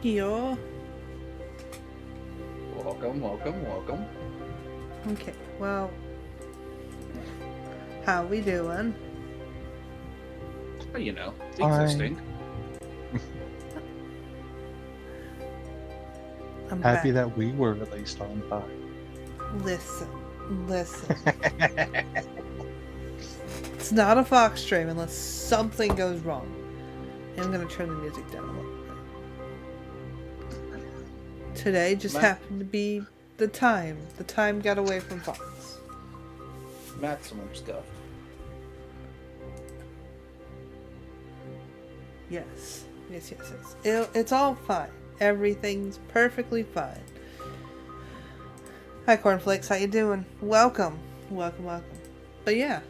Yo. Welcome. Okay, well, how we doing? Well, you know, Fine. existing. I'm Happy back. that we were released on time. Listen. It's not a Fox stream unless something goes wrong. And I'm gonna turn the music down a little bit. Today just Matt- happened to be the time. The time got away from Fox. Maximum stuff. Yes. It's all fine. Everything's perfectly fine. Hi, Cornflakes. How you doing? Welcome. But yeah,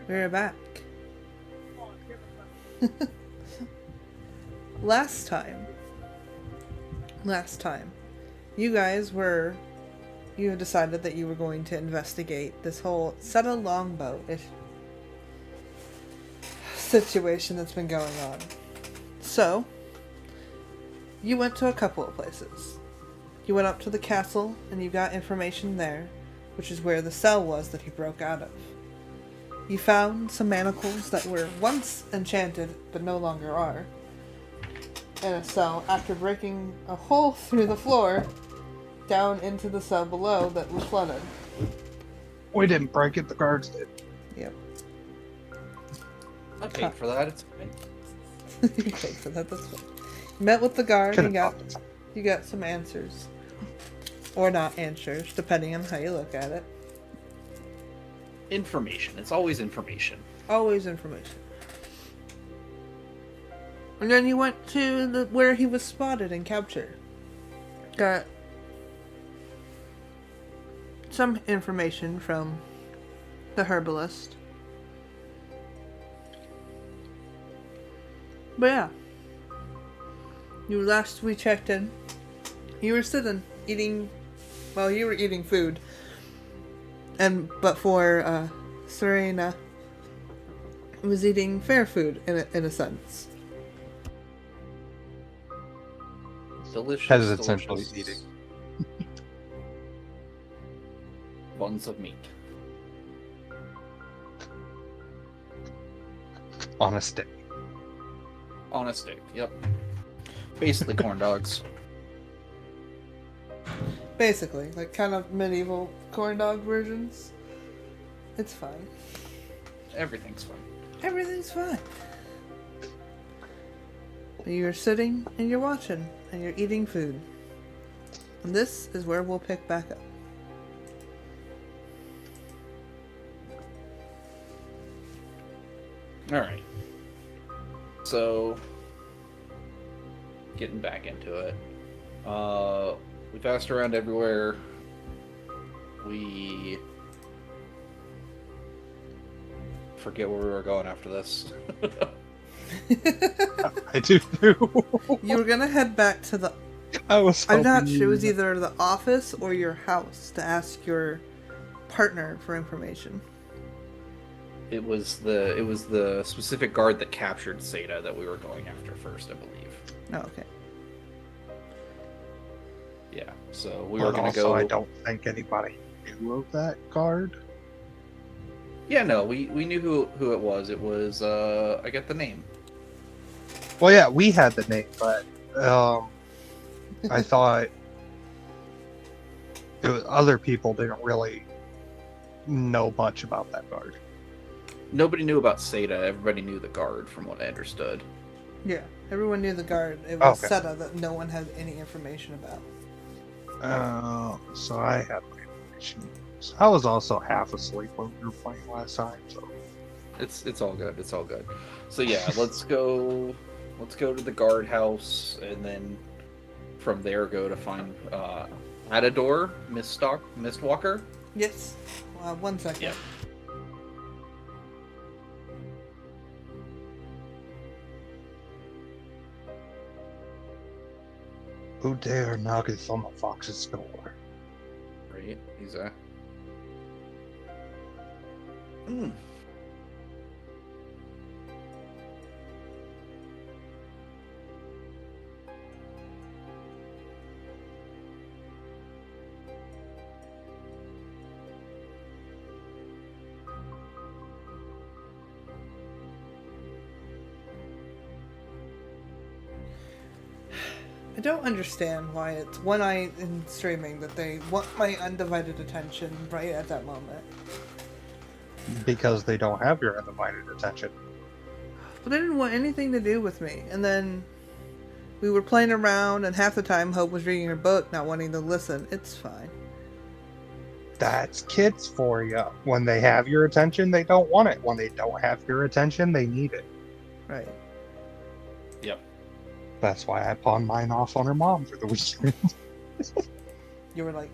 we're back. Last time, you guys you had decided that you were going to investigate this whole Seta Longboat situation that's been going on. So, you went to a couple of places. You went up to the castle and you got information there, which is where the cell was that he broke out of. You found some manacles that were once enchanted but no longer are in a cell after breaking a hole through the floor down into the cell below that was flooded. We didn't break it, the guards did. Yep. I paid for that. It's fine. You paid for that, that's fine. You met with the guard and Could've you got some answers. Or not answers, depending on how you look at it. Information. It's always information. Always information. And then you went to where he was spotted and captured. Got some information from the herbalist. But yeah. Last we checked in, you were sitting, eating, well, you were eating food. But for Serena was eating fair food in a sense. Delicious. Essentially eating. Buns of meat. On a stick. On a stick. Yep. Basically corn dogs. Basically, like kind of medieval corn dog versions. It's fine. Everything's fine. Everything's fine. You're sitting and you're watching and you're eating food. And this is where we'll pick back up. Alright. So, getting back into it. We passed around everywhere. We forget where we were going after this. I do too. You were gonna head back to the... I'm not sure. It was either the office or your house to ask your partner for information. It was the specific guard that captured Seda that we were going after first, I believe. Oh, okay. Yeah, so we were gonna also, go. I don't think anybody knew of that guard. Yeah, no, we knew who it was. It was I get the name. Well, yeah, we had the name, but I thought other people didn't really know much about that guard. Nobody knew about Seda. Everybody knew the guard, from what I understood. Yeah, everyone knew the guard. It was Okay. Seta that no one had any information about. So I had my information. I was also half asleep when we were playing last time, so It's all good. It's all good. So yeah, let's go to the guardhouse, and then from there go to find Matador, Mistwalker. Yes. 1 second. Yeah. who dare knocketh on the fox's door? Right. He's a. Mm. I don't understand why it's when I am streaming that they want my undivided attention right at that moment. Because they don't have your undivided attention. But they didn't want anything to do with me. And then we were playing around, and half the time Hope was reading her book, not wanting to listen. It's fine. That's kids for you. When they have your attention, they don't want it. When they don't have your attention, they need it. Right. Yep. That's why I pawned mine off on her mom for the weekend. You were like,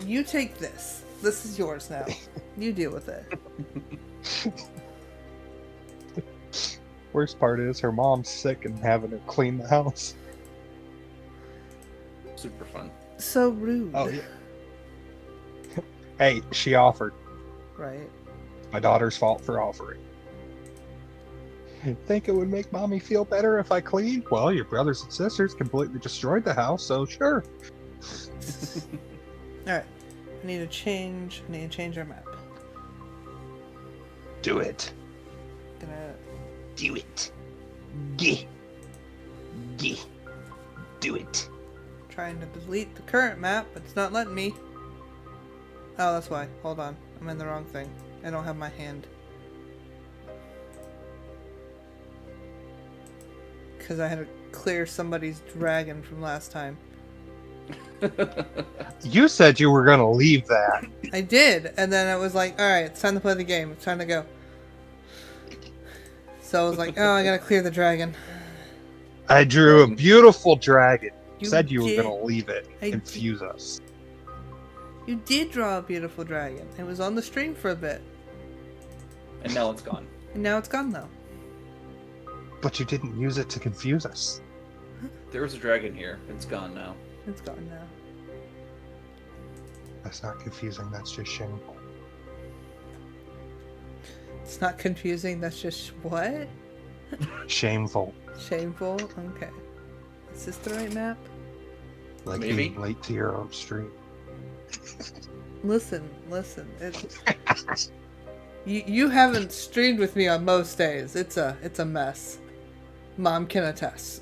you take this. This is yours now. You deal with it. Worst part is her mom's sick and having her clean the house. Super fun. So rude. Oh, yeah. Hey, she offered. Right. My daughter's fault for offering. Think it would make mommy feel better if I cleaned? Well, your brothers and sisters completely destroyed the house, so sure. Alright. I need to change our map. Do it. Gonna Do it. Geh. Geh. Do it. trying to delete the current map, but it's not letting me. Oh, that's why. Hold on. I'm in the wrong thing. I don't have my hand. Because I had to clear somebody's dragon from last time. You said you were going to leave that. I did, and then it was like, alright, it's time to play the game. It's time to go. So I was like, oh, I gotta clear the dragon. I drew a beautiful dragon. You Said you were did. going to leave it. I Confuse us. You did draw a beautiful dragon. It was on the stream for a bit. And now it's gone. And now it's gone, though. But you didn't use it to confuse us. There was a dragon here. It's gone now. It's gone now. That's not confusing. That's just shameful. It's not confusing, that's just what? Shameful. Shameful? Okay. Is this the right map? Like Maybe. being late to your own stream. Listen. You haven't streamed with me on most days. It's a mess. Mom can attest.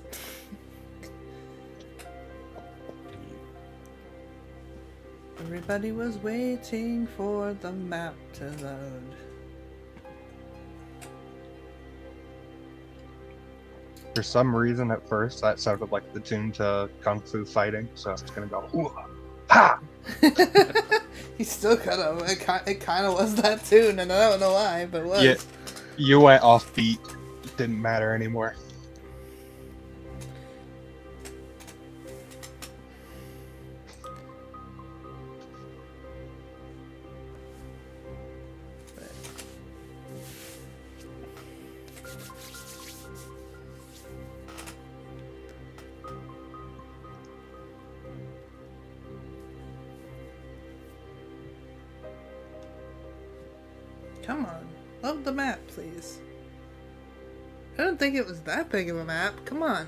Everybody was waiting for the map to load. For some reason, at first, that sounded like the tune to Kung Fu Fighting, so I was gonna go, ooh, ha! You still could have. It kind of was that tune, and I don't know why, but it was. Yeah, you went off beat. It didn't matter anymore. Come on. Load the map, please. I don't think it was that big of a map. Come on.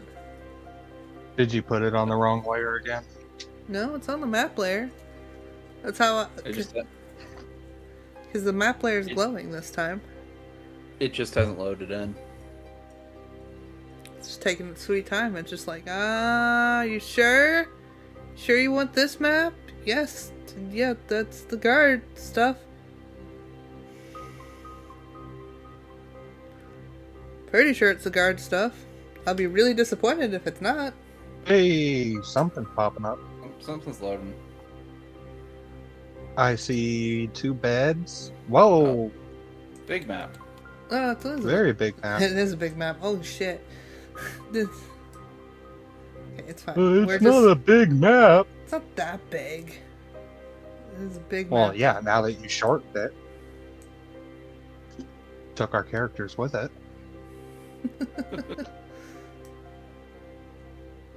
Did you put it on the wrong layer again? No, it's on the map layer. That's how It just because the map layer is glowing this time. it just hasn't loaded in. It's just taking its sweet time. It's just like, you sure? Sure you want this map? Yes. Yeah, that's the guard stuff. Pretty sure it's the guard stuff. I'll be really disappointed if it's not. Hey, something's popping up. Something's loading. I see 2 beds. Whoa, Big map. Oh, it is very big map. It is a big map. Oh shit. This... Okay, it's fine. It's not a big map. It's not that big. It is a big Well, map. yeah, now that you shortened it. Took our characters with it.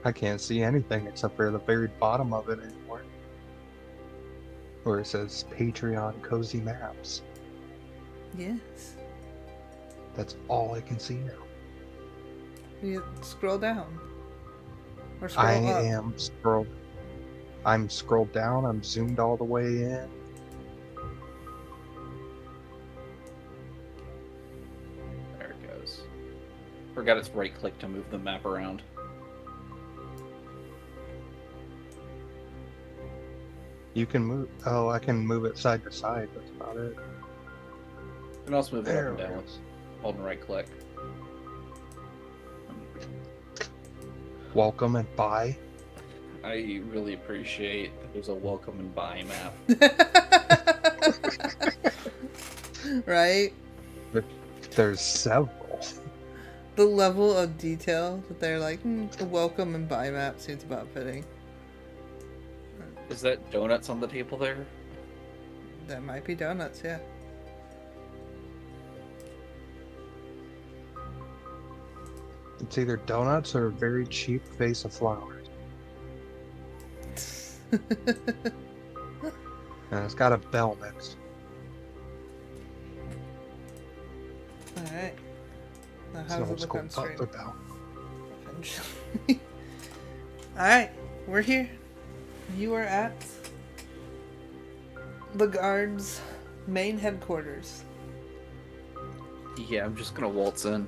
I can't see anything except for the very bottom of it anymore. Where it says Patreon Cozy Maps. Yes. That's all I can see now. You scroll down. Or scroll I up. am scrolled. I'm scrolled down. I'm zoomed all the way in. There it goes. Forgot it's right click to move the map around. You can move. Oh, I can move it side to side. That's about it. You can also move it up There and we down go. with holding right click. Welcome and buy. I really appreciate that there's a welcome and buy map. Right? There's several. The level of detail that they're like, the welcome and buy map seems about fitting. Is that donuts on the table there? That might be donuts, yeah. It's either donuts or a very cheap vase of flowers. And it's got a bell next. Alright. Now It's how an does it old look school on screen? butler bell. Alright, we're here. You are at the guard's main headquarters. Yeah, I'm just gonna waltz in.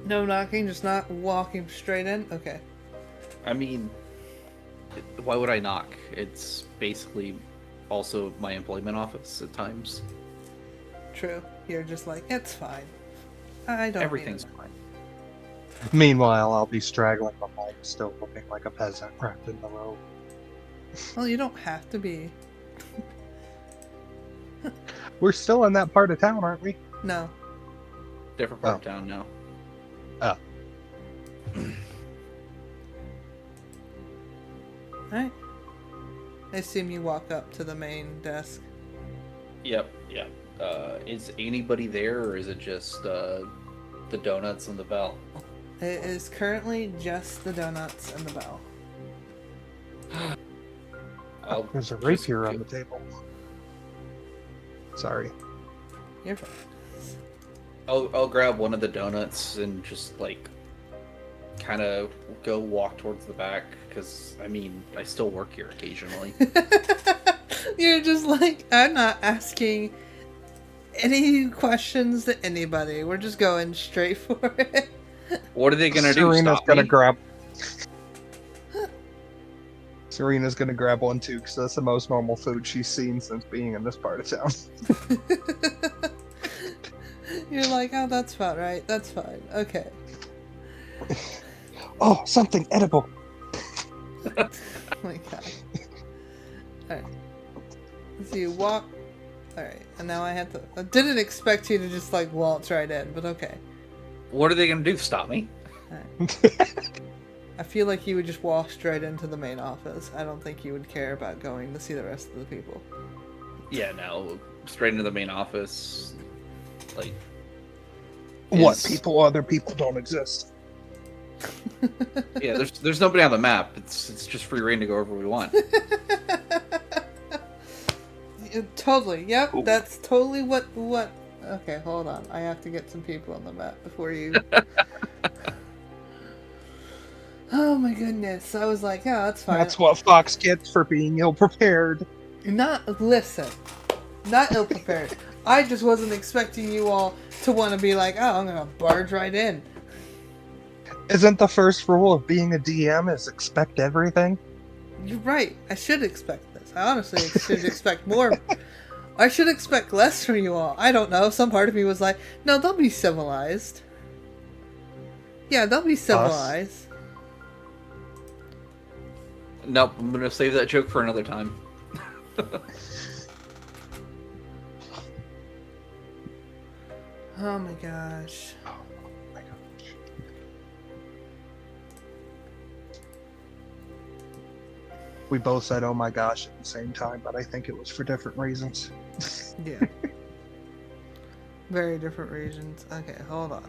No knocking, just not walking straight in? Okay. I mean, why would I knock? It's basically also my employment office at times. True. You're just like, it's fine. I don't Everything's need fine. Meanwhile, I'll be straggling behind, still looking like a peasant wrapped in the robe. it. Well, you don't have to be. We're still in that part of town, aren't we? No. Different part of town now. Alright. I assume you walk up to the main desk. Yep, yep. Is anybody there, or is it just the donuts and the bell? It is currently just the donuts and the bell. I'll There's a just rapier on go- the table. Sorry. You're fine. I'll grab one of the donuts and just like kind of go walk towards the back because I mean I still work here occasionally. You're just like, I'm not asking any questions to anybody. We're just going straight for it. What are they gonna do? Serena's Stop gonna me? grab. Serena's gonna grab one too, because that's the most normal food she's seen since being in this part of town. You're like, oh, that's fine, right? That's fine. Okay. Oh, something edible. Oh my god. Alright. So you walk. Alright, and now I have to. I didn't expect you to just like waltz right in, but okay. What are they gonna do? Stop me? I feel like you would just walk straight into the main office. I don't think you would care about going to see the rest of the people. Yeah, no, straight into the main office. Like, What is- people? Other people don't exist. Yeah, there's nobody on the map. It's just free reign to go wherever we want. Totally. Yep. Ooh. That's totally what. Okay, hold on. I have to get some people on the map before you. Oh my goodness! I was like, yeah, that's fine. That's what Fox gets for being ill prepared. Not ill prepared. I just wasn't expecting you all to want to be like, oh, I'm gonna barge right in. Isn't the first rule of being a DM is expect everything? You're right. I should expect this. I honestly should expect more. I should expect less from you all. I don't know. Some part of me was like, no, they'll be civilized. Yeah, they'll be civilized. Nope, I'm gonna save that joke for another time. Oh my gosh. Oh my gosh. We both said, oh my gosh, at the same time, but I think it was for different reasons. Yeah. Very different regions. Okay, hold on.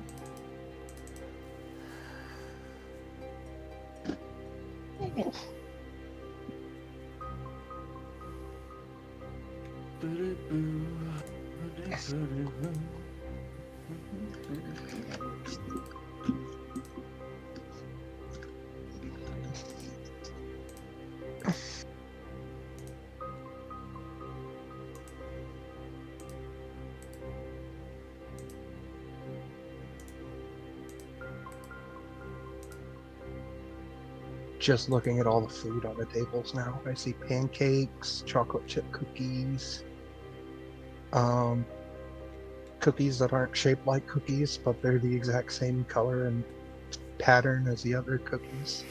just looking at all the food on the tables now. I see pancakes, chocolate chip cookies, cookies that aren't shaped like cookies, but they're the exact same color and pattern as the other cookies.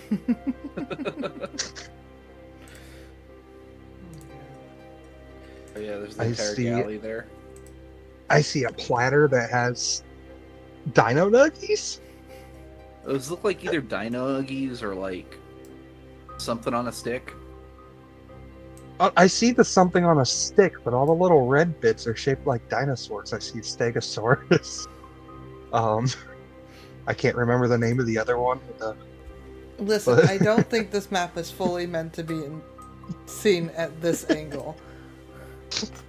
Oh, yeah, there's the I entire see- galley there. I see a platter that has dino nuggies. Those look like either dino nuggies or like something on a stick. I see the something on a stick, but all the little red bits are shaped like dinosaurs. I see Stegosaurus. I can't remember the name of the other one. Listen, I don't think this map is fully meant to be seen at this angle.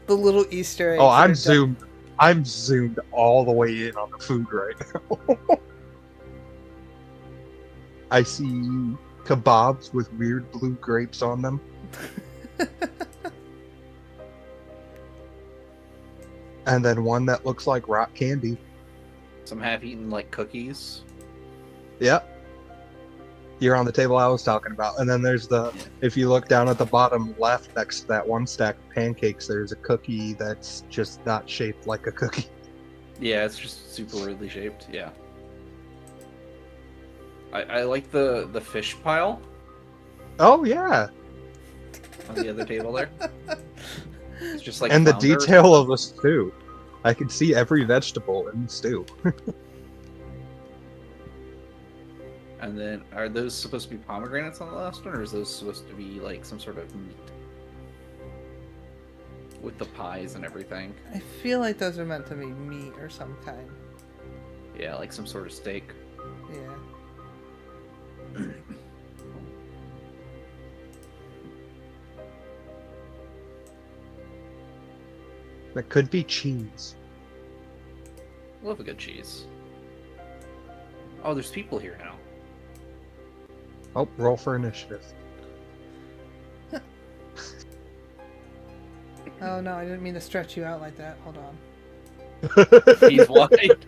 The little Easter eggs. Oh, are I'm zoomed all the way in on the food right now. I see kebabs with weird blue grapes on them. And then one that looks like rock candy. Some half-eaten like cookies. Yep. You're on the table I was talking about. And then there's if you look down at the bottom left next to that one stack of pancakes, there's a cookie that's just not shaped like a cookie. Yeah, it's just super weirdly shaped. Yeah. I like the fish pile Oh, yeah. on the other table there. It's just like And the flounder. detail of the stew. I can see every vegetable in the stew. And then, are those supposed to be pomegranates on the last one, or is those supposed to be like some sort of meat? With the pies and everything. I feel like those are meant to be meat or some kind. Yeah, like some sort of steak. Yeah. That could be cheese. Love a good cheese. Oh, there's people here now. Oh, roll for initiative. Oh no, I didn't mean to stretch you out like that. Hold on. He's wide.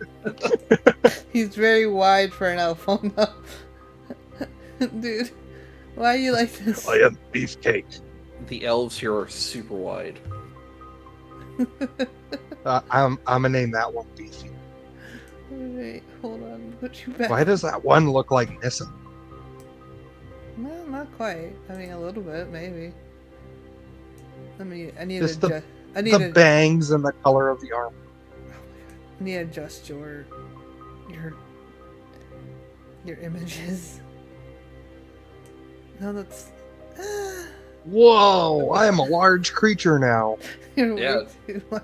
He's very wide for an elf. Oh no. Dude, why are you like this? I am beefcake. The elves here are super wide. I'm gonna name that one Beefy. Wait, hold on. Put you back. Why does that one look like Nissa? No, not quite. I mean, a little bit, maybe. I need Just to The bangs and the color of the arm. adjust your images. No, that's. Whoa! I am a large creature now. You're Yeah. way too much.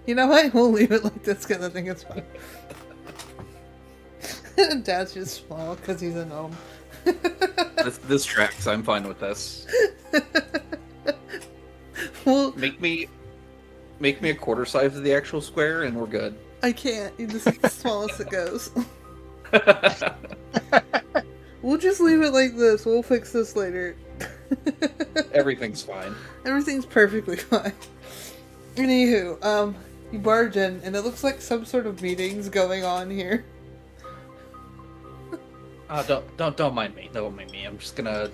You know what? We'll leave it like this because I think it's fun. Dad's just small because he's a gnome. This tracks. I'm fine with this. Well, Make me a quarter size of the actual square, and we're good. I can't. This is the smallest it goes. We'll just leave it like this. We'll fix this later. Everything's fine. Everything's perfectly fine. Anywho, you barge in, and it looks like some sort of meeting's going on here. Don't mind me. Don't mind me. I'm just gonna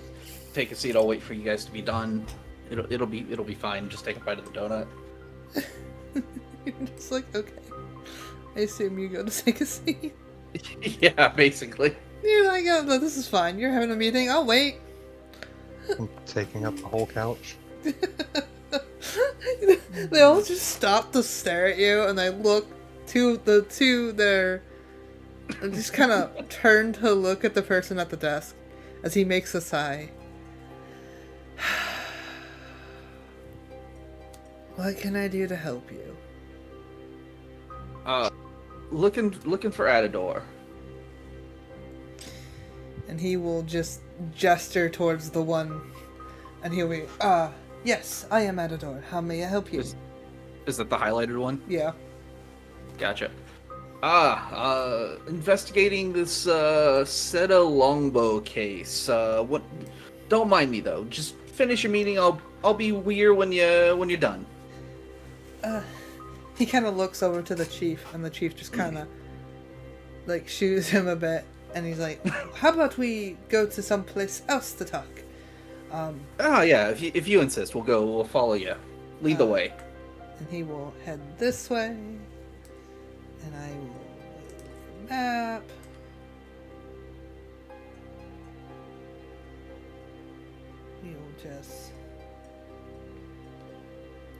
take a seat. I'll wait for you guys to be done. It'll be fine. Just take a bite of the donut. You're just like, okay. I assume you go to take a seat. Yeah, basically. You're like, oh, no, this is fine. You're having a meeting. I'll wait. I'm taking up the whole couch. They all just stop to stare at you, and they look to the two there, and just kind of turn to look at the person at the desk as he makes a sigh. What can I do to help you? Looking for Adador. And he will just gesture towards the one, and he'll be, yes, I am Adador. How may I help you? Is that the highlighted one? Yeah. Gotcha. Investigating this Seta Longbow case. What? Don't mind me though. Just finish your meeting. I'll be weird when you're done. He kind of looks over to the chief, and the chief just kind of, like, shoos him a bit. And he's like, how about we go to someplace else to talk? Oh yeah, if you insist, we'll go. We'll follow you. Lead the way. And he will head this way. And I will map. He'll just...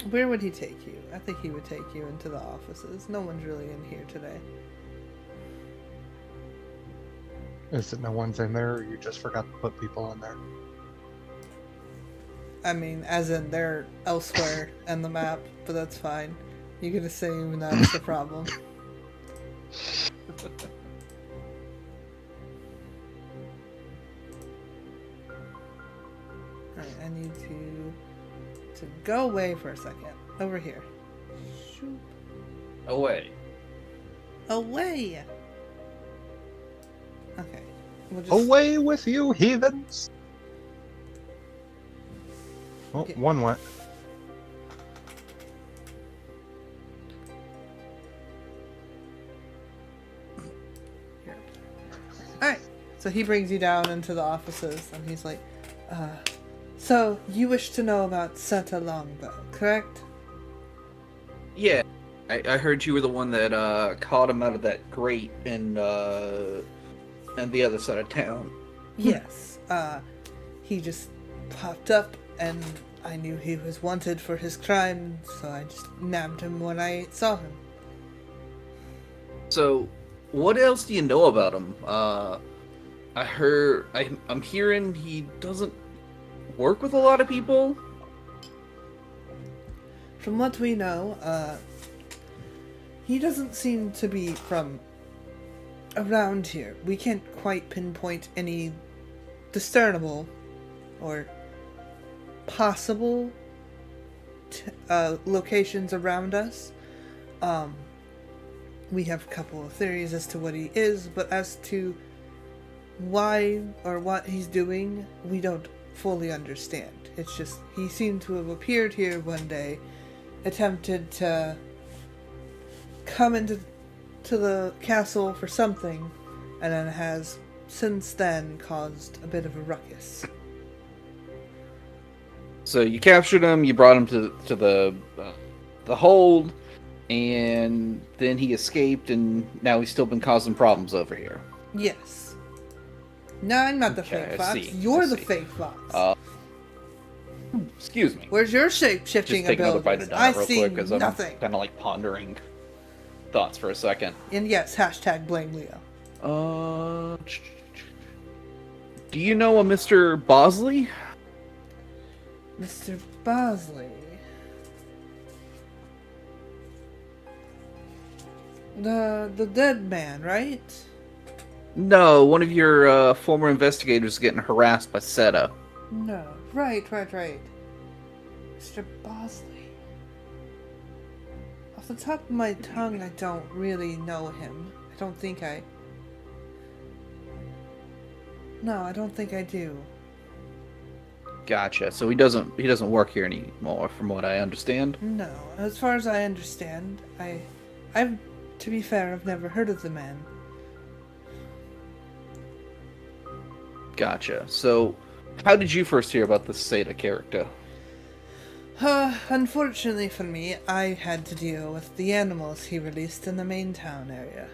Where would he take you? I think he would take you into the offices. No one's really in here today. Is it no one's in there, or you just forgot to put people in there? I mean, as in they're elsewhere in the map, but that's fine. You can assume that's the problem. Alright, I need to go away for a second. Over here. Shoop. Away. Away! Okay. We'll just... Away with you, heathens! Oh, Okay. one went. Here. Alright. So he brings you down into the offices, and he's like, so you wish to know about Seta Longbow, correct? Yeah, I heard you were the one that caught him out of that grate in the other side of town. Yes. He just popped up, and I knew he was wanted for his crime, so I just nabbed him when I saw him. So, what else do you know about him? I'm hearing he doesn't work with a lot of people. From what we know, he doesn't seem to be from around here. We can't quite pinpoint any discernible or possible locations around us. We have a couple of theories as to what he is, but as to why or what he's doing, we don't fully understand. It's just he seemed to have appeared here one day, attempted to come into the castle for something, and then has since then caused a bit of a ruckus. So you captured him, you brought him to the hold, and then he escaped, and now he's still been causing problems over here. Yes. No, I'm not the Okay, fake I fox. see, You're I the see. fake fox. Excuse me. Where's your shape-shifting Just take another bite of abilities? I donut real see quick, because I'm nothing. kind of like pondering thoughts for a second. And yes, hashtag blame Leo. Do you know a Mr. Bosley? Mr. Bosley. The dead man, right? No, one of your former investigators is getting harassed by Seta. No. Right. Mr. Bosley. Off the top of my tongue, I don't really know him. I don't think I... No, I don't think I do. Gotcha. So he doesn't work here anymore, from what I understand. No. As far as I understand, I've, to be fair, I've never heard of the man. Gotcha. So, how did you first hear about the Seta character? Unfortunately for me, I had to deal with the animals he released in the main town area.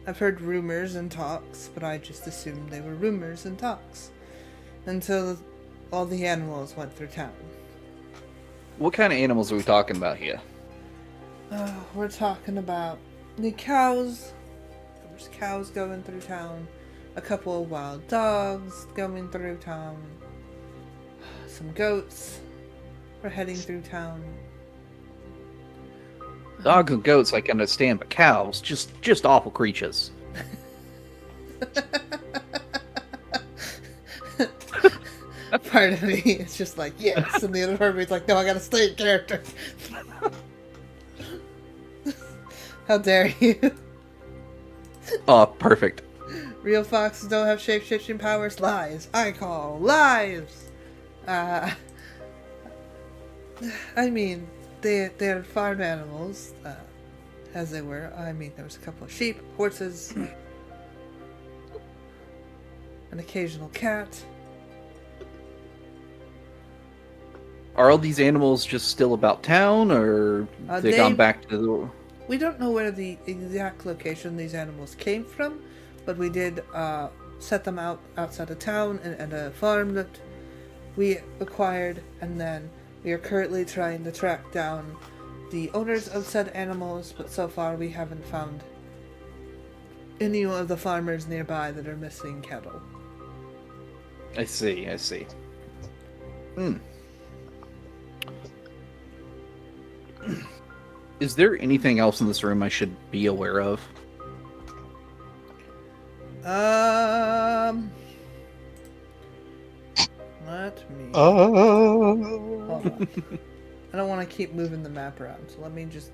I've heard rumors and talks, but I just assumed they were rumors and talks. Until all the animals went through town. What kind of animals are we talking about here? We're talking about the cows. There's cows going through town. A couple of wild dogs going through town. Some goats were heading through town. Dogs and goats I can understand, but cows, just awful creatures. Part of me is just like, yes, and the other part of me is like, no, I gotta stay in character. How dare you? Oh, perfect. Real foxes don't have shape-shifting powers. Lies. I call lies. I mean, they're farm animals, as they were. I mean, there was a couple of sheep, horses. an occasional cat. Are all these animals just still about town, or they gone back to the... We don't know where the exact location these animals came from, but we did set them out outside of town and a farm that we acquired, and then we are currently trying to track down the owners of said animals, but so far we haven't found any of the farmers nearby that are missing cattle. I see. Hmm. Is there anything else in this room I should be aware of? Let me... Hold on. I don't want to keep moving the map around, so let me just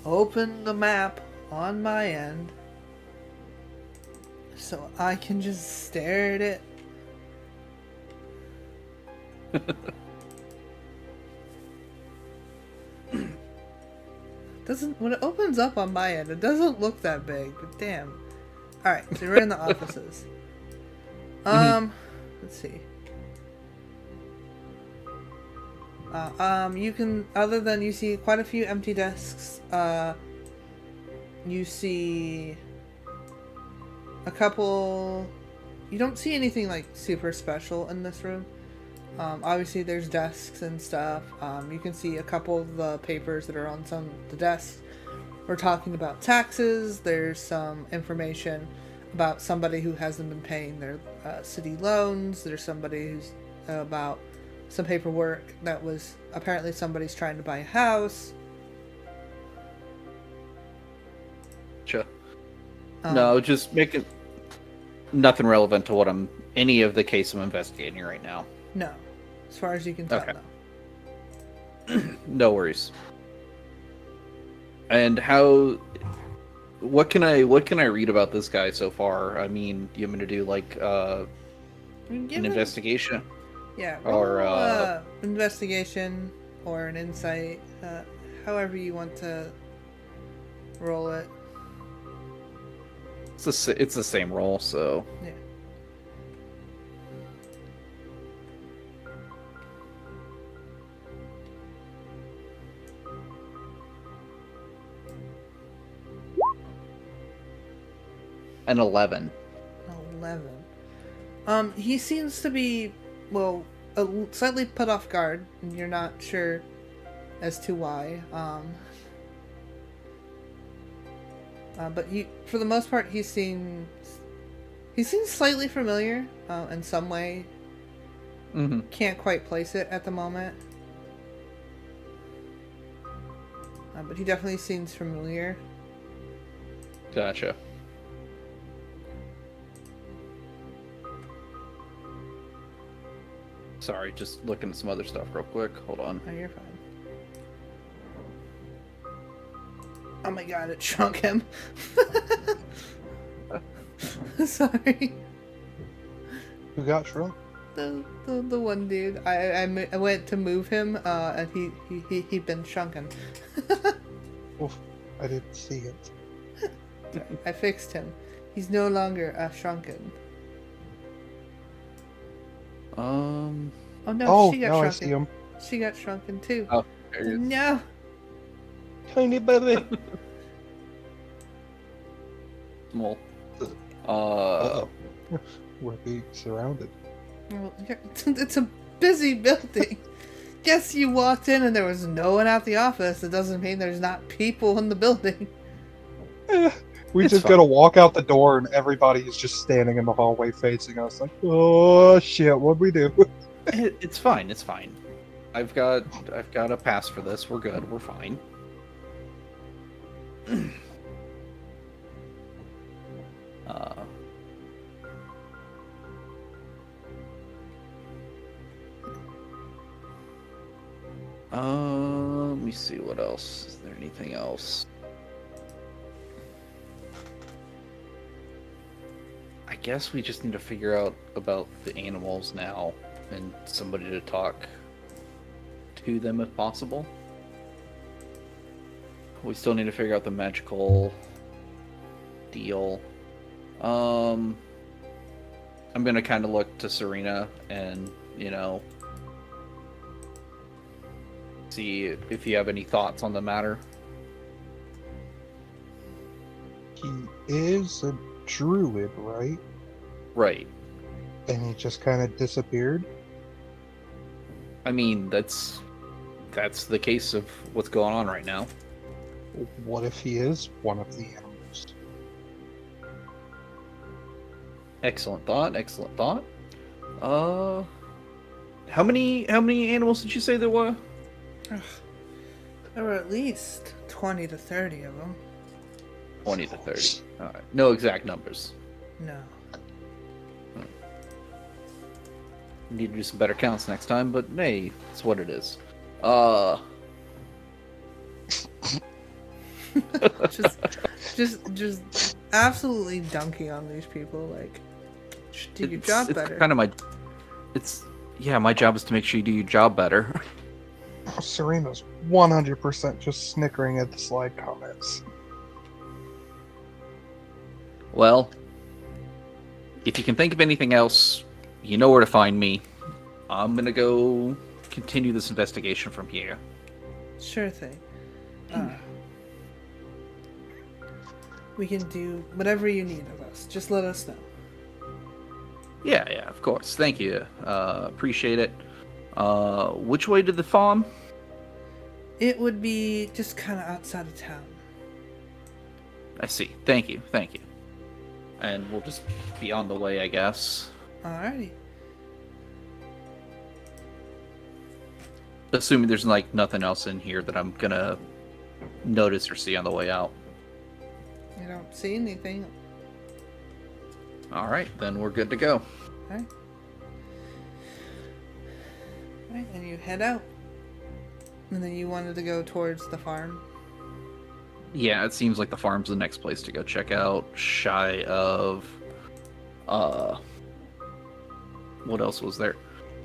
open the map on my end so I can just stare at it. When it opens up on my end, it doesn't look that big, but damn. Alright, so we're in the offices. Let's see. You can, other than you see quite a few empty desks, you see a couple, you don't see anything like super special in this room. Obviously there's desks and stuff. You can see a couple of the papers that are on some of the desks. We're talking about taxes. There's some information about somebody who hasn't been paying their city loans. There's somebody who's about some paperwork that was apparently somebody's trying to buy a house. Sure. No, just make it nothing relevant to what any of the case I'm investigating right now. No, as far as you can tell. Okay. No. No worries. And what can I read about this guy so far? I mean, you want me to do like an investigation? Yeah, or investigation or an insight, however you want to roll it. It's the same roll, so yeah. An 11. 11. He seems to be, well, slightly put off guard, and you're not sure as to why. But for the most part, he seems slightly familiar in some way. Mm-hmm. Can't quite place it at the moment. But he definitely seems familiar. Gotcha. Sorry, just looking at some other stuff real quick. Hold on. Oh, you're fine. Oh my god, it shrunk him. Sorry. Who got shrunk? The one dude. I went to move him, and he'd been shrunken. Oof, I didn't see it. I fixed him. He's no longer shrunken. Oh no, she got now shrunken. I see him. She got shrunken too. Oh, there he is. No. Tiny baby. Small. We're being surrounded. Well, it's a busy building. Guess you walked in and there was no one at the office. It doesn't mean there's not people in the building. We It's just fine. gotta walk out the door and everybody is just standing in the hallway facing us like, oh shit, what'd we do? It's fine. It's fine. I've got a pass for this. We're good. We're fine. Let me see what else. Is there anything else? I guess we just need to figure out about the animals now and somebody to talk to them if possible. We still need to figure out the magical deal. I'm gonna kind of look to Serena and, see if you have any thoughts on the matter. He is a druid, right? Right. And he just kind of disappeared. I mean, that's the case of what's going on right now. What if he is one of the animals? Excellent thought. Excellent thought. How many animals did you say there were? Ugh. There were at least 20 to 30 of them. 20 to 30. All right. No exact numbers. No. Need to do some better counts next time, but hey, it's what it is. just absolutely dunking on these people. Like, just do your job better. Kind of my job is to make sure you do your job better. Serena's 100% just snickering at the slide comments. Well, if you can think of anything else, you know where to find me. I'm gonna go continue this investigation from here. Sure thing. We can do whatever you need of us. Just let us know. Yeah, of course. Thank you. Appreciate it. Which way to the farm? It would be just kind of outside of town. I see. Thank you. And we'll just be on the way, I guess. Alrighty. Assuming there's nothing else in here that I'm gonna notice or see on the way out. You don't see anything. All right, then we're good to go. Alright, and you head out. And then you wanted to go towards the farm. Yeah, it seems like the farm's the next place to go check out. Shy of, what else was there?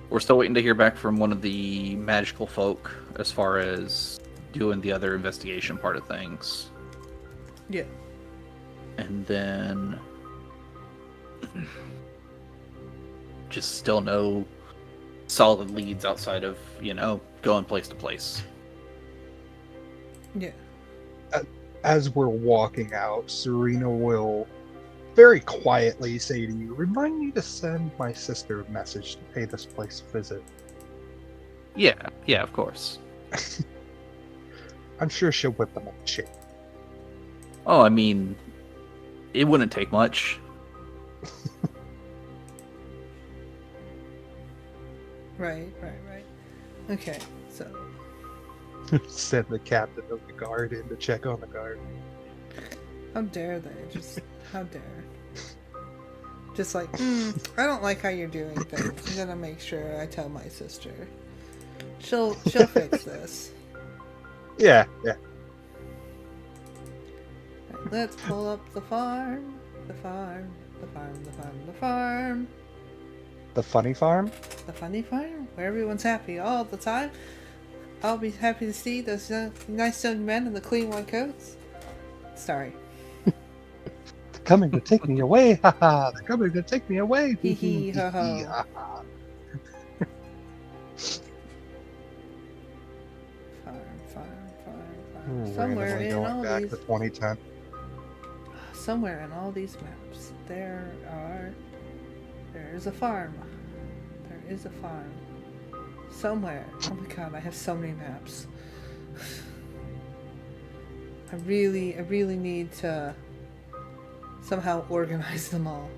We're still waiting to hear back from one of the magical folk as far as doing the other investigation part of things. Yeah. And then just still no solid leads outside of, going place to place. Yeah. As we're walking out, Serena will very quietly say to you, "Remind me to send my sister a message to pay this place a visit." Yeah, of course. I'm sure she'll whip them up shape. Oh, I mean, it wouldn't take much. Right. Okay, so Send the captain of the guard in to check on the guard. how dare they? How dare? Just like, I don't like how you're doing things. I'm gonna make sure I tell my sister. She'll fix this. Yeah. Right, let's pull up the farm. The farm. The funny farm? The funny farm? Where everyone's happy all the time. I'll be happy to see those nice young men in the clean white coats. Sorry. They're coming to take me away, haha! They're coming to take me away! Hee hee ho ho. ha. Farm. Somewhere Randomly in going all back these, to 2010. somewhere in all these maps, there is a farm. There is a farm. Somewhere. Oh my god, I have so many maps. I really need to somehow organize them all.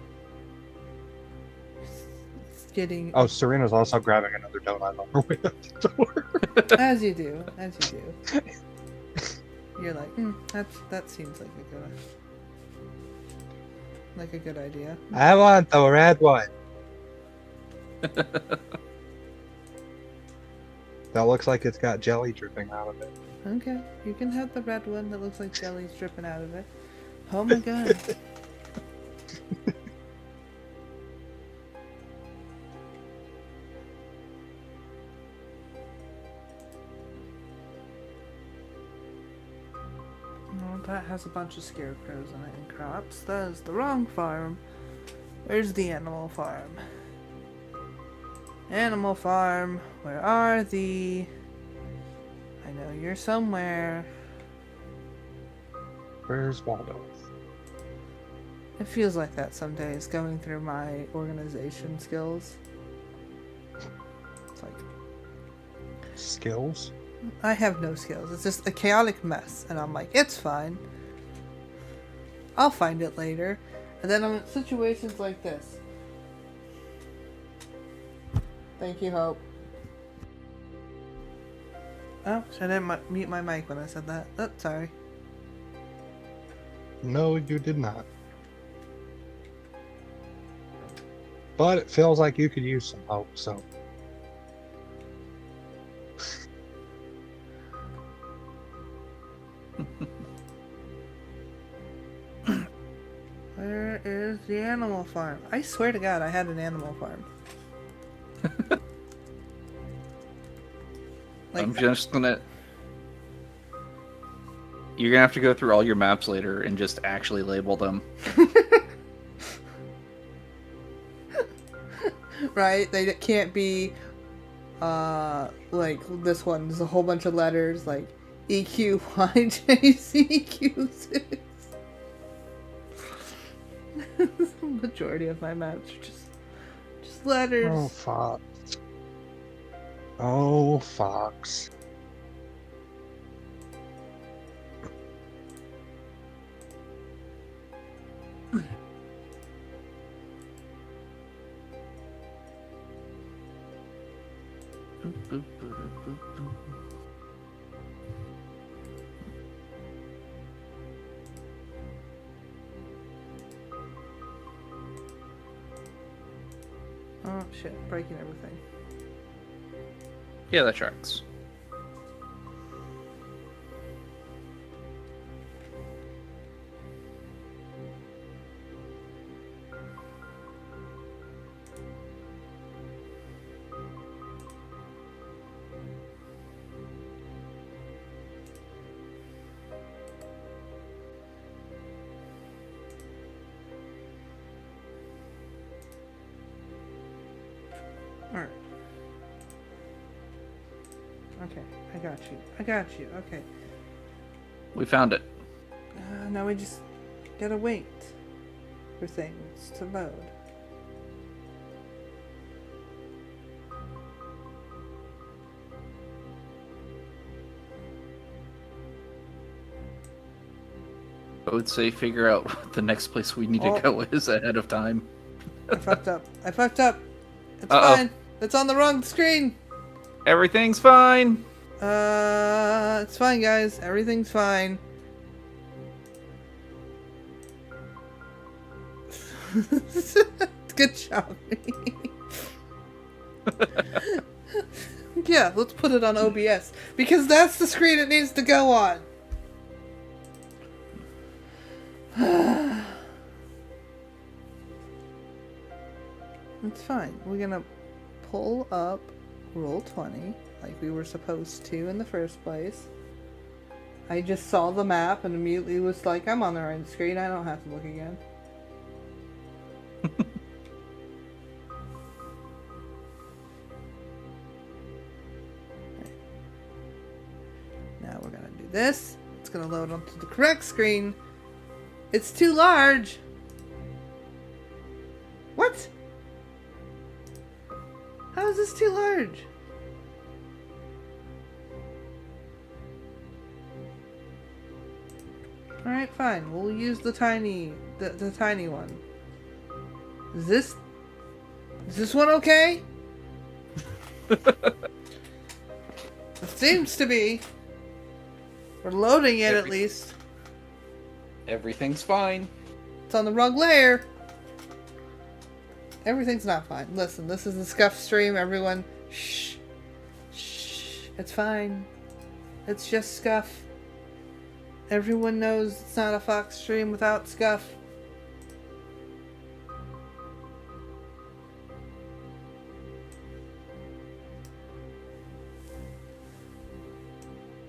It's getting... Oh, Serena's also grabbing another donut on her way out the door. As you do. You're like, that seems like a good idea. I want the red one. That looks like it's got jelly dripping out of it. Okay, you can have the red one that looks like jelly's dripping out of it. Oh my god. Well, that has a bunch of scarecrows on it and crops. That is the wrong farm. Where's the animal farm? Animal farm, where are the... I know you're somewhere. Where's Waldo? It feels like that some days, going through my organization skills. It's like, Skills? I have no skills. It's just a chaotic mess. And I'm like, it's fine. I'll find it later. And then I'm in situations like this. Thank you, Hope. Oh, I didn't mute my mic when I said that. Oh, sorry. No, you did not. But it feels like you could use some help, so. Where is the animal farm? I swear to God, I had an animal farm. Like, I'm just gonna. You're gonna have to go through all your maps later and just actually label them. right? They can't be, like this one. There's a whole bunch of letters, like EQYJCQ6. Majority of my maps are just letters. Oh, Fox. Oh, Fox. Oh shit, breaking everything. Yeah, that tracks. Alright. Okay, I got you. I got you. Okay. We found it. Now we just gotta wait for things to load. I would say figure out what the next place we need Oh. to go is ahead of time. I fucked up. I fucked up. It's Uh-oh. fine. It's on the wrong screen. Everything's fine. It's fine, guys. Everything's fine. Good job. Yeah, let's put it on OBS because that's the screen it needs to go on. It's fine. We're gonna pull up Roll20 like we were supposed to in the first place. I just saw the map and immediately was like, I'm on the right screen. I don't have to look again. Now we're gonna do this. It's gonna load onto the correct screen. It's too large. What? How is this too large? Alright, fine. We'll use the tiny one. Is this one okay? It seems to be. We're loading it at least. Everything's fine. It's on the wrong layer. Everything's not fine. Listen, this is the Scuff stream. Everyone, shh. Shh. It's fine. It's just Scuff. Everyone knows it's not a Fox stream without Scuff.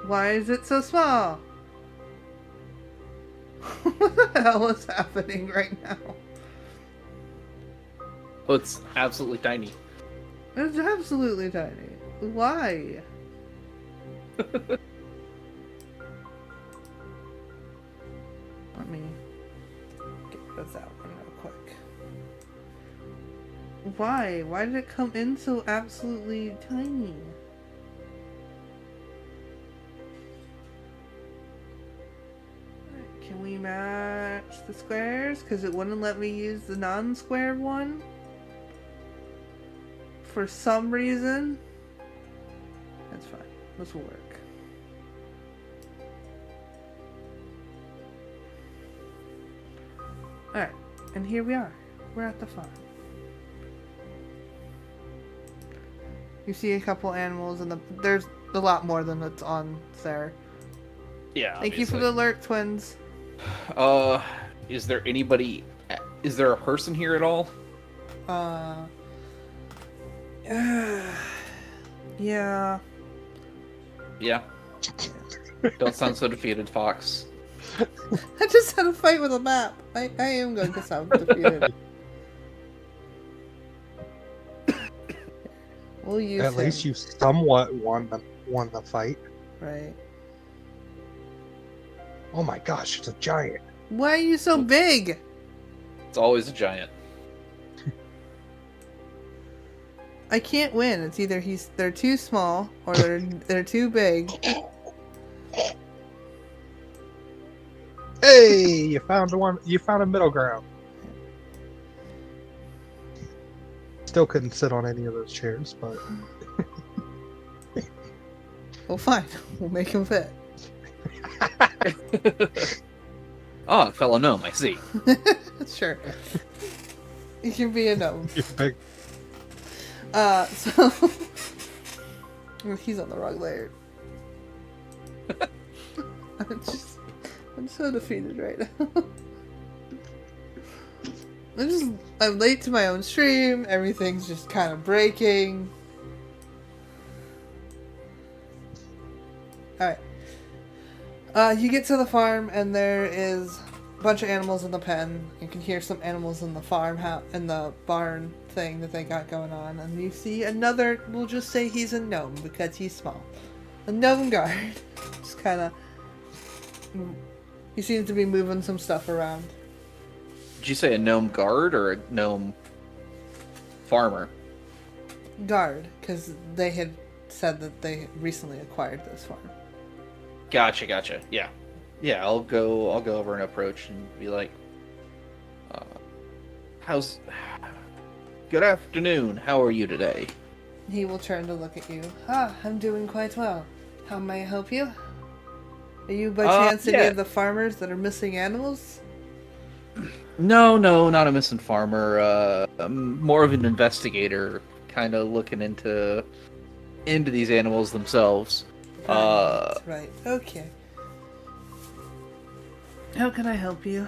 Why is it so small? What the hell is happening right now? Oh, it's absolutely tiny. It's absolutely tiny. Why? Let me get rid of that one real quick. Why? Why did it come in so absolutely tiny? Can we match the squares? Because it wouldn't let me use the non-square one. For some reason. That's fine. This will work. Alright, and here we are. We're at the farm. You see a couple animals, and there's a lot more than that's on there. Yeah. Thank you for the alert, twins. Is there anybody? Is there a person here at all? Yeah. Yeah. Don't sound so defeated, Fox. I just had a fight with a map. I am going to sound defeated. We'll use At least you somewhat won the fight. Right. Oh my gosh, it's a giant. Why are you so big? It's always a giant. I can't win. It's either they're too small or they're too big. Hey, you found a middle ground. Still couldn't sit on any of those chairs, but Well, fine. We'll make them fit. Oh, fellow gnome, I see. Sure. You can be a gnome. you're big. So he's on the wrong layer. I'm so defeated right now. I'm late to my own stream. Everything's just kind of breaking. Alright. You get to the farm and there is a bunch of animals in the pen. You can hear some animals in the in the barn thing that they got going on. And you see another, we'll just say he's a gnome because he's small. A gnome guard. Just kind of, he seems to be moving some stuff around. Did you say a gnome guard or a gnome farmer? Guard, because they had said that they recently acquired this farm. Gotcha. Yeah. I'll go over and approach and be like, good afternoon. How are you today? He will turn to look at you. I'm doing quite well. How may I help you? Are you by chance any of the farmers that are missing animals? No, not a missing farmer. I'm more of an investigator, kind of looking into these animals themselves. Right. Okay. How can I help you?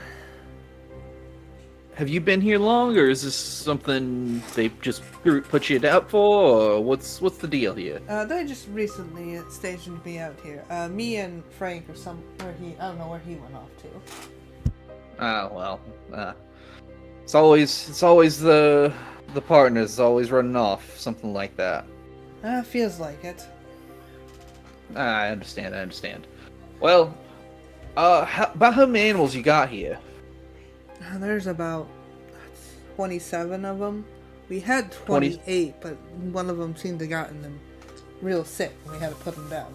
Have you been here long, or is this something they just put you out for, or what's the deal here? They just recently stationed me out here. Me and Frank or I don't know where he went off to. It's always the partners always running off, something like that. Feels like it. I understand. Well, about how many animals you got here? There's about 27 of them. We had 28, but one of them seemed to gotten them real sick, and we had to put them down.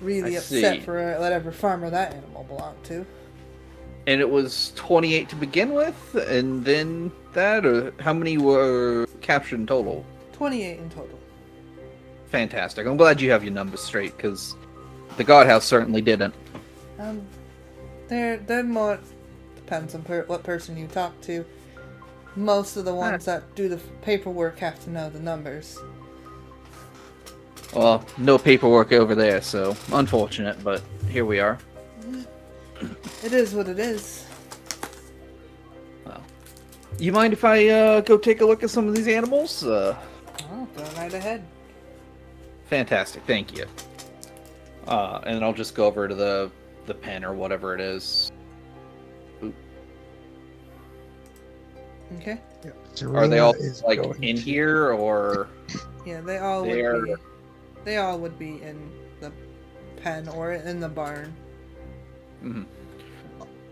Really upset for whatever farmer that animal belonged to. And it was 28 to begin with, and then that, or how many were captured in total? 28 in total. Fantastic. I'm glad you have your numbers straight, because the guardhouse certainly didn't. They're more... Depends on what person you talk to. Most of the ones that do the paperwork have to know the numbers. Well, no paperwork over there, so unfortunate, but here we are. It is what it is. Well, you mind if I go take a look at some of these animals? Go right ahead. Fantastic, thank you. And I'll just go over to the pen or whatever it is. Okay. Yeah. Are they all Serena is like going in to- here or? Yeah, they all They're- would be. They all would be in the pen or in the barn. Mhm.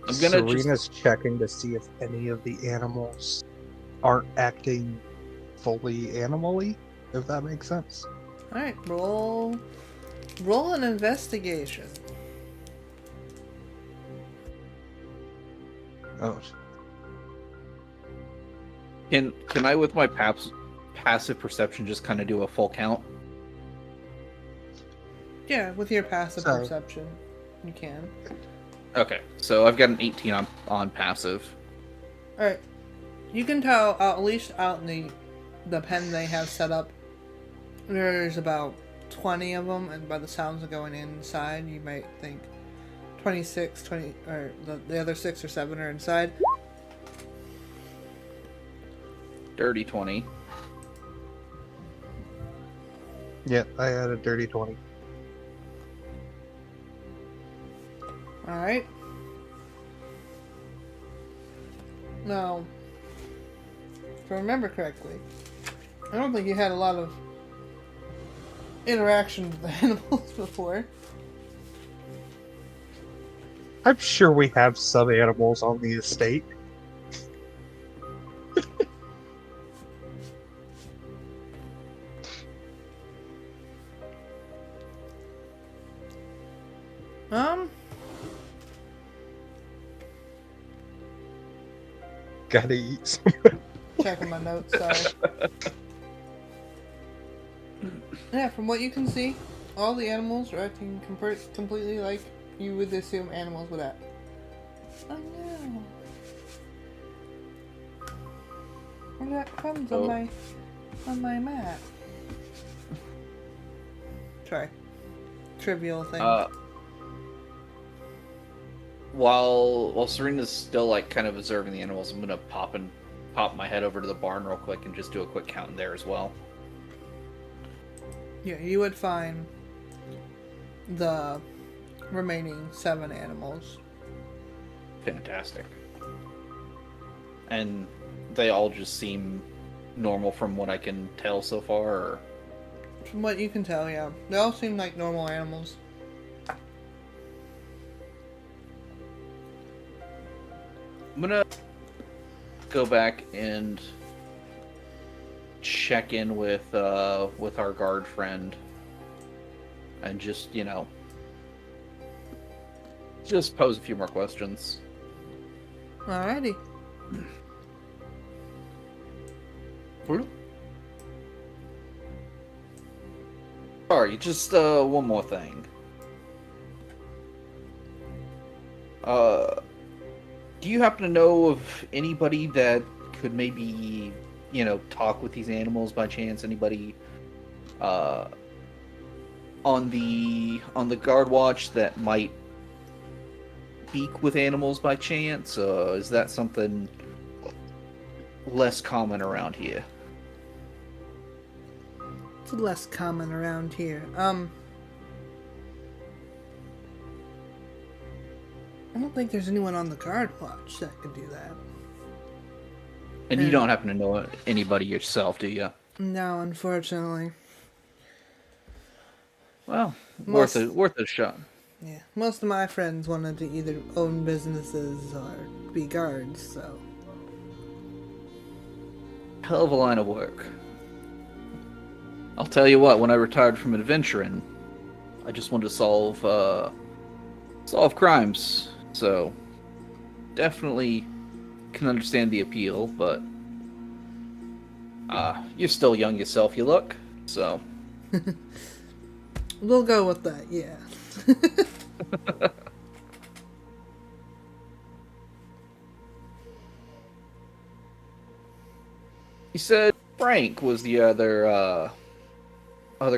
I'm gonna Serena's checking to see if any of the animals aren't acting fully animally, if that makes sense. All right, roll an investigation. Oh, Can I with my passive perception just kind of do a full count? Yeah, with your passive So- perception, you can. Okay, so I've got an 18 on passive. All right, you can tell at least out in the pen they have set up. There's about 20 of them, and by the sounds of going inside, you might think 26, 20, or the other 6 or 7 are inside. Dirty 20. yeah, I had a dirty 20. All right. Now, if I remember correctly, I don't think you had a lot of interaction with the animals before. I'm sure we have some animals on the estate. Um, Gotta eat some. checking my notes, sorry. Yeah, from what you can see, all the animals are acting completely like you would assume animals would act. Oh no. I got crumbs Oh. on my map. Sorry. Trivial thing. While Serena's still like kind of observing the animals, I'm gonna pop my head over to the barn real quick and just do a quick count in there as well. Yeah, you would find the remaining 7 animals. Fantastic. And they all just seem normal from what I can tell so far, or... From what you can tell, yeah. They all seem like normal animals. I'm gonna go back and check in with our guard friend and just, you know, just pose a few more questions. Alrighty. Sorry, just one more thing. Do you happen to know of anybody that could maybe, you know, talk with these animals by chance? Anybody on the guard watch that might speak with animals by chance? Is that something less common around here? It's less common around here. I don't think there's anyone on the guard watch that could do that. And you don't happen to know anybody yourself, do you? No, unfortunately. Well, Most- worth a shot. Yeah, most of my friends wanted to either own businesses or be guards, so... Hell of a line of work. I'll tell you what, when I retired from adventuring, I just wanted to solve crimes. So, definitely can understand the appeal, but you're still young yourself, you look. So, We'll go with that, yeah. you said Frank was the other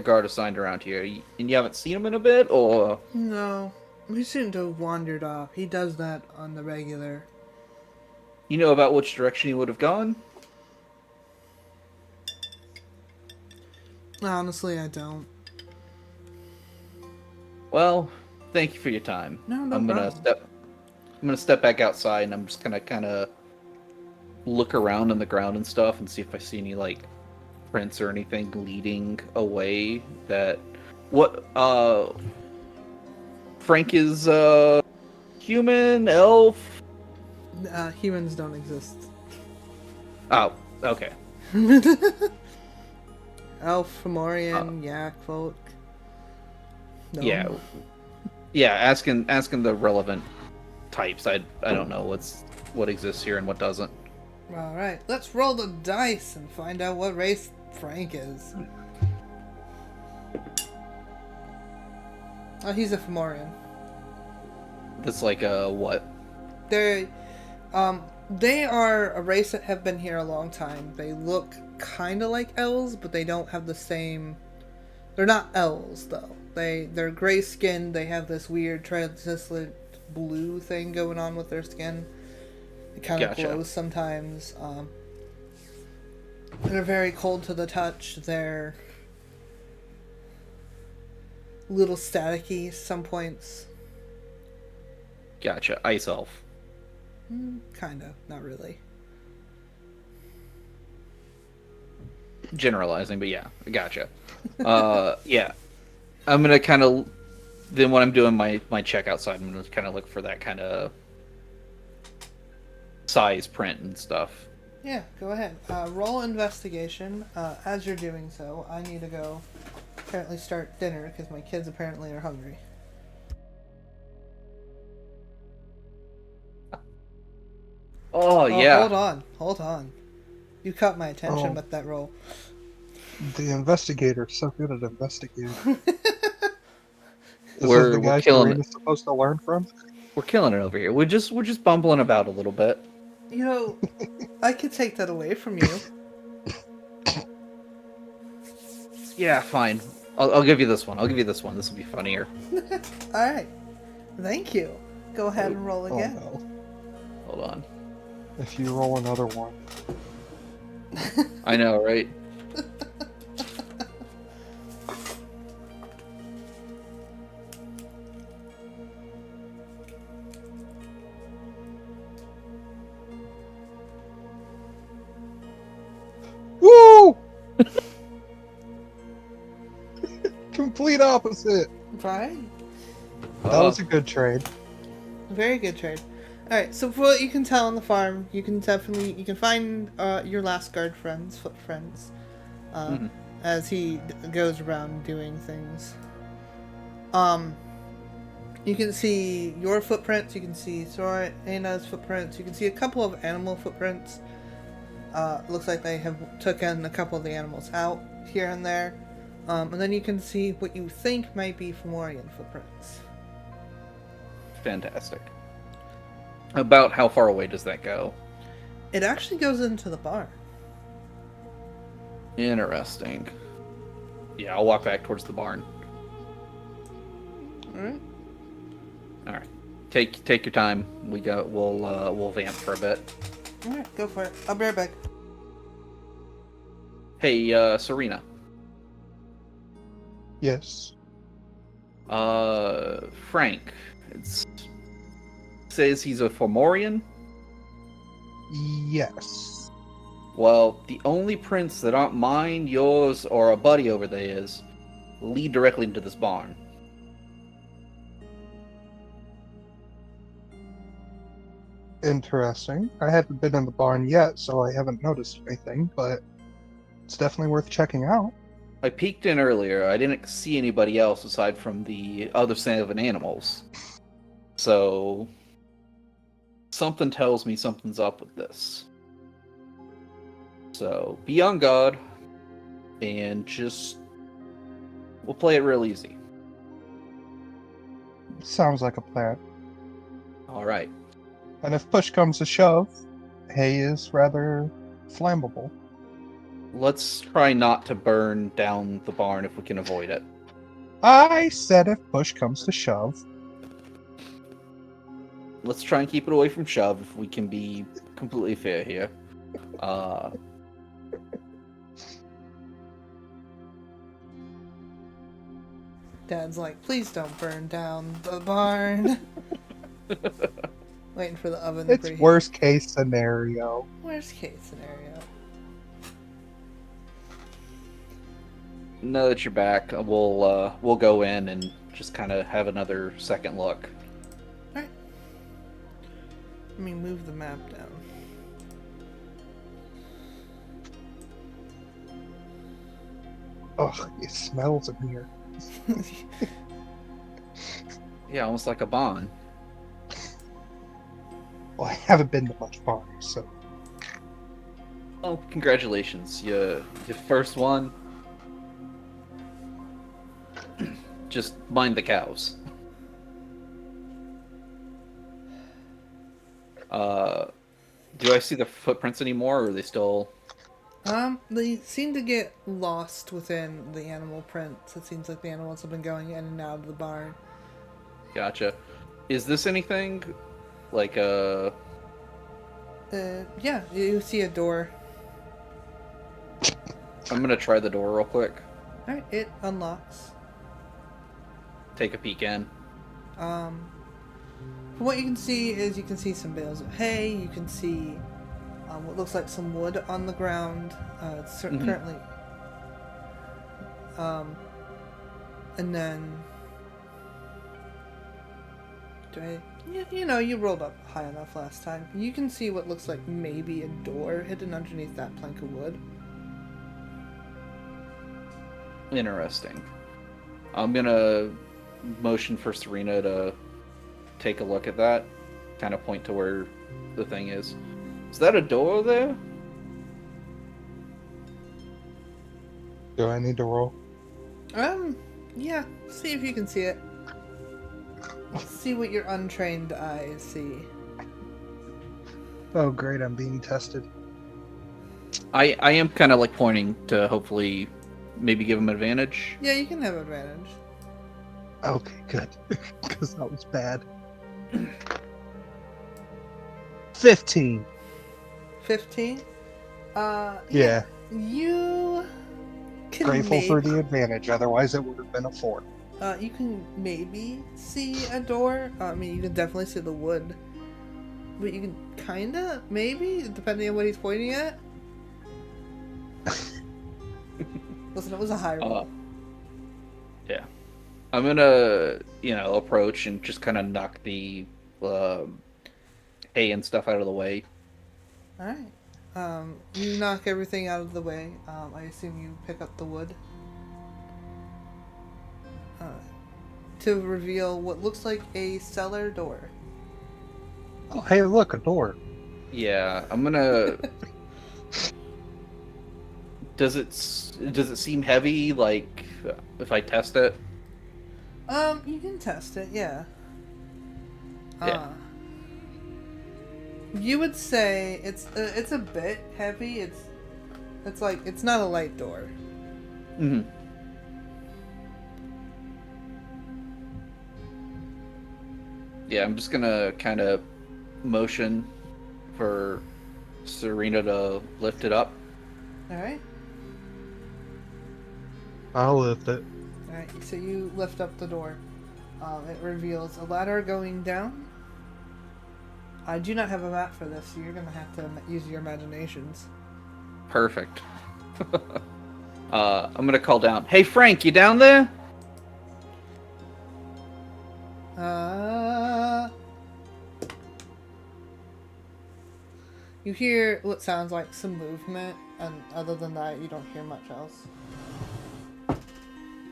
guard assigned around here, and you haven't seen him in a bit, or? No, he seemed to have wandered off. He does that on the regular. You know about which direction he would have gone? Honestly, I don't. Well, thank you for your time. No I'm gonna problem. step back outside, and I'm just gonna kind of look around on the ground and stuff and see if I see any like prints or anything leading away. That what Frank is human, elf. Humans don't exist. Oh, okay. Elf, Fomorian, Yak, folk. No. Yeah. Asking the relevant types. I don't know what exists here and what doesn't. All right, let's roll the dice and find out what race Frank is. Oh, he's a Fomorian. That's like a what? They are a race that have been here a long time. They look kind of like elves, but they don't have the same. They're not elves though. They're gray skinned. They have this weird translucent blue thing going on with their skin. It kind of Gotcha. glows sometimes. They're very cold to the touch. They're a little staticky some points. Gotcha. Ice elf. Kinda, not really. Generalizing, but yeah, gotcha. Yeah. I'm gonna kind of then when I'm doing my check outside, I'm gonna kind of look for that kind of size print and stuff. Yeah, go ahead. Roll investigation. As you're doing so, I need to go apparently start dinner because my kids apparently are hungry. Oh yeah. Hold on. You caught my attention Oh. with that roll. The investigator's so good at investigating. This We're- is the we're guy killing Serena's supposed to learn from? We're killing it over here. We're just bumbling about a little bit. You know, I could take that away from you. Yeah, fine. I'll give you this one. This will be funnier. Alright. Thank you. Go ahead and roll Oh again. no. Hold on. If you roll another one. I know, right? Woo! Complete opposite. Right? That was a good trade. Very good trade. Alright, so for what you can tell on the farm, you can find your last guard friends, foot friends, Mhm. as he goes around doing things. You can see your footprints, you can see Sorena's footprints, you can see a couple of animal footprints. Looks like they have taken a couple of the animals out here and there. And then you can see what you think might be Fomorian footprints. Fantastic. About how far away does that go? It actually goes into the barn. Interesting. Yeah, I'll walk back towards the barn. Alright. All right. Take your time. We'll vamp for a bit. Alright, go for it. I'll be right back. Hey, Serena. Yes. Frank. Says he's a Fomorian. Yes. Well, the only prints that aren't mine, yours, or a buddy over there is lead directly into this barn. Interesting. I haven't been in the barn yet, so I haven't noticed anything, but it's definitely worth checking out. I peeked in earlier. I didn't see anybody else aside from the other 7 animals. So something tells me something's up with this. So be on guard and we'll play it real easy. Sounds like a plan. All right. And if push comes to shove, hay is rather flammable. Let's try not to burn down the barn if we can avoid it. I said if push comes to shove. Let's try and keep it away from shove if we can be completely fair here. Dad's like, please don't burn down the barn. Waiting for the oven to It's preheat. worst case scenario. Worst case scenario. Now that you're back, we'll go in and just kind of have another second look. Alright. Let me move the map down. Ugh, it smells in here. Yeah, almost like a bond. Well, I haven't been to much bars, so Oh, congratulations! You first one. Just mind the cows. Do I see the footprints anymore, or are they still? They seem to get lost within the animal prints. It seems like the animals have been going in and out of the barn. Gotcha. Is this anything like Yeah, you see a door. I'm gonna try the door real quick. Alright, it unlocks. Take a peek in. From what you can see is you can see some bales of hay, you can see what looks like some wood on the ground. It's currently... and then... You know, you rolled up high enough last time. You can see what looks like maybe a door hidden underneath that plank of wood. Interesting. I'm gonna motion for Serena to take a look at that. Kind of point to where the thing is. Is that a door there? do I need to roll? Yeah. See if you can see it. See what your untrained eyes see. Oh, great! I'm being tested. I am kind of like pointing to hopefully maybe give him advantage. Yeah, you can have advantage. Okay, good, because that was bad. 15. 15? Yeah. You can Grateful for the advantage. Otherwise, it would have been a 4. you can maybe see a door. I mean, you can definitely see the wood. But you can kinda, maybe, depending on what he's pointing at. Listen, it was a high roll. Yeah. I'm gonna, approach and just kind of knock the hay and stuff out of the way. Alright. You knock everything out of the way. I assume you pick up the wood. To reveal what looks like a cellar door. Oh, hey, look, a door. Yeah, I'm gonna. Does it seem heavy? Like if I test it? You can test it, yeah. Yeah. You would say it's a bit heavy. It's like it's not a light door. Mm-hmm. Yeah, I'm just gonna kind of motion for Serena to lift it up. All right. I'll lift it. All right. So you lift up the door. It reveals a ladder going down. I do not have a map for this, so you're gonna have to use your imaginations. Perfect. I'm gonna call down. Hey Frank, you down there? You hear what sounds like some movement, and other than that, you don't hear much else.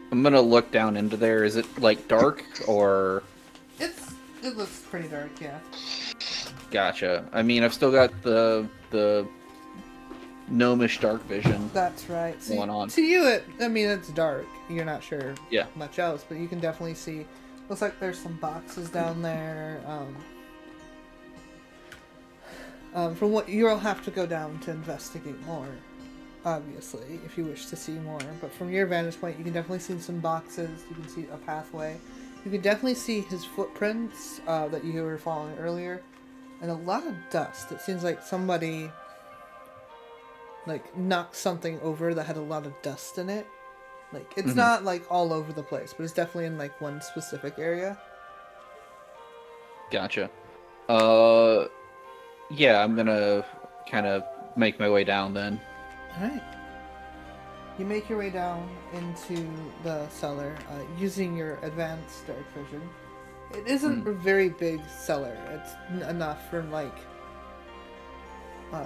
I'm gonna look down into there. Is it like dark or? It looks pretty dark, yeah. Gotcha. I mean, I've still got the gnomish dark vision. That's right. Going on. To you, it's dark. You're not sure Yeah. much else, but you can definitely see. Looks like there's some boxes down there. From what you'll have to go down to investigate more, obviously, if you wish to see more. But from your vantage point, you can definitely see some boxes. You can see a pathway. You can definitely see his footprints that you were following earlier, and a lot of dust. It seems like somebody knocked something over that had a lot of dust in it. It's not all over the place, but it's definitely in one specific area. Gotcha. Uh, yeah, I'm gonna kind of make my way down then. Alright. You make your way down into the cellar using your advanced dark vision. It isn't a very big cellar. It's enough for like...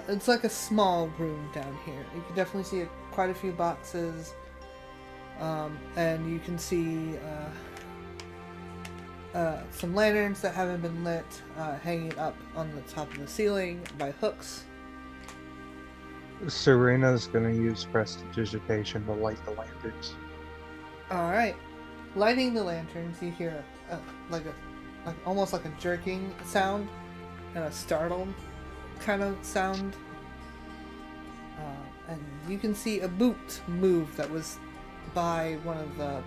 it's like a small room down here. You can definitely see quite a few boxes. And you can see some lanterns that haven't been lit hanging up on the top of the ceiling by hooks. Serena's gonna use prestidigitation to light the lanterns. Alright. Lighting the lanterns, you hear almost like a jerking sound and a startled kind of sound. And you can see a boot move that was by one of the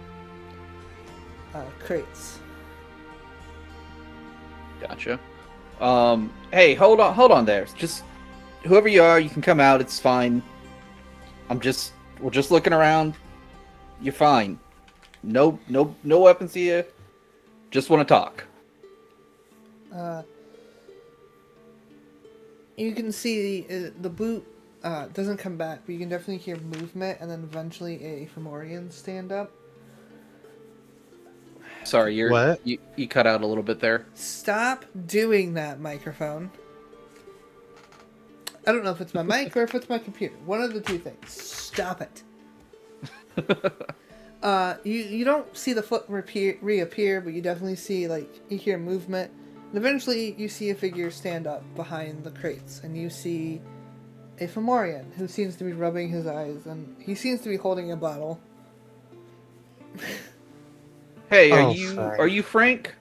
crates. Gotcha. Hey, hold on there. Just whoever you are, you can come out. It's fine. We're just looking around. You're fine. No weapons here. Just want to talk. You can see the boot doesn't come back, but you can definitely hear movement, and then eventually a Fomorian stand up. Sorry, What? You cut out a little bit there. Stop doing that, microphone. I don't know if it's my mic or if it's my computer. One of the two things. Stop it. You don't see the foot reappear, but you definitely see, you hear movement. And eventually you see a figure stand up behind the crates, and you see a Fomorian who seems to be rubbing his eyes, and he seems to be holding a bottle. Hey, Frank. are you Frank?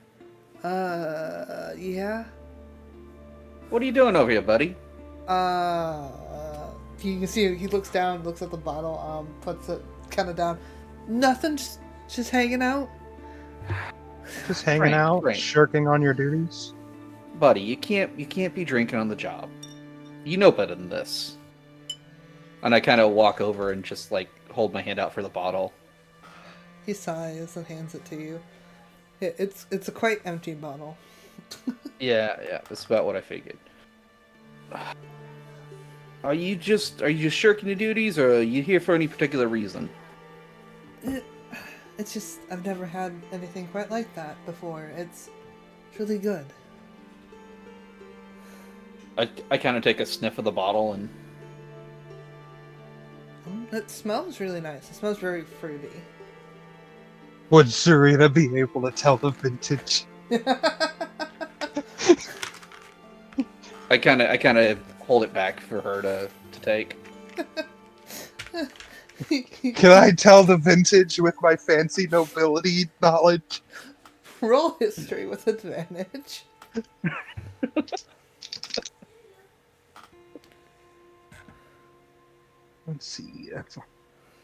Yeah. What are you doing over here, buddy? You can see he looks down, looks at the bottle, puts it kind of down. Nothing, just hanging out. Just hanging Frank, out, Frank. shirking on your duties. Buddy, you can't be drinking on the job. You know better than this. And I kind of walk over and just hold my hand out for the bottle. He sighs and hands it to you. It's a quite empty bottle. Yeah, that's about what I figured. Are you just shirking your duties, or are you here for any particular reason? It's just I've never had anything quite like that before. It's really good. I kind of take a sniff of the bottle and It smells really nice. It smells very fruity. Would Serena be able to tell the vintage? I kind of hold it back for her to take. Can I tell the vintage with my fancy nobility knowledge? Roll history with advantage. Let's see, that's a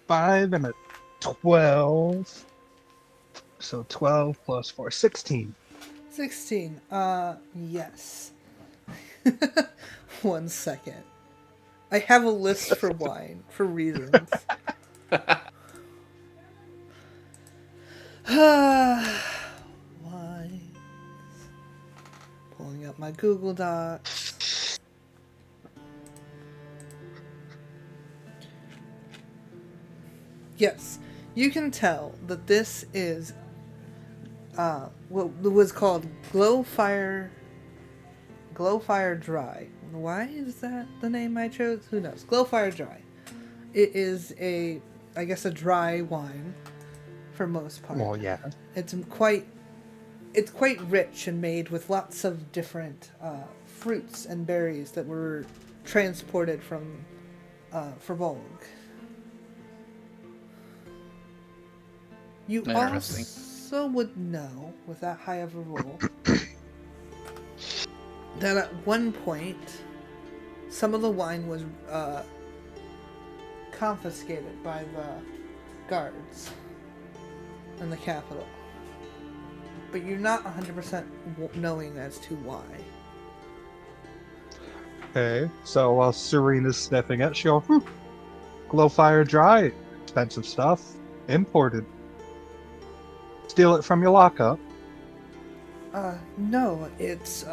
5 and a 12. So 12 plus 4, 16. 16. Yes. 1 second. I have a list for wine for reasons. Wines. Pulling up my Google Docs. Yes, you can tell that this is what was called Glowfire Dry. Why is that the name I chose? Who knows? Glowfire Dry. It is a dry wine for most part. Well, yeah. It's quite rich and made with lots of different fruits and berries that were transported from Forbolg. You Interesting. also would know, with that high of a roll, that at one point, some of the wine was confiscated by the guards in the capital. But you're not 100% knowing as to why. Okay, so while Serena's sniffing it, she'll Glowfire Dry, expensive stuff, imported. Steal it from your lockup. No, it's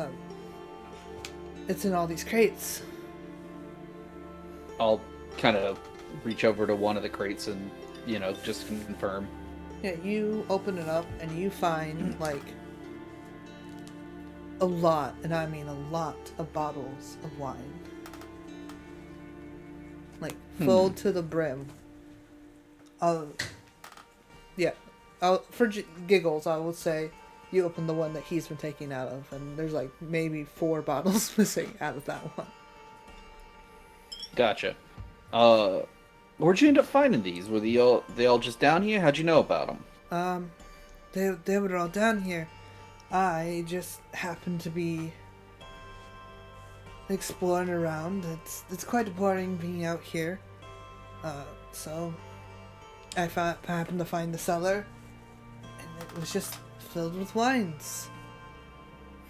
It's in all these crates. I'll kind of reach over to one of the crates and, just confirm. Yeah, you open it up and you find, like, a lot, and I mean a lot, of bottles of wine. Like, filled to the brim. For giggles, I will say you open the one that he's been taking out of, and there's, like, maybe 4 bottles missing out of that one. Gotcha. Where'd you end up finding these? Were they all just down here? How'd you know about them? They were all down here. I just happened to be exploring around. It's quite boring being out here. So I happened to find the cellar, and it was just filled with wines.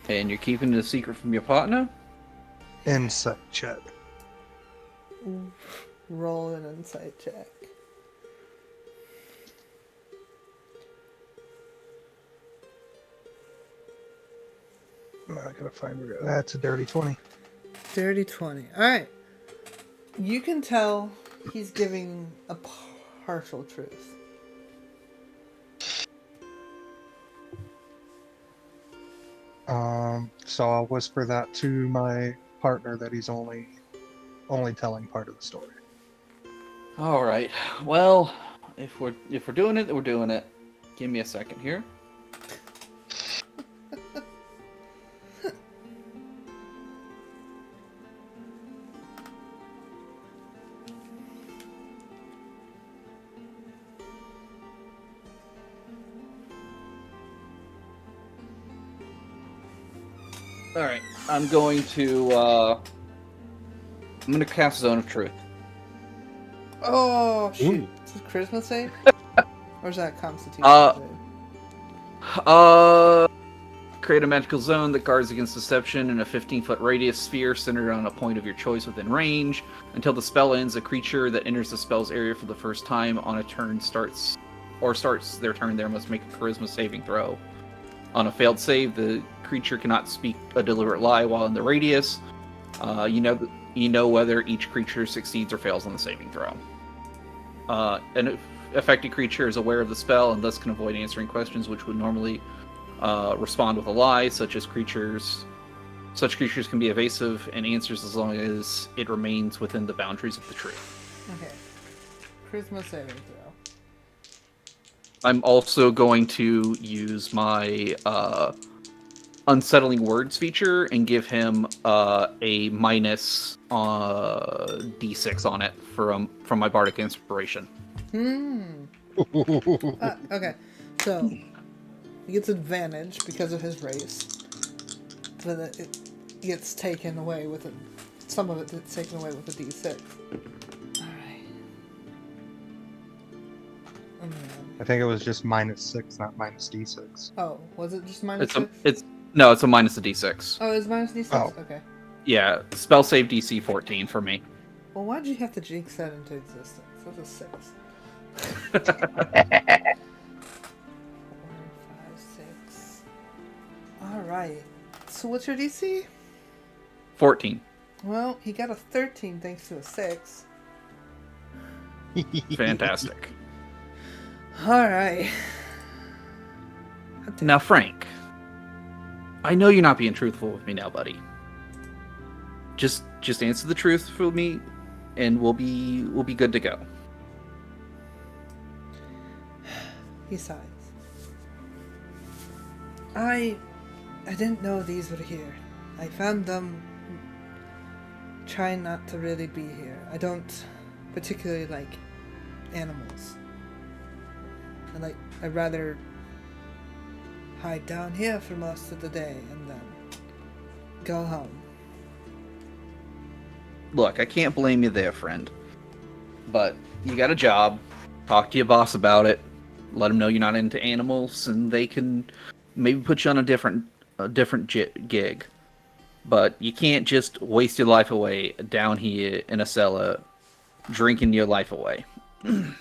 And you're keeping it a secret from your partner? Insight check. Roll an insight check. I gotta find where that's a dirty 20. Dirty 20. Alright. You can tell he's giving a partial truth. So I'll whisper that to my partner that he's only telling part of the story. All right. Well, if we're doing it, we're doing it. Give me a second here. All right. I'm going to cast Zone of Truth. Oh, shoot. Ooh. Is this Charisma save? Or is that Constitution Uh, create a magical zone that guards against deception in a 15-foot radius sphere centered on a point of your choice within range. Until the spell ends, a creature that enters the spell's area for the first time on a turn starts their turn there must make a charisma saving throw. On a failed save, the creature cannot speak a deliberate lie while in the radius. You know whether each creature succeeds or fails on the saving throw. An affected creature is aware of the spell and thus can avoid answering questions which would normally respond with a lie. Such creatures can be evasive and answers as long as it remains within the boundaries of the tree. Okay. Charisma saving throw. I'm also going to use my Unsettling Words feature and give him a minus D6 on it from my Bardic Inspiration. Okay. So, he gets advantage because of his race. So that it gets taken away with it. Some of it gets taken away with a D6. Alright. Oh, man. I think it was just -6, not minus D6. Oh, was it just minus It's 6? a minus a D6. Oh, it's minus D6? Oh. Okay. Yeah, spell save DC 14 for me. Well, why'd you have to jinx that into existence? That's a 6. 4, 5, 6. Alright. So what's your DC? 14. Well, he got a 13 thanks to a 6. Fantastic. Alright. Now, Frank, I know you're not being truthful with me now, buddy. Just answer the truth for me, and we'll be good to go. He sighs. I didn't know these were here. I found them trying not to really be here. I don't particularly like animals. I'd rather hide down here for most of the day and then go home. Look, I can't blame you there, friend. But you got a job. Talk to your boss about it. Let them know you're not into animals, and they can maybe put you on a different gig. But you can't just waste your life away down here in a cellar, drinking your life away. 1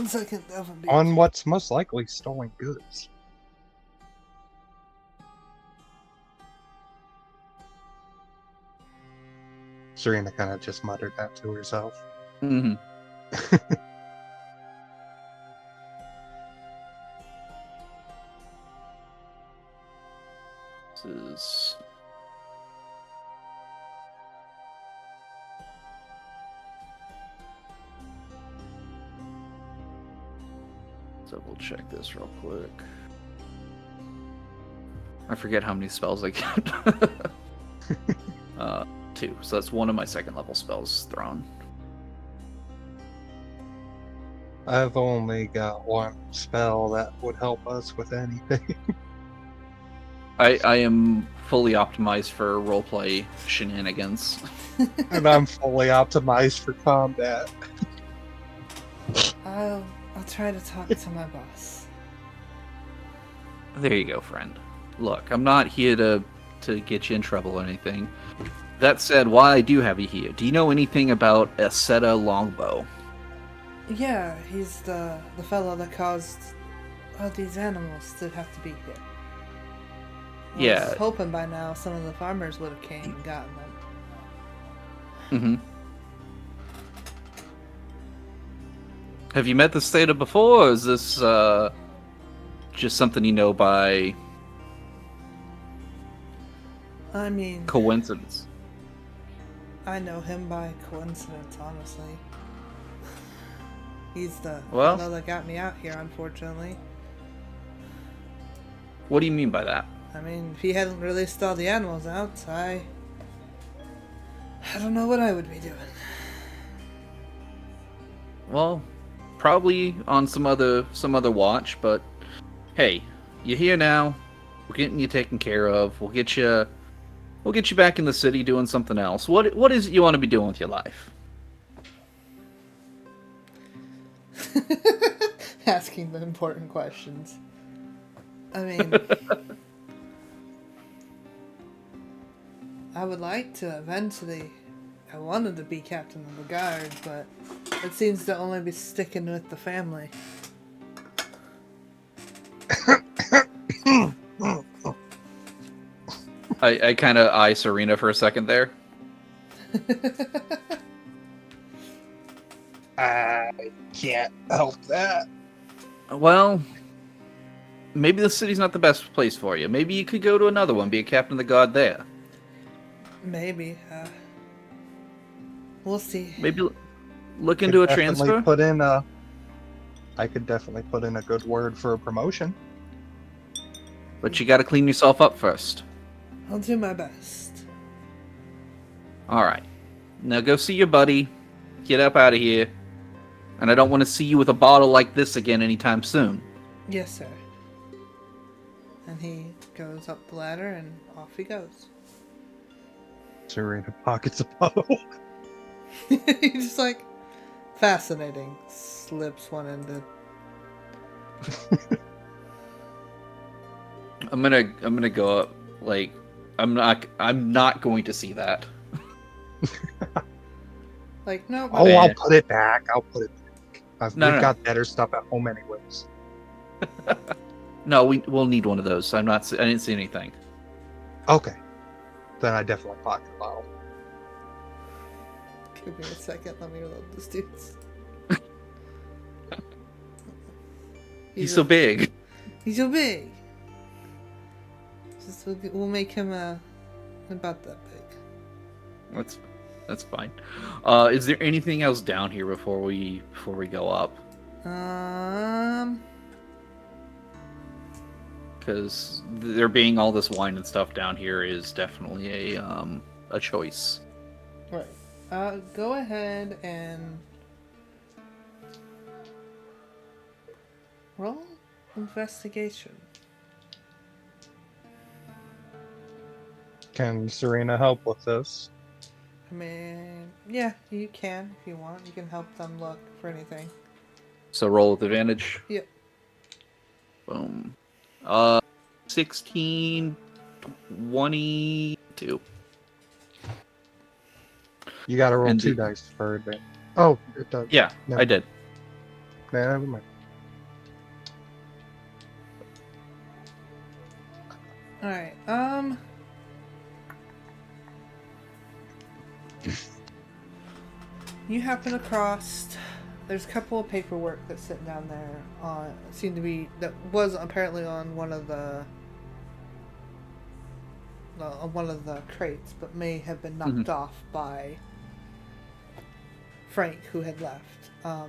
second, On what's most likely stolen goods. Serena kind of just muttered that to herself. Mm-hmm. This is... Double check this real quick. I forget how many spells I get. 2. So that's one of my second level spells thrown. I've only got one spell that would help us with anything. I am fully optimized for roleplay shenanigans. And I'm fully optimized for combat. I'll try to talk to my boss. There you go, friend. Look, I'm not here to get you in trouble or anything. That said, while I do have you here, do you know anything about Aseta Longbow? Yeah, he's the fellow that caused all these animals to have to be here. I Yeah. was hoping by now some of the farmers would have came and gotten them. Mm-hmm. Have you met the Theta before, or is this just something you know by I mean, coincidence? I know him by coincidence, honestly. He's the Well- fellow that got me out here, unfortunately. What do you mean by that? I mean, if he hadn't released all the animals out, I don't know what I would be doing. Well, probably on some other watch, but hey, you're here now. We're getting you taken care of. We'll get you back in the city doing something else. What is it you want to be doing with your life? Asking the important questions. I mean, I would like to eventually. I wanted to be captain of the guard, but it seems to only be sticking with the family. I kind of eye Serena for a second there. I can't help that. Well, maybe the city's not the best place for you. Maybe you could go to another one, be a captain of the guard there. Maybe. We'll see. Maybe look into a Definitely transfer. I could definitely put in a good word for a promotion. But you got to clean yourself up first. I'll do my best. All right. Now go see your buddy. Get up out of here. And I don't want to see you with a bottle like this again anytime soon. Yes, sir. And he goes up the ladder and off he goes. Serena pockets a bottle. He's just like, fascinating. Slips one into. I'm gonna go up. Like, I'm not going to see that. Like, no. Oh, Man. I'll put it back. We've No. got better stuff at home anyways. No, we'll need one of those. I didn't see anything. Okay. Then I definitely pocket a bottle. Give me a second. Let me reload this dude's. He's so big. He's so big. We'll make him about that big. That's fine. Is there anything else down here before we go up? Because there being all this wine and stuff down here is definitely a choice. Right. Go ahead and roll investigation. Can Serena help with this? I mean, yeah, you can if you want. You can help them look for anything. So roll with advantage. Yep. Boom. 16, 22. You gotta roll And 2 the- dice for advantage. Oh, it does. Yeah, No. I did. Nah, never mind. All right. you happen across. There's a couple of paperwork that's sitting down there. Seemed to be that was apparently on one of the crates, but may have been knocked off by Frank, who had left.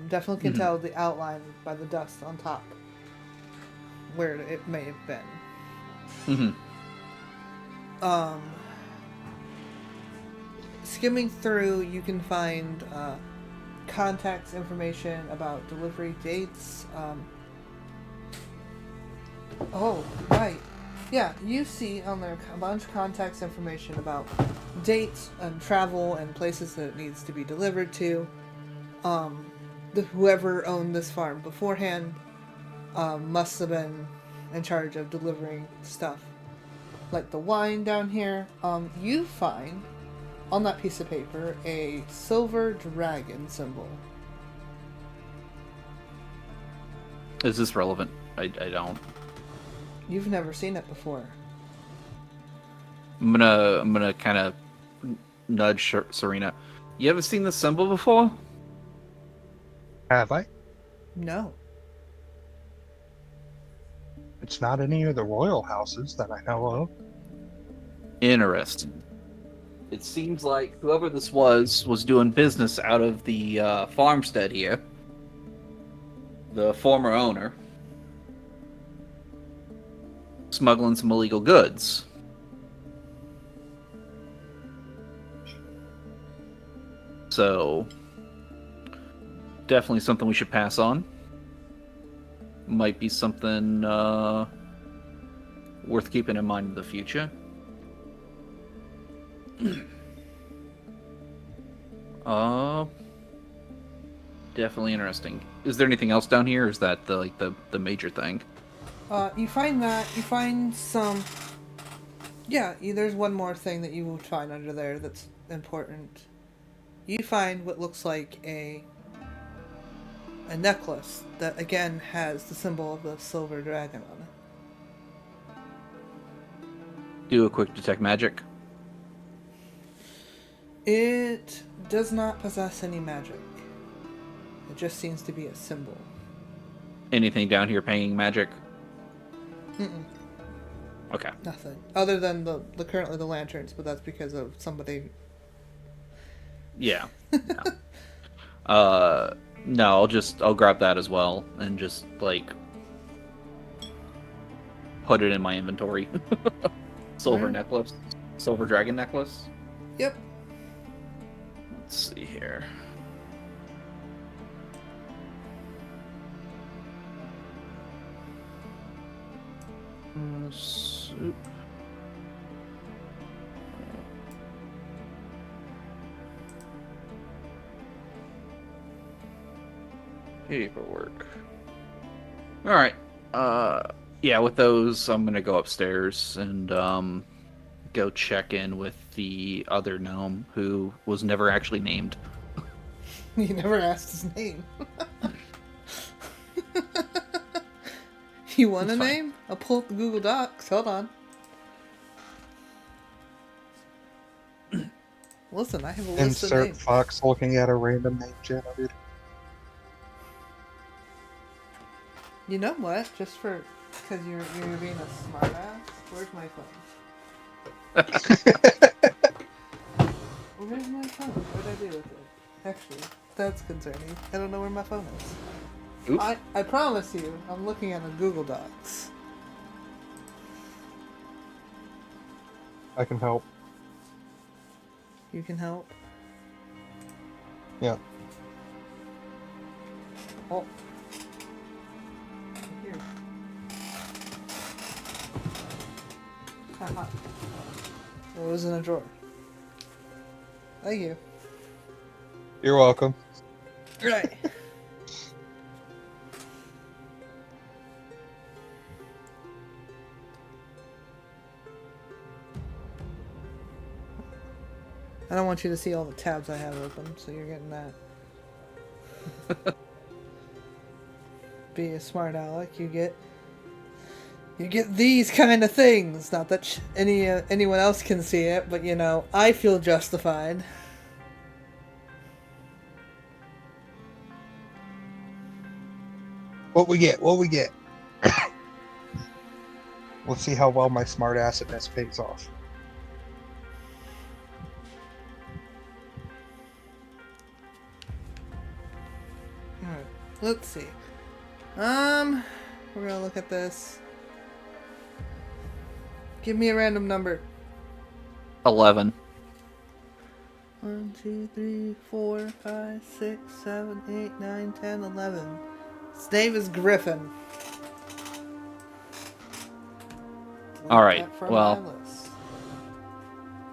Definitely can tell the outline by the dust on top where it may have been. Skimming through, you can find contacts information about delivery dates. Oh, right. Yeah, you see on there a bunch of contacts information about dates and travel and places that it needs to be delivered to. Whoever owned this farm beforehand must have been in charge of delivering stuff. Like the wine down here. You find on that piece of paper a silver dragon symbol. Is this relevant? I don't. You've never seen it before. I'm gonna kind of nudge Serena. You ever seen this symbol before? Have I? No. It's not any of the royal houses that I know of. Interesting. It seems like whoever this was doing business out of the farmstead here. The former owner. Smuggling some illegal goods. So, definitely something we should pass on. Might be something worth keeping in mind in the future. Definitely interesting. Is there anything else down here? Or is that the major thing? You find that. You find some. Yeah, there's one more thing that you will find under there that's important. You find what looks like a necklace that again has the symbol of the silver dragon on it. Do a quick detect magic. It does not possess any magic. It just seems to be a symbol. Anything down here paying magic? Mm-mm. Okay. Nothing. Other than the currently the lanterns, but that's because of somebody. Yeah. No, I'll grab that as well and just put it in my inventory. Silver Right. necklace. Silver dragon necklace. Yep. Let's see here. Soup. Paperwork. All right. Yeah, with those, I'm gonna go upstairs and go check in with the other gnome who was never actually named. You never asked his name. You want a It's fine. name? I'll pull up the Google Docs. Hold on. Listen, I have a list of Insert names. Fox looking at a random name generator. You know what? Just because you're being a smartass. Where's my phone? Where's my phone? What did I do with it? Actually, that's concerning. I don't know where my phone is. Oop. I promise you, I'm looking at a Google Docs. I can help. You can help. Yeah. Oh. Here. Haha. It was in a drawer. Thank you. You're welcome. Right. I don't want you to see all the tabs I have open, so you're getting that. Be a smart aleck, you get these kind of things. Not that anyone else can see it, but I feel justified. What we get? What we get? Let's see how well my smart assedness pays off. Alright, let's see. We're gonna look at this. Give me a random number. 11. 1, 2, 3, 4, 5, 6, 7, 8, 9, 10, 11. His name is Griffin. All right, That from well. my list.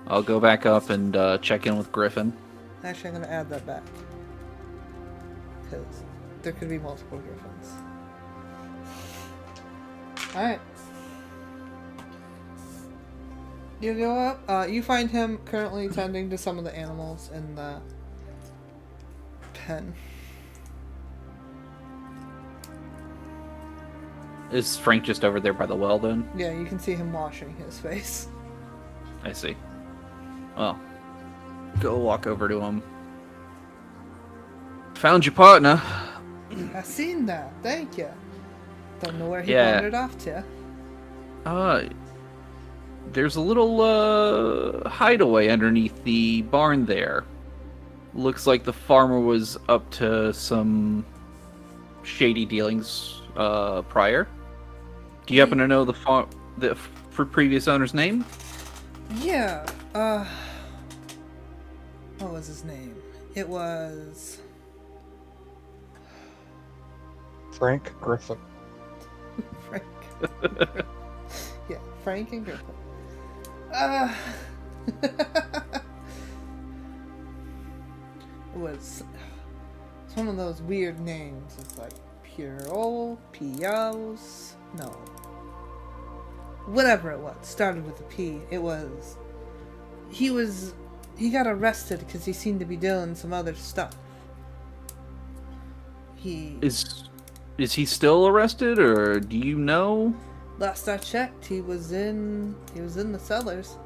I'll go back up and check in with Griffin. Actually, I'm gonna add that back. Because there could be multiple Griffins. Alright. You go up. You find him currently tending to some of the animals in the pen. Is Frank just over there by the well then? Yeah, you can see him washing his face. I see. Well, go walk over to him. Found your partner. I seen that. Thank you. Don't know where he Yeah. wandered off to. There's a little hideaway underneath the barn there. Looks like the farmer was up to some shady dealings prior. Do you happen to know the previous owner's name? Yeah. What was his name? It was Frank Griffin. Frank. Yeah, Frank and Griffin. It's one of those weird names. It's like Puro, Pios, no. Whatever it was, started with a P. He got arrested because he seemed to be doing some other stuff. Is he still arrested, or do you know? Last I checked, he was in the cellars.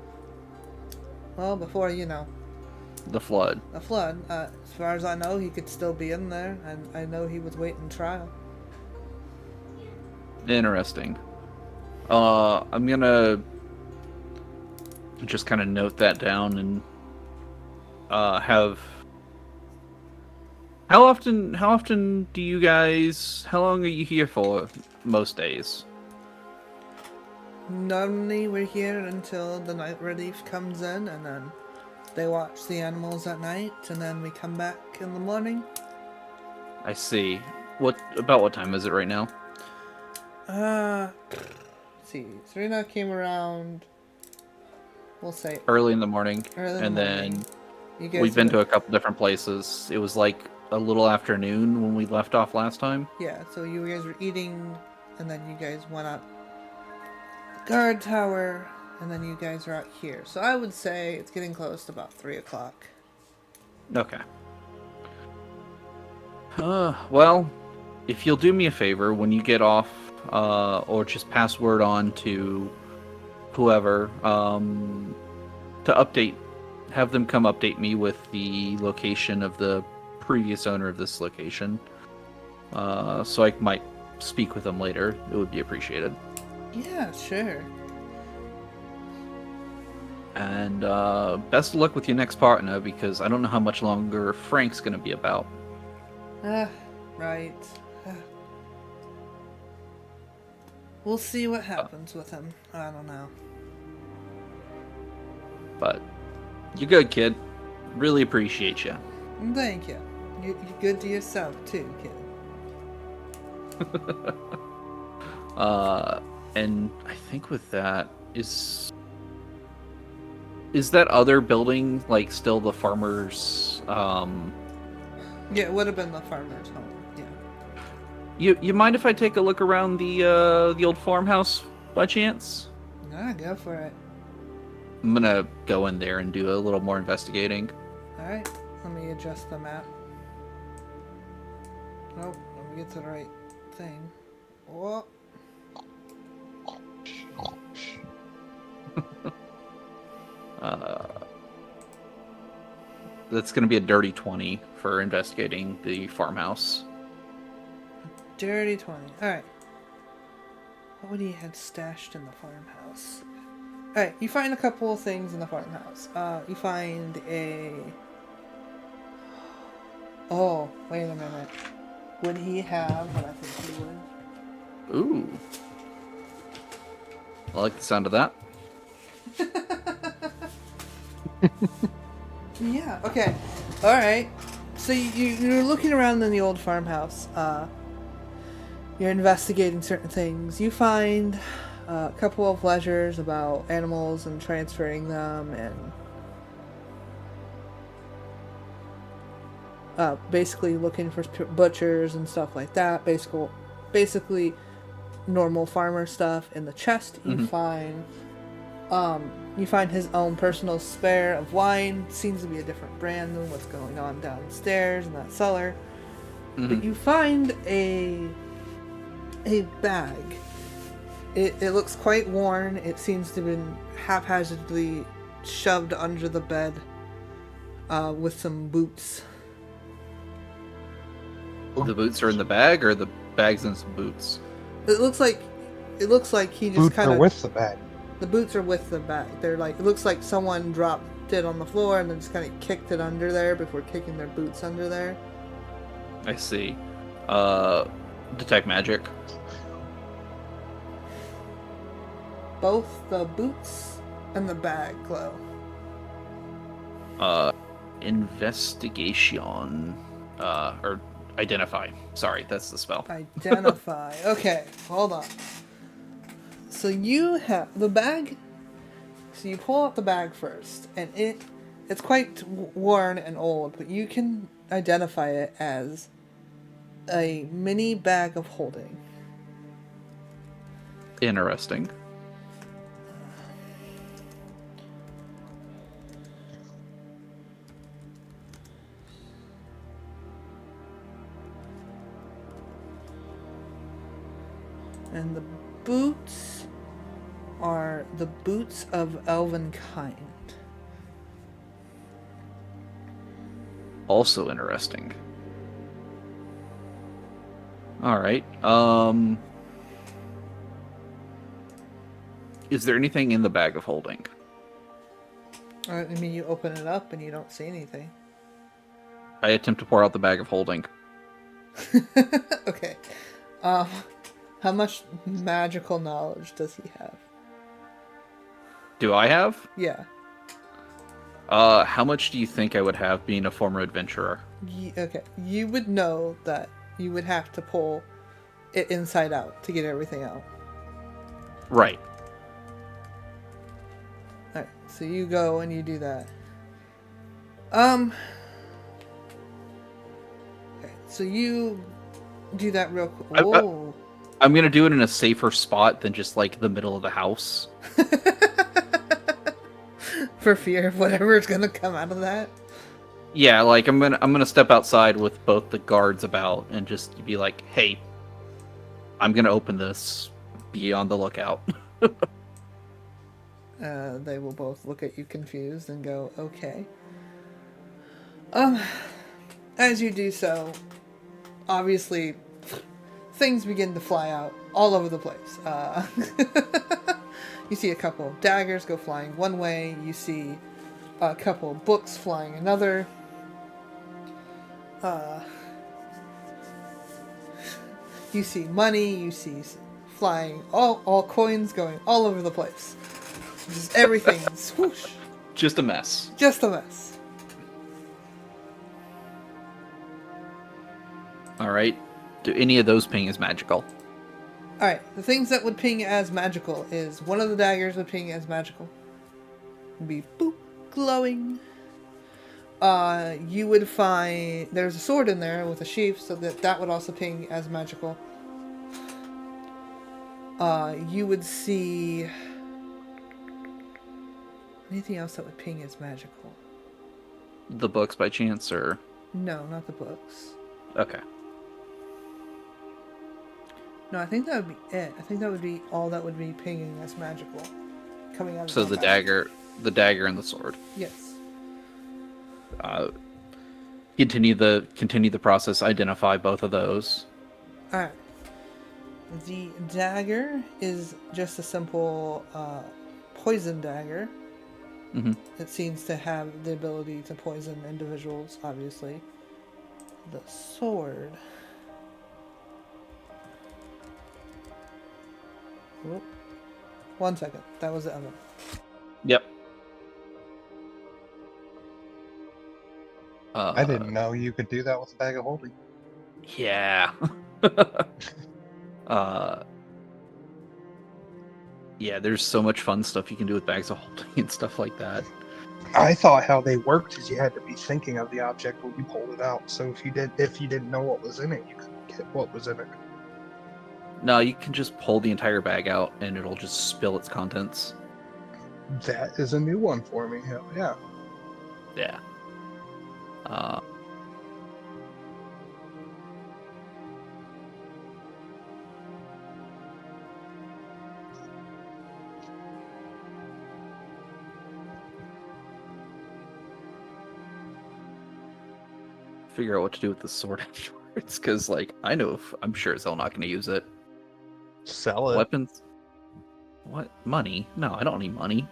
Well, before, The flood. the flood. As far as I know, he could still be in there, and I know he was waiting trial. Interesting. I'm gonna just kind of note that down and have. How often do you guys? How long are you here for? Most days. Normally, we're here until the night relief comes in, and then they watch the animals at night, and then we come back in the morning. I see. What time is it right now? Let's see. Serena came around, we'll say Early in the morning, early in and the then morning. You guys we've been to went- a couple different places. It was like a little afternoon when we left off last time. Yeah, so you guys were eating, and then you guys went up the guard tower, and then you guys are out here. So I would say it's getting close to about 3 o'clock. Okay. Well, if you'll do me a favor when you get off, or just pass word on to whoever, have them come update me with the location of the previous owner of this location, so I might speak with them later. It would be appreciated. Yeah, sure. And best of luck with your next partner, because I don't know how much longer Frank's gonna be about. Right. We'll see what happens with him. I don't know. But you're good, kid. Really appreciate you. Thank you. You're good to yourself, too, kid. And I think with that, is that other building like still the farmer's? Yeah, it would have been the farmer's home. Yeah. You mind if I take a look around the old farmhouse by chance? Nah, go for it. I'm gonna go in there and do a little more investigating. Alright, let me adjust the map. Nope, let me get to the right thing. Whoa. That's gonna be a dirty 20 for investigating the farmhouse. Dirty 20. Alright. What would he have stashed in the farmhouse? Alright, you find a couple of things in the farmhouse. You find a... Oh, wait a minute. Would he have what I think he would? Ooh. I like the sound of that. Yeah, okay. Alright. So you're looking around in the old farmhouse. You're investigating certain things. You find a couple of ledgers about animals and transferring them, and basically looking for butchers and stuff like that. Basically normal farmer stuff. In the chest, you find his own personal spare of wine. Seems to be a different brand than what's going on downstairs in that cellar. But you find a bag. It looks quite worn. It seems to have been haphazardly shoved under the bed with some boots. The boots are in the bag, or the bag's in some boots? It looks like he just Boots kind are of... with the bag. The boots are with the bag. They're like, it looks like someone dropped it on the floor and then just kind of kicked it under there before kicking their boots under there. I see. Detect magic. Both the boots and the bag glow. Investigation. Or identify. Sorry, that's the spell. Identify. Okay, hold on. So you have the bag. So you pull out the bag first, and it's quite worn and old, but you can identify it as a mini bag of holding. Interesting. And the boots are the boots of elven kind. Also interesting. Alright, is there anything in the bag of holding? I mean, you open it up and you don't see anything. I attempt to pour out the bag of holding. Okay. How much magical knowledge does he have? Do I have? Yeah. How much do you think I would have being a former adventurer? Okay. You would know that you would have to pull it inside out to get everything out. Right. Alright, so you go and you do that. Okay, so you do that real quick. Whoa. I'm gonna do it in a safer spot than just like the middle of the house. For fear of whatever is gonna come out of that. Yeah, like I'm gonna step outside with both the guards about and just be like, "Hey, I'm gonna open this. Be on the lookout." They will both look at you confused and go, "Okay." As you do so, obviously, things begin to fly out all over the place. You see a couple of daggers go flying one way. You see a couple of books flying another. You see money. You see flying all coins going all over the place. Just everything swoosh. Just a mess. Just a mess. All right. Do any of those ping as magical? Alright, the things that would ping as magical is one of the daggers would ping as magical. Would be boop, glowing. You would find there's a sword in there with a sheath, so that would also ping as magical. You would see anything else that would ping as magical. The books by chance, or No, not the books. okay. No, I think that would be it. I think that would be all that would be pinging as magical. Coming out of So the the dagger and the sword. Yes. Continue the process. Identify both of those. Alright. The dagger is just a simple poison dagger. Mm-hmm. It seems to have the ability to poison individuals, obviously. The sword. Whoop. 1 second. That was the oven. Yep. I didn't know you could do that with a bag of holding. Yeah. Yeah, there's so much fun stuff you can do with bags of holding and stuff like that. I thought how they worked is you had to be thinking of the object when you pulled it out. So if you didn't know what was in it, you couldn't get what was in it. No, you can just pull the entire bag out and it'll just spill its contents. That is a new one for me. Hell yeah. Yeah. Figure out what to do with the sword afterwards, because like I'm sure as hell not going to use it. Sell it. Weapons? What? Money? No, I don't need money.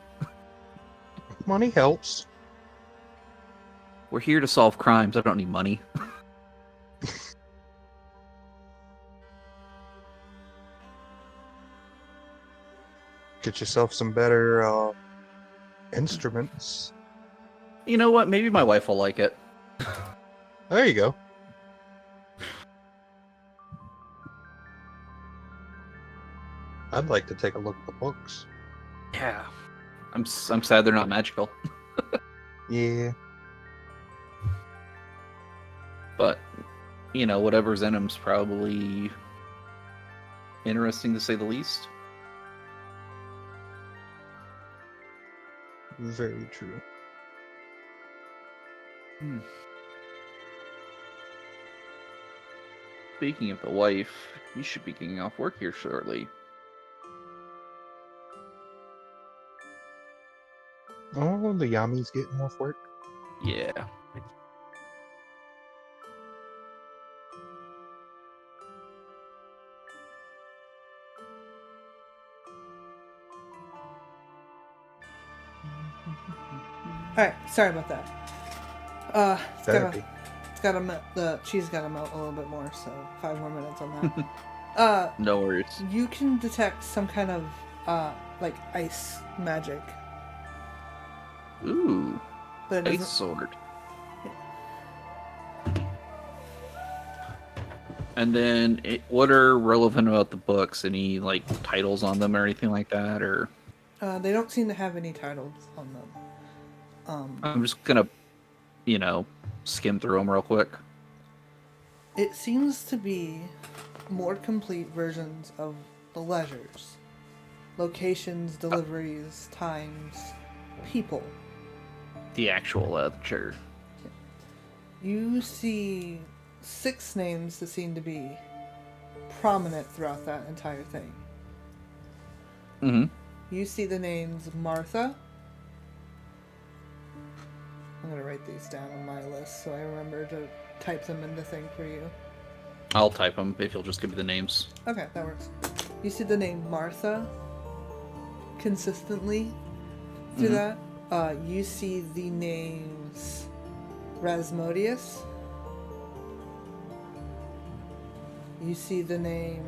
Money helps. We're here to solve crimes. I don't need money. Get yourself some better instruments. You know what? Maybe my wife will like it. There you go. I'd like to take a look at the books. Yeah. I'm sad they're not magical. Yeah. But, you know, whatever's in them's probably interesting to say the least. Very true. Speaking of the wife, you should be getting off work here shortly. Oh, the Yami's getting off work. Yeah. Alright, sorry about that. Therapy. The cheese gotta melt a little bit more, so 5 more minutes on that. No worries. You can detect some kind of like ice magic, Ooh. but it Ice doesn't. sword. And then, what are relevant about the books? Any like titles on them or anything like that? Or They don't seem to have any titles on them. I'm just gonna, you know, skim through them real quick. It seems to be more complete versions of the ledgers, locations, deliveries, times, people. The actual ledger. You see 6 names that seem to be prominent throughout that entire thing. Mm-hmm. You see the names Martha. I'm going to write these down on my list so I remember to type them in the thing for you. I'll type them if you'll just give me the names. Okay, that works. You see the name Martha consistently through that. You see the names Rasmodius. You see the name...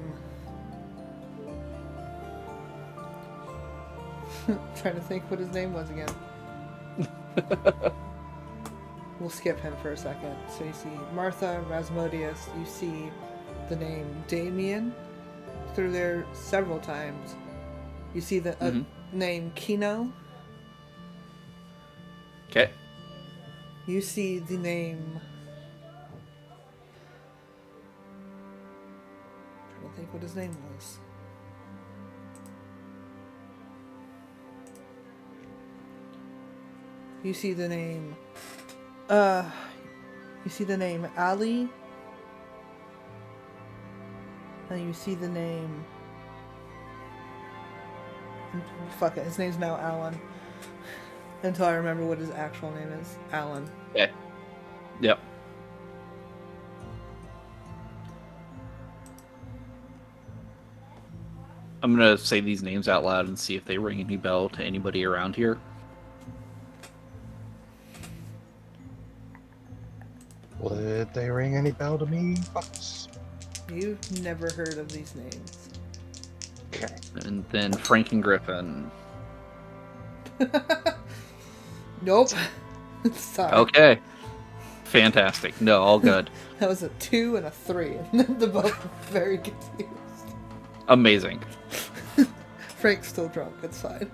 trying to think what his name was again. We'll skip him for a second. So you see Martha, Rasmodius, you see the name Damien through there several times. You see the name Kino. Okay. You see the name... I'm trying to think what his name was. You see the name... you see the name Ali. And you see the name... Fuck it, his name's now Alan. Until I remember what his actual name is. Alan. Okay. Yep. I'm gonna say these names out loud and see if they ring any bell to anybody around here. Would they ring any bell to me, Fox? You've never heard of these names. Okay. And then Frank and Griffin. Nope. Sorry. Okay. Fantastic. No, all good. That was a 2 and a 3, and they're both very confused. Amazing. Frank's still drunk, it's fine.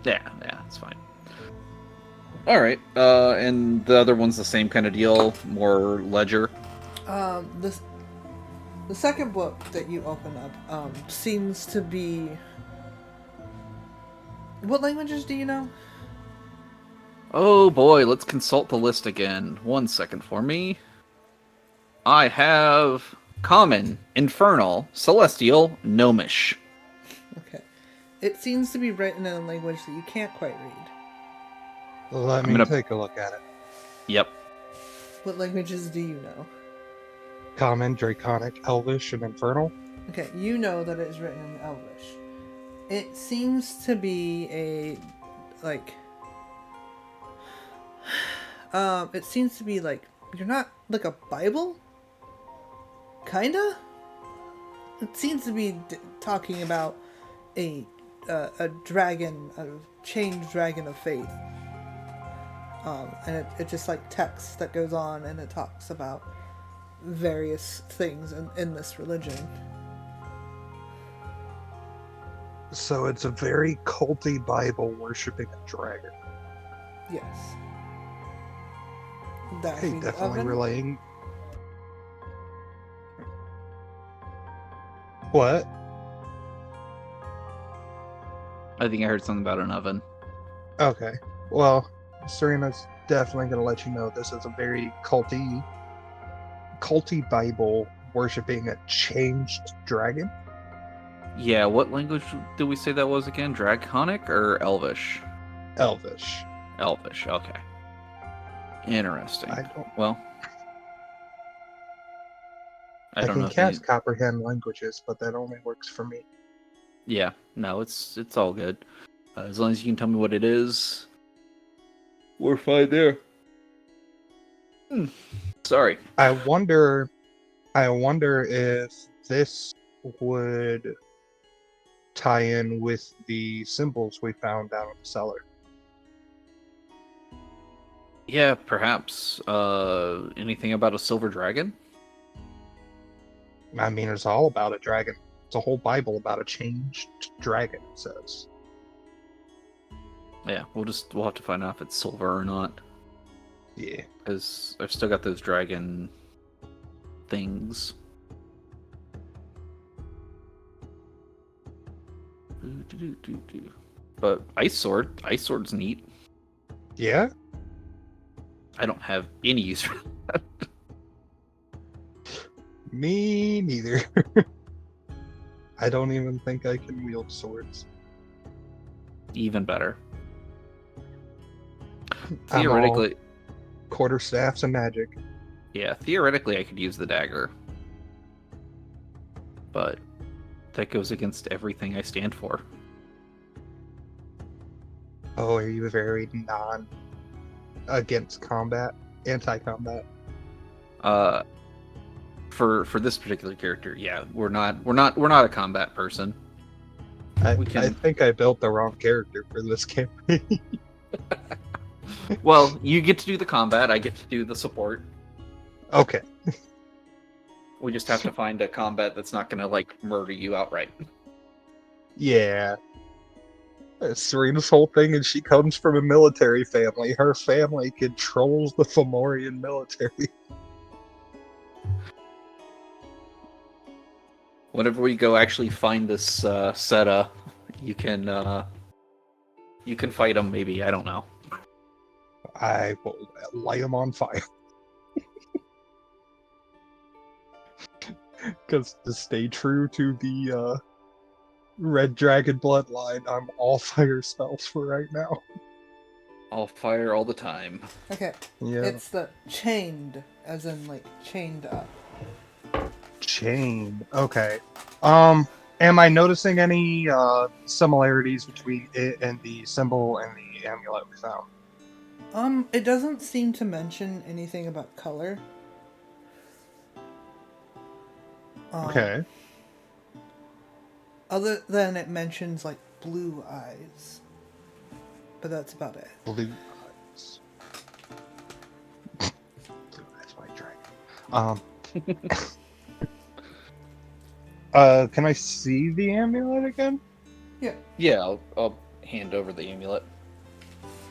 Yeah, it's fine. Alright, and the other one's the same kind of deal, more ledger. The second book that you open up seems to be... What languages do you know? Oh boy, let's consult the list again. 1 second for me. I have Common, Infernal, Celestial, Gnomish. Okay. It seems to be written in a language that you can't quite read. Let me take a look at it. Yep. What languages do you know? Common, Draconic, Elvish, and Infernal. Okay, you know that it is written in Elvish. It seems to be a, like... it seems to be like, you're not, like a Bible? Kinda? It seems to be talking about a dragon, a chained dragon of faith. And it just like text that goes on, and it talks about various things in this religion. So it's a very culty Bible worshipping a dragon. Yes. That Hey, means definitely oven. relaying. What? I think I heard something about an oven. Okay. Well, Serena's definitely going to let you know this is a very culty Bible worshipping a changed dragon. Yeah, what language did we say that was again? Draconic or Elvish? Elvish. Elvish, okay. Interesting. I don't. Well, I I don't can know if cast comprehend languages, but that only works for me. Yeah, no, it's all good. As long as you can tell me what it is, we're fine there. Sorry. I wonder if this would tie in with the symbols we found down in the cellar. Yeah, perhaps. Anything about a silver dragon? I mean, it's all about a dragon. It's a whole Bible about a changed dragon, it says. Yeah, we'll have to find out if it's silver or not. Yeah. Because I've still got those dragon things. But ice sword's neat. Yeah? I don't have any use for that. Me neither. I don't even think I can wield swords. Even better. I'm Theoretically, quarterstaffs and magic. yeah, theoretically I could use the dagger. But that goes against everything I stand for. Oh, are you very against combat? Anti-combat? For this particular character, yeah, we're not a combat person. I We can- think I built the wrong character for this campaign. Well, you get to do the combat, I get to do the support. Okay. We just have to find a combat that's not gonna like murder you outright. Yeah. Serena's whole thing is she comes from a military family. Her family controls the Fomorian military. Whenever we go actually find this Seta, you can fight him. Maybe, I don't know. I will light him on fire. Because to stay true to the Red Dragon bloodline, I'm all fire spells for right now. I'll fire all the time. Okay, Yeah. it's the chained, as in like chained up. Chain. Okay. Am I noticing any similarities between it and the symbol and the amulet we found? It doesn't seem to mention anything about color. Okay. Other than it mentions like blue eyes, but that's about it. Blue eyes. Blue eyes, white dragon. Can I see the amulet again? Yeah, I'll hand over the amulet.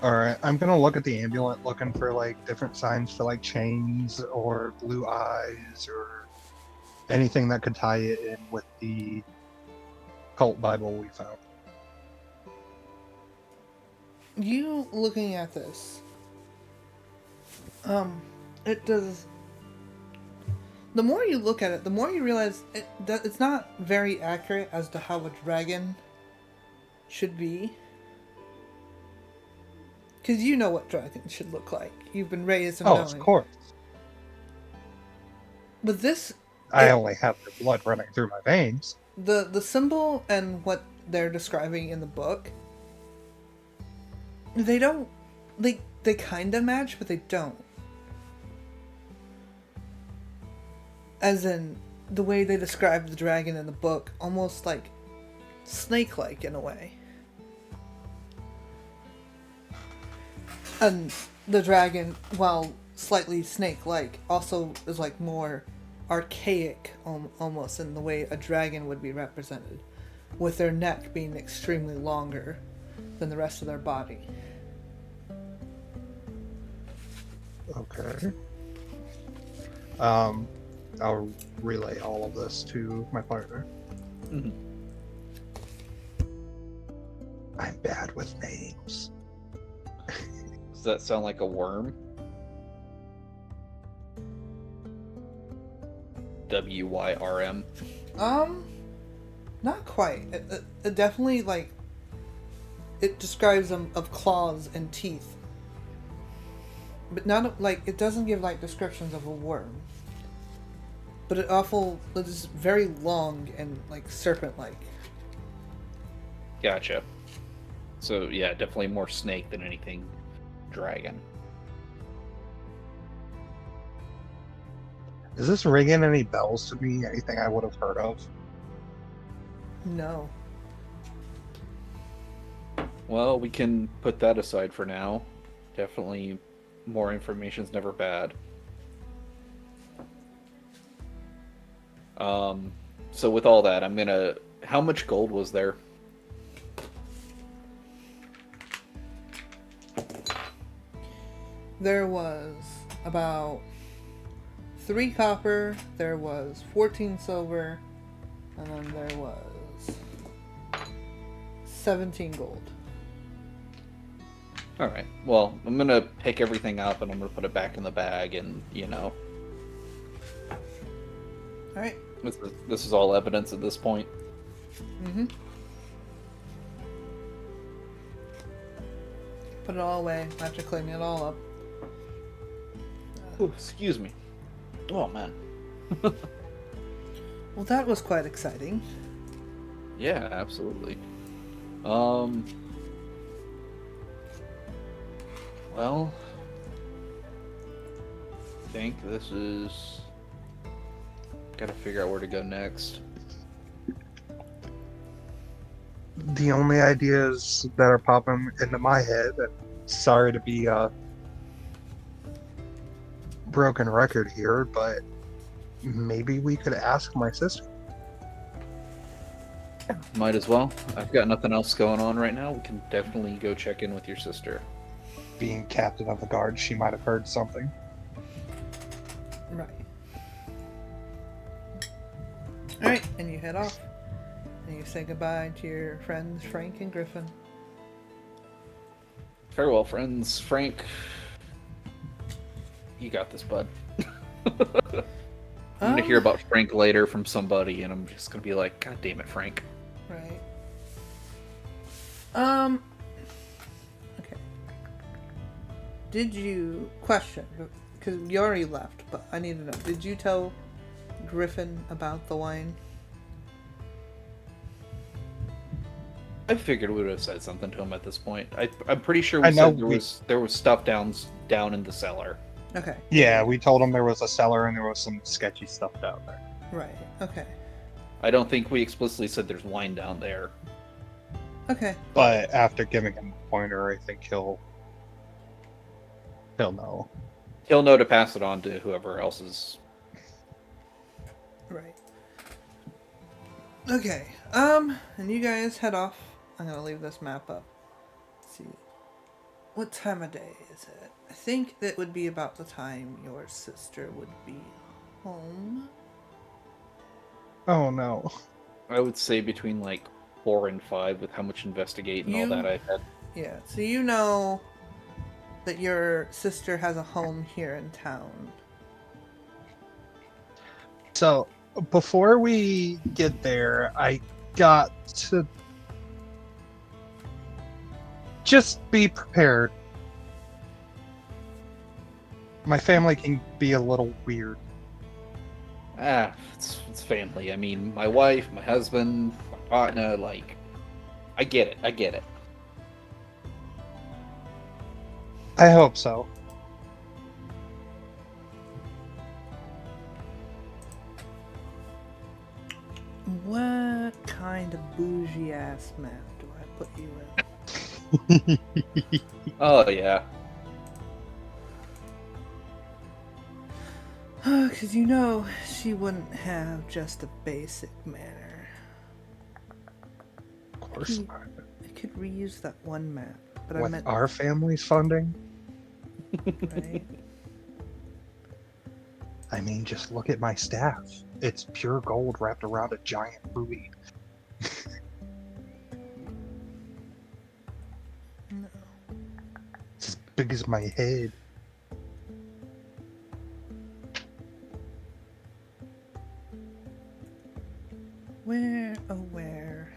All right, I'm gonna look at the amulet, looking for like different signs for like chains or blue eyes or anything that could tie it in with the cult Bible we found. You looking at this, it does. The more you look at it, the more you realize it's not very accurate as to how a dragon should be. Because you know what dragons should look like. You've been raised in Oh, knowing. of course. But this, I only have the blood running through my veins. the symbol and what they're describing in the book, they don't, they kind of match, but they don't. As in, the way they describe the dragon in the book, almost like snake-like in a way. And the dragon, while slightly snake-like, also is like more archaic almost in the way a dragon would be represented, with their neck being extremely longer than the rest of their body. Okay. I'll relay all of this to my partner. Mhm. I'm bad with names. Does that sound like a worm? WYRM. Not quite. It definitely, like, it describes them of claws and teeth. But not, like, it doesn't give, like, descriptions of a worm. But it is very long and, like, serpent-like. Gotcha. So yeah, definitely more snake than anything dragon. Is this ringing any bells to me? Anything I would have heard of? No. Well, we can put that aside for now. Definitely more information's never bad. So with all that, how much gold was there? There was about 3 copper, there was 14 silver, and then there was 17 gold. Alright, well, I'm gonna pick everything up and I'm gonna put it back in the bag and, Alright. This is all evidence at this point. Mm-hmm. Put it all away after cleaning it all up. Ooh, excuse me. Oh, man. Well, that was quite exciting. Yeah, absolutely. Well, I think this is... Gotta figure out where to go next. The only ideas that are popping into my head, and sorry to be a broken record here, but maybe we could ask my sister. Might as well. I've got nothing else going on right now. We can definitely go check in with your sister. Being captain of the guard, she might have heard something. Right. Alright, and you head off. And you say goodbye to your friends Frank and Griffin. Farewell, friends. Frank, you got this, bud. I'm gonna hear about Frank later from somebody, and I'm just gonna be like, God damn it, Frank. Right. Okay. Did you question? Because you already left, but I need to know. Did you tell Griffin about the wine? I figured we would have said something to him at this point. I'm pretty sure I we know said there was stuff down in the cellar. Okay. Yeah, we told him there was a cellar and there was some sketchy stuff down there. Right. Okay. I don't think we explicitly said there's wine down there. Okay. But after giving him a pointer, I think he'll know. He'll know to pass it on to whoever else is. Right. Okay. And you guys head off. I'm gonna leave this map up. Let's see. What time of day is it? I think that would be about the time your sister would be home. Oh no. I would say between like 4 and 5 with how much investigate and all that I've had. Yeah, so you know that your sister has a home here in town. So, before we get there, I got to just be prepared. My family can be a little weird. It's family. I mean, my wife, my husband, my partner, like, I get it. I hope so. What kind of bougie ass map do I put you in? Oh, yeah. Because you know she wouldn't have just a basic manor. Of course not. I could reuse that one map, but I With meant our family's funding? right. I mean, just look at my staff. It's pure gold wrapped around a giant ruby. No. It's as big as my head. Where, oh where?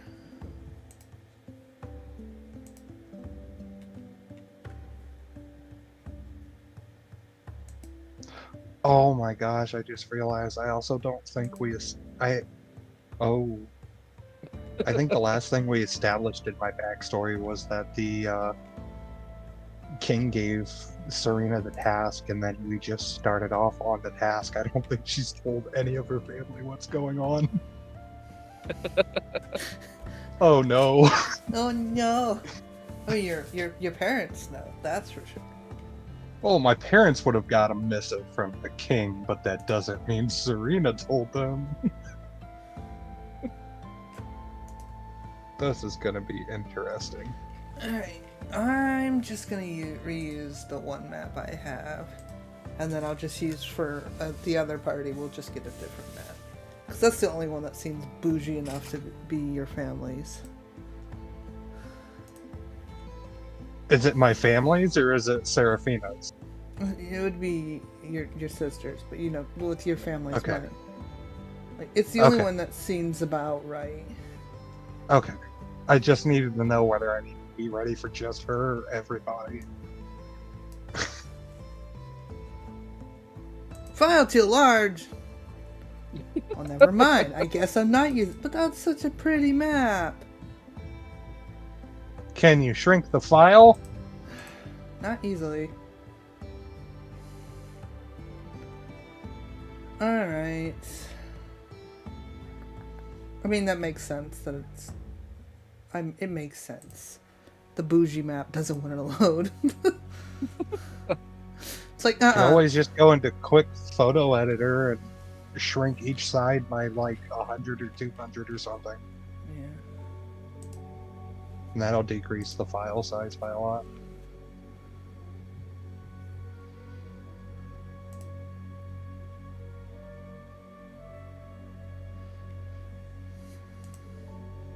Oh my gosh, I just realized I also don't think I think the last thing we established in my backstory was that the king gave Serena the task and then we just started off on the task. I don't think she's told any of her family what's going on. Oh no. Oh no! Oh, your parents know. That's for sure. Well, my parents would have got a missive from the king, but that doesn't mean Serena told them. This is gonna be interesting. Alright, I'm just gonna reuse the one map I have, and then I'll just use for the other party, we'll just get a different map. Because that's the only one that seems bougie enough to be your family's. Is it my family's or is it Seraphina's? It would be your sister's, but you know, with your family's Okay. money. Like, it's the only Okay. one that seems about right. Okay. I just needed to know whether I need to be ready for just her or everybody. File too large! Oh, never mind. I guess I'm not using. But that's such a pretty map. Can you shrink the file? Not easily. Alright. I mean, that makes sense that it's... it makes sense. The bougie map doesn't want to load. It's like, You can always just go into quick photo editor and shrink each side by like 100 or 200 or something. Yeah. And that'll decrease the file size by a lot.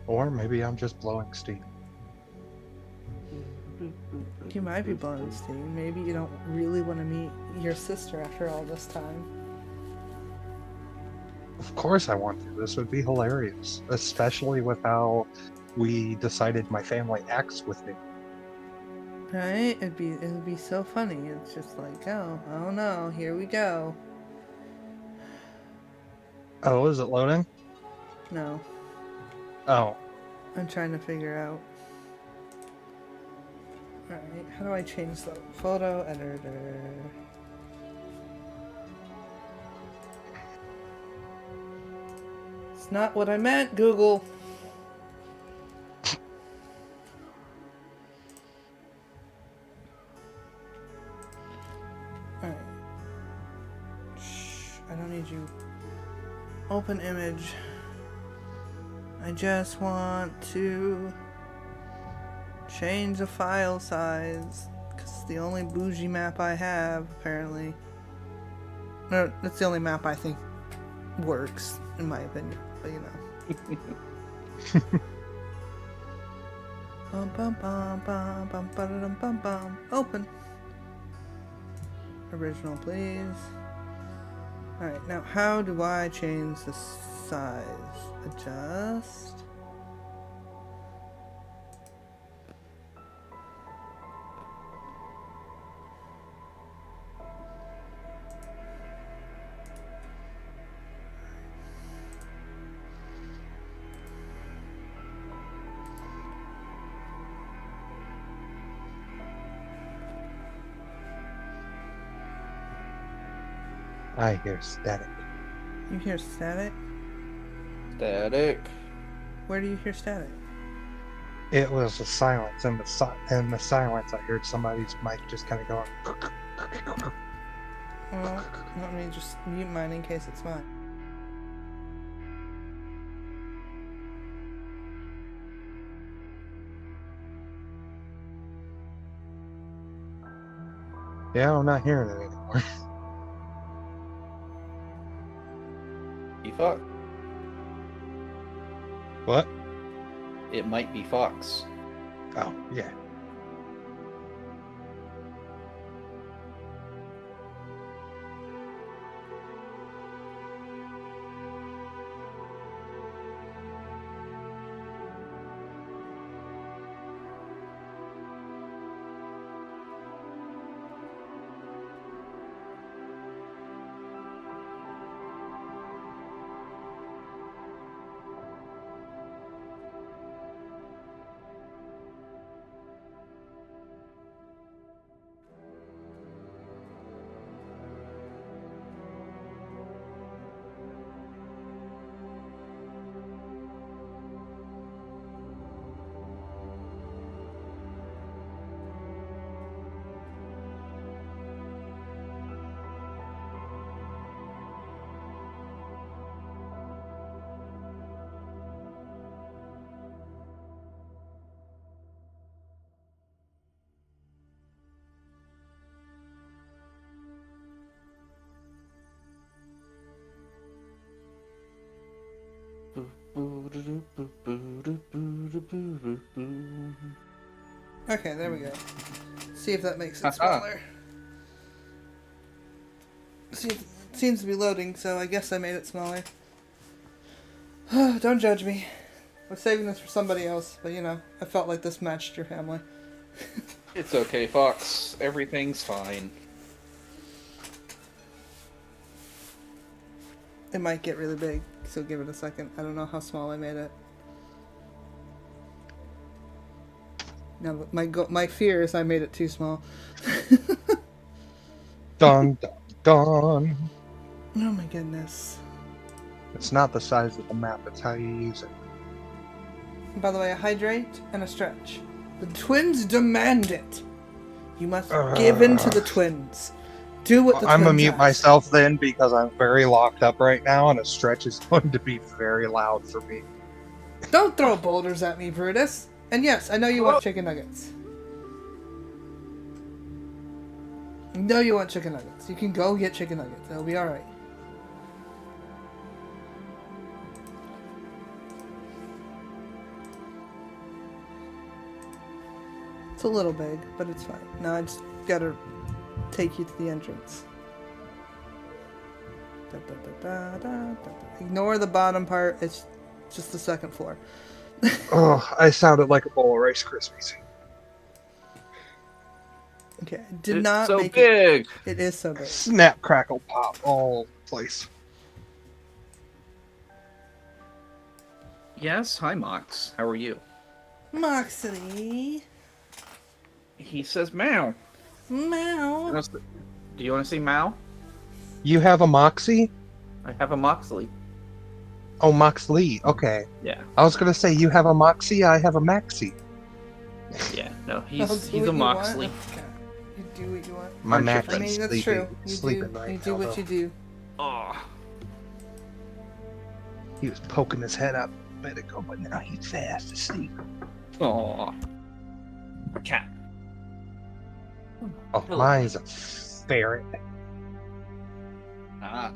Or maybe I'm just blowing steam. You might be blowing steam. Maybe you don't really want to meet your sister after all this time. Of course I want to. This would be hilarious. Especially with how we decided my family acts with me. Right? It'd be so funny. It's just like, oh no, here we go. Oh, is it loading? No. Oh. I'm trying to figure out. Alright, how do I change the photo editor? It's not what I meant, Google. Alright. Shh, I don't need you. Open image. I just want to change the file size, because it's the only bougie map I have, apparently. No, that's the only map I think works, in my opinion, but you know. Bum bum bum bum bum bum bum bum. Open. Original, please. Alright, now how do I change the size? Adjust. I hear static. You hear static? Static. Where do you hear static? It was a silence. In the silence, I heard somebody's mic just kind of going. Well, let me just mute mine in case it's mine. Yeah, I'm not hearing it anymore. Be Fox. What? It might be Fox. Oh, yeah. Okay, there we go. See if that makes it smaller. See, it seems to be loading, so I guess I made it smaller. Don't judge me. I was saving this for somebody else, but you know, I felt like this matched your family. It's okay, Fox. Everything's fine. It might get really big, so give it a second. I don't know how small I made it. No, my fear is I made it too small. Dun, dun, dun. Oh my goodness. It's not the size of the map, it's how you use it. By the way, a hydrate and a stretch. The twins demand it. You must give in to the twins. Do what the I'm twins gonna mute ask. myself then because I'm very locked up right now and a stretch is going to be very loud for me. Don't throw boulders at me, Brutus. And yes, I know you want chicken nuggets. I know you want chicken nuggets. You can go get chicken nuggets. It'll be alright. It's a little big, but it's fine. Now I just gotta take you to the entrance. Da, da, da, da, da, da. Ignore the bottom part. It's just the second floor. Oh, I sounded like a bowl of Rice Krispies. Okay, did It's not so make big. it. It is so big. Snap, crackle, pop, all over the place. Yes, hi Mox. How are you? Moxley. He says Mao. Meow. Do you want to say Mao? You have a Moxie? I have a Moxley. Oh, Moxley. Okay. Yeah. I was gonna say you have a Moxie. I have a Maxie. Yeah. No, I'll he's do a what you Moxley. want. Okay. You do what you want. My Aren't you Maxie's I mean, that's sleeping, true. You sleeping do. right You do now, what though. you do. Oh. He was poking his head up a bit ago, but now he's fast asleep. Oh. Cat. Oh, Hello. mine's a ferret. Ah.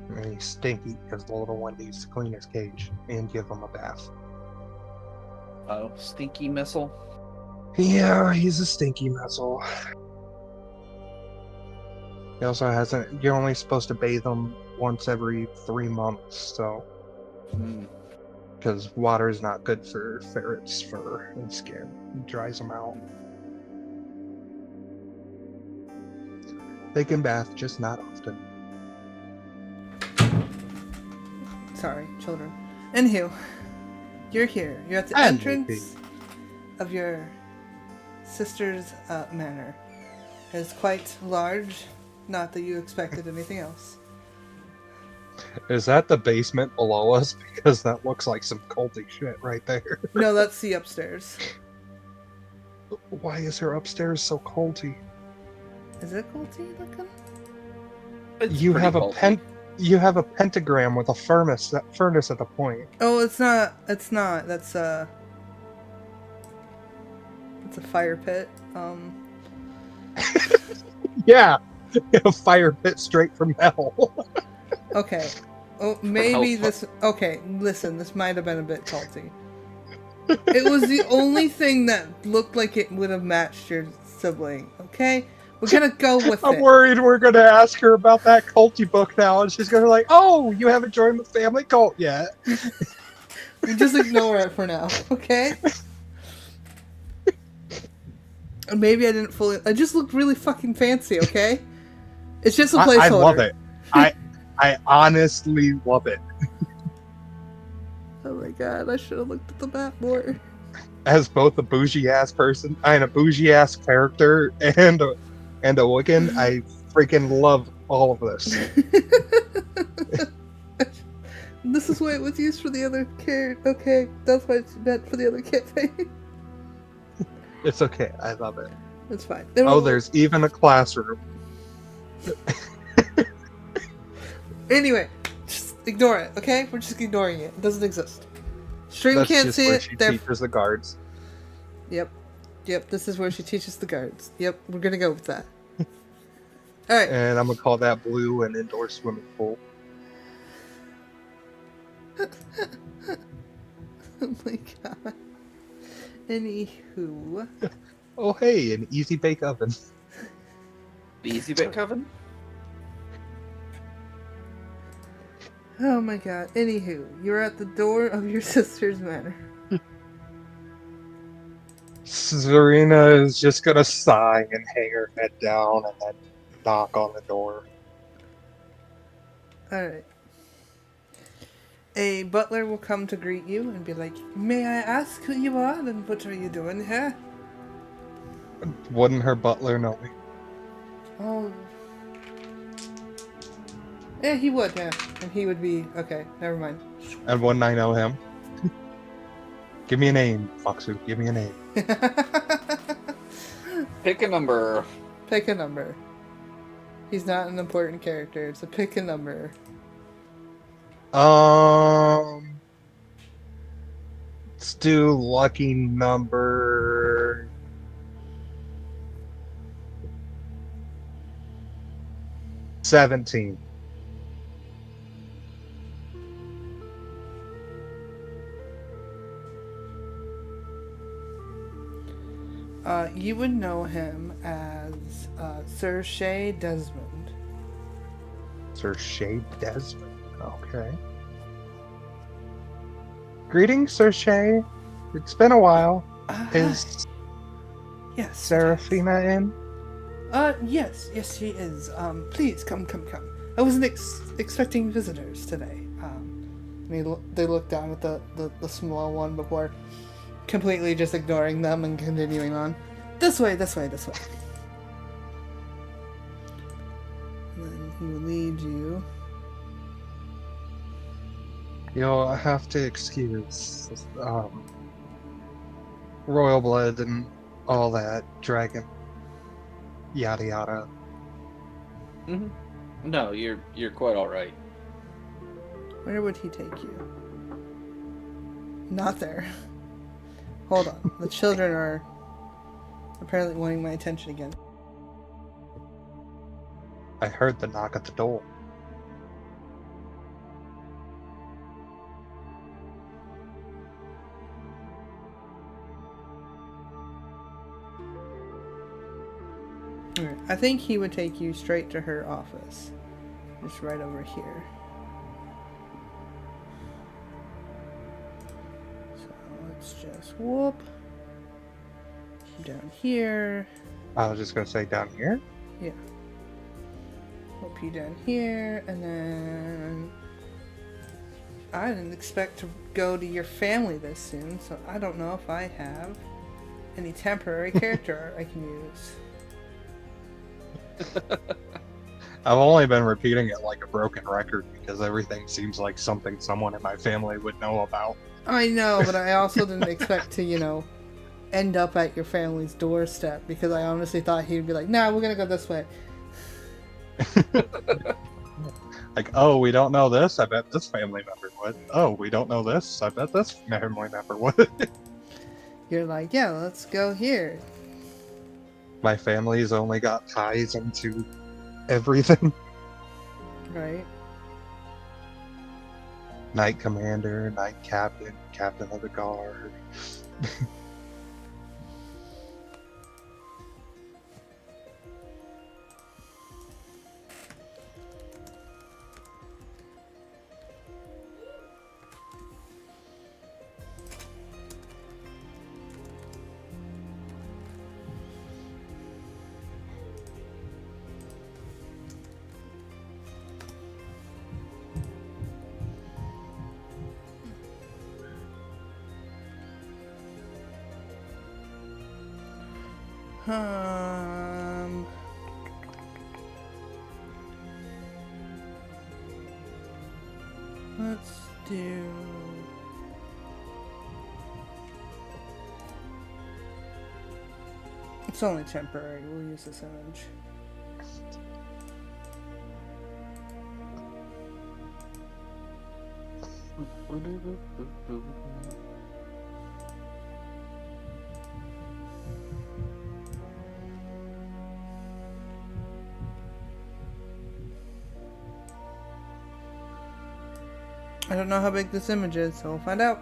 And he's stinky because the little one needs to clean his cage and give him a bath. Oh, stinky missile. Yeah, he's a stinky missile. He also hasn't. You're only supposed to bathe him once every 3 months, so Hmm. because water is not good for ferrets' fur and skin. It dries them out. They can bath, just not often. Sorry, children. Anywho, you're here. You're at the And entrance of your sister's manor. It's quite large. Not that you expected anything else. Is that the basement below us? Because that looks like some culty shit right there. No, that's the upstairs. Why is her upstairs so culty? Is it culty looking? It's You pretty have a bulky. You have a pentagram with a furnace at the point. Oh, it's not. It's not. That's it's a fire pit. Yeah, a fire pit straight from hell. Okay. Oh, maybe Hellfire. this. Okay, listen. This might have been a bit culty. It was the only thing that looked like it would have matched your sibling. Okay, we're gonna go with I'm it. worried we're gonna ask her about that culty book now, and she's gonna be like, "Oh, you haven't joined the family cult yet." We just ignore it for now, okay? Maybe I didn't fully. I just looked really fucking fancy, okay? It's just a placeholder. I love it. I honestly love it. Oh my god, I should have looked at the map more. As both a bougie ass person and a bougie ass character and a Wiccan, I freaking love all of this. This is why it was used for the other character. Okay, that's why it's meant for the other campaign. It's okay. I love it. It's fine. Oh, there's even a classroom. Anyway, just ignore it, okay? We're just ignoring it. It doesn't exist. Stream That's can't just see where it. she Therefore, teaches the guards. Yep, this is where she teaches the guards. Yep, we're gonna go with that. Alright. And I'm gonna call that blue an indoor swimming pool. Oh my god. Anywho. Oh hey, an easy bake oven. The Easy Bake Coven? Oh my god. Anywho, you're at the door of your sister's manor. Serena is just gonna sigh and hang her head down and then knock on the door. Alright. A butler will come to greet you and be like, "May I ask who you are and what are you doing here?" Wouldn't her butler know me? Oh. Yeah, he would, yeah. And he would be... Okay, never mind. And wouldn't I know him? Give me a name, Foxu. Give me a name. Pick a number. Pick a number. He's not an important character. It's a pick a number. Let's do lucky number 17. You would know him as Sir Shay Desmond. Sir Shay Desmond. Okay. Greetings, Sir Shay. It's been a while. Is yes, Seraphina in? Yes, she is. Please come. I wasn't expecting visitors today. And they look down at the small one before completely just ignoring them and continuing on. This way, this way, this way. And then he will lead you. You'll have to excuse royal blood and all that, dragon, yada yada. Mm-hmm. No, you're quite all right. Where would he take you? Not there. Hold on. The children are apparently wanting my attention again. I heard the knock at the door. Alright, I think he would take you straight to her office. Just right over here. So let's just whoop. Down here. I was just gonna say down here. Yeah. Whoop you down here, and then I didn't expect to go to your family this soon, so I don't know if I have any temporary character I can use. I've only been repeating it like a broken record because everything seems like something someone in my family would know about. I know, but I also didn't expect to, end up at your family's doorstep because I honestly thought he'd be like, nah, we're gonna go this way. Like, oh, we don't know this? I bet this family member would. Oh, we don't know this? I bet this family member would. You're like, yeah, let's go here. My family's only got ties into everything. Right? Knight commander, knight captain, captain of the guard. Um... Let's do... It's only temporary. We'll use this image. I don't know how big this image is, so we'll find out.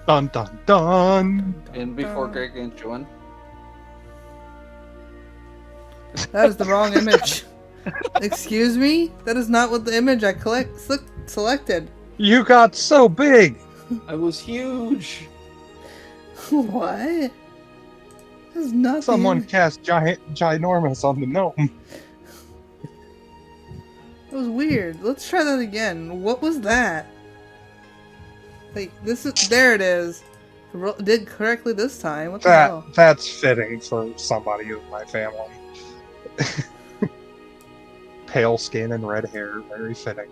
Dun dun dun! And before Greg can join, That is the wrong image. Excuse me? That is not what the image I selected. You got so big! I was huge. What? This is nothing. Someone cast ginormous on the gnome. That was weird. Let's try that again. What was that? Like, this is... There it is. Did correctly this time. What the hell? That's fitting for somebody in my family. Pale skin and red hair, very fitting.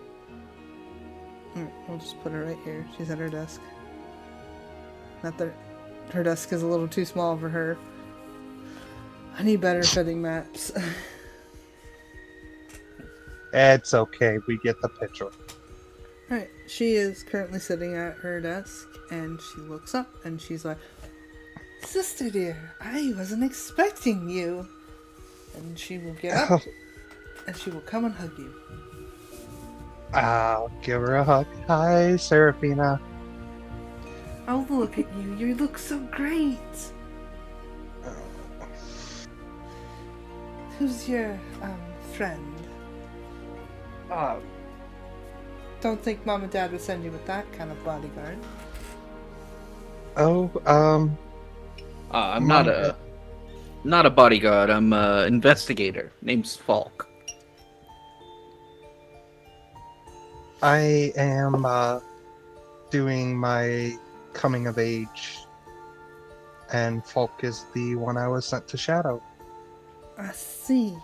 We'll just put her right here. She's at her desk. Not that her desk is a little too small for her. I need better fitting maps. It's okay, we get the picture. Alright, she is currently sitting at her desk, and she looks up, and she's like, Sister dear, I wasn't expecting you. And she will get up, and she will come and hug you. I'll give her a hug. Hi, Seraphina. Oh, look at you. You look so great. Who's your, friend? Don't think Mom and Dad would send you with that kind of bodyguard. Oh, I'm not a bodyguard. I'm a investigator. Name's Falk. I am doing my coming of age, and Falk is the one I was sent to shadow. I see.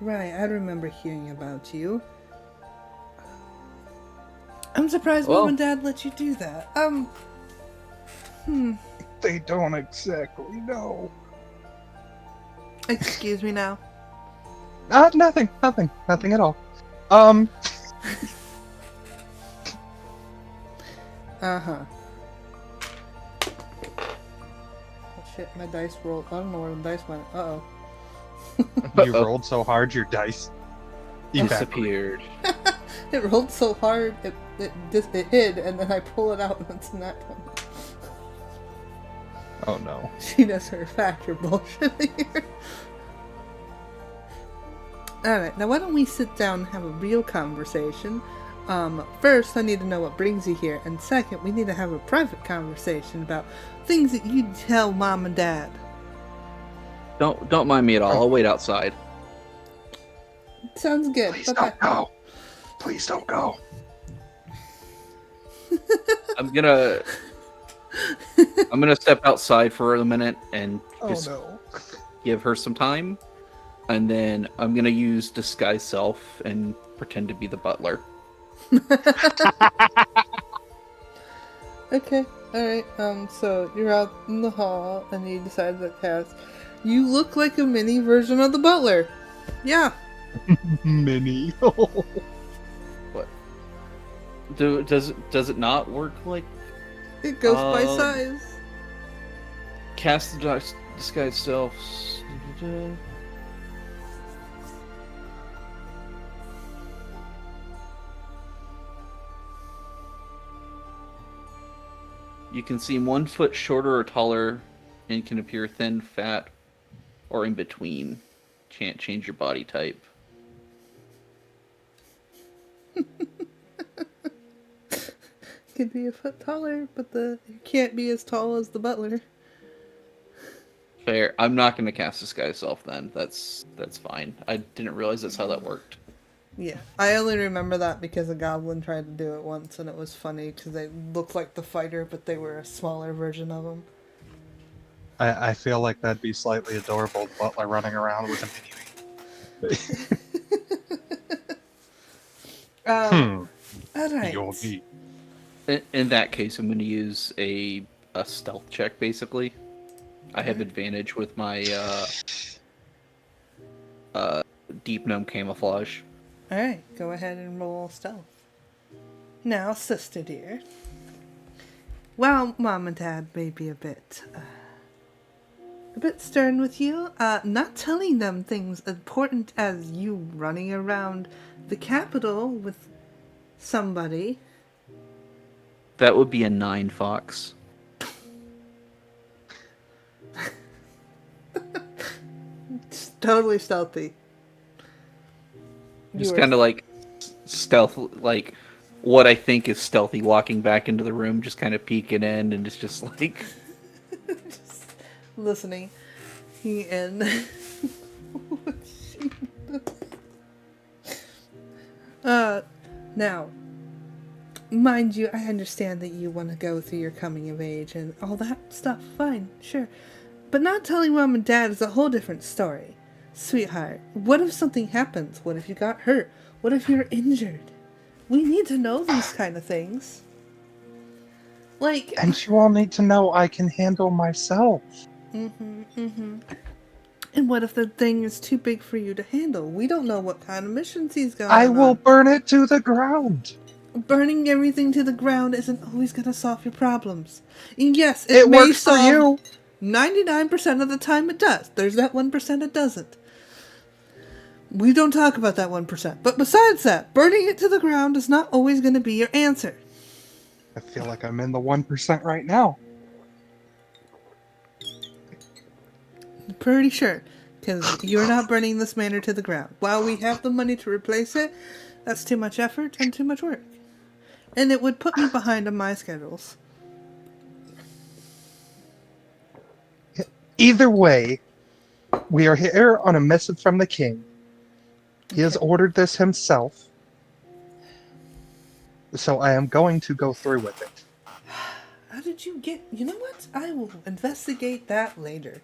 Right, I remember hearing about you. I'm surprised Well- Mom and Dad let you do that. They don't exactly know. Excuse me now. Nothing at all. Uh-huh. Oh shit, my dice rolled. I don't know where the dice went. Uh-oh. You rolled so hard, your dice Disappeared. It rolled so hard, it hid, and then I pull it out and it's not one. Oh no. She does her factor bullshit here. Alright, now why don't we sit down and have a real conversation? First, I need to know what brings you here, and second, we need to have a private conversation about things that you tell Mom and Dad. Don't mind me at all. I'll wait outside. Sounds good. Please Okay. don't go. Please don't go. I'm gonna step outside for a minute and just no. give her some time, and then I'm gonna use disguise self and pretend to be the butler. Okay, alright, so you're out in the hall and you decide to cast. You look like a mini version of the butler. Yeah. Mini. What? Does it not work like It goes by Um, size. cast the disguise self? You can seem 1 foot shorter or taller, and can appear thin, fat, or in between. Can't change your body type. Could be a foot taller, but you can't be as tall as the butler. Fair. I'm not going to cast disguise self then. That's fine. I didn't realize that's how that worked. Yeah, I only remember that because a goblin tried to do it once, and it was funny because they looked like the fighter, but they were a smaller version of him. I feel like that'd be slightly adorable, Butler running around with a mini. Alright. You'll be. In that case, I'm going to use a stealth check, basically. I have advantage with my deep gnome camouflage. Alright, go ahead and roll stealth. Now, sister dear. While Mom and Dad may be a bit stern with you, not telling them things important as you running around the capital with somebody. That would be a 9, Fox. It's totally stealthy. Just You are- kind of like stealth, like what I think is stealthy, walking back into the room, just kind of peeking in, and it's just like just listening. And now, mind you, I understand that you want to go through your coming of age and all that stuff. Fine, sure. But not telling Mom and Dad is a whole different story. Sweetheart, what if something happens? What if you got hurt? What if you're injured? We need to know these kind of things. Like... And you all need to know I can handle myself. And what if the thing is too big for you to handle? We don't know what kind of missions he's going on. I will burn it to the ground. Burning everything to the ground isn't always going to solve your problems. And yes, It may works for solve you. 99% of the time it does. There's that 1% it doesn't. We don't talk about that 1%. But besides that, burning it to the ground is not always going to be your answer. I feel like I'm in the 1% right now. Pretty sure. Because you're not burning this manor to the ground. While we have the money to replace it, that's too much effort and too much work. And it would put me behind on my schedules. Either way, we are here on a missive from the king. He has Okay. ordered this himself. So I am going to go through with it. How did you get... You know what? I will investigate that later.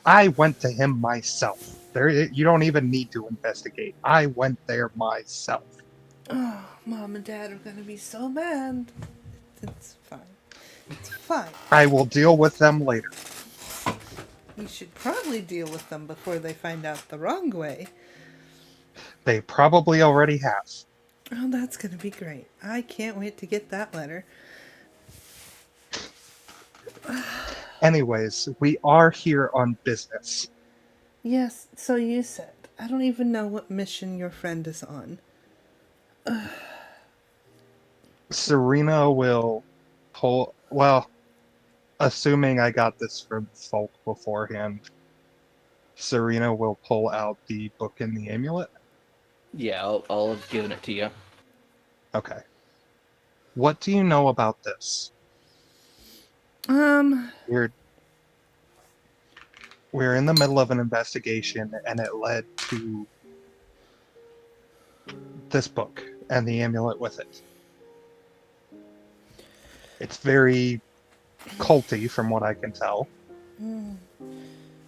I went to him myself. You don't even need to investigate. I went there myself. Oh, Mom and Dad are gonna be so mad. It's fine. It's fine. I will deal with them later. You should probably deal with them before they find out the wrong way. They probably already have. Oh, that's gonna be great. I can't wait to get that letter. Anyways, we are here on business. Yes, so you said. I don't even know what mission your friend is on. Serena will pull. Well, assuming I got this from Folk beforehand, Serena will pull out the book and the amulet. Yeah, I'll have given it to you. Okay. What do you know about this? We're in the middle of an investigation, and it led to this book and the amulet with it. It's very culty, from what I can tell.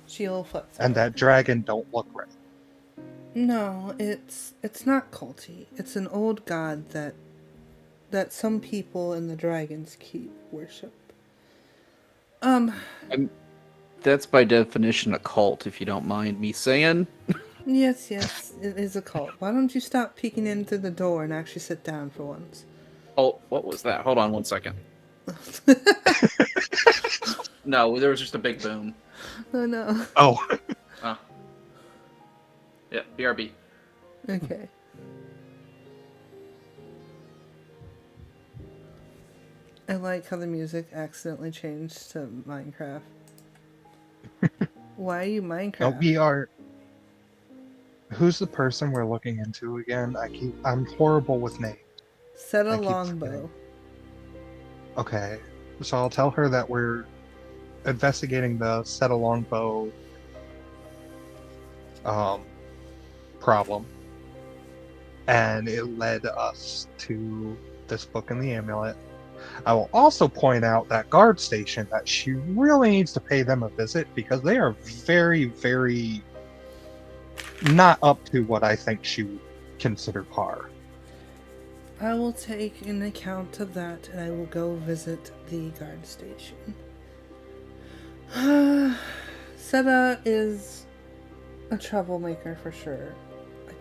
She'll flip through And it. that dragon don't look right. No, it's not culty. It's an old god that some people in the Dragon's Keep worship. That's by definition a cult, if you don't mind me saying. Yes, it is a cult. Why don't you stop peeking in through the door and actually sit down for once? Oh, what was that? Hold on one second. No, there was just a big boom. Oh no. Oh, Ah. Yeah, BRB. Okay. I like how the music accidentally changed to Minecraft. Why are you Minecraft? no, we are. Who's the person we're looking into again? I'm horrible with names. Set a I keep longbow. forgetting. Okay, so I'll tell her that we're investigating the set a longbow problem, and it led us to this book and the amulet. I will also point out that guard station that she really needs to pay them a visit because they are very, very not up to what I think she would consider par. I will take an account of that and I will go visit the guard station. Seta is a troublemaker for sure. I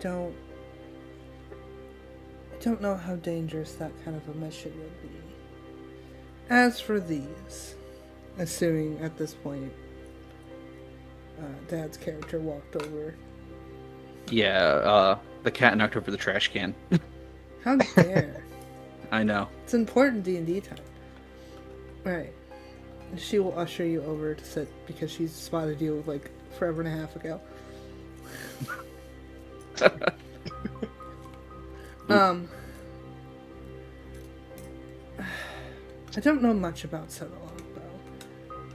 don't know how dangerous that kind of a mission would be. As for these, assuming at this point Dad's character walked over. Yeah, the cat knocked over the trash can. How dare. I know. It's important D&D time. Right. She will usher you over to sit because she's spotted you like forever and a half ago. I don't know much about Set a Longbow,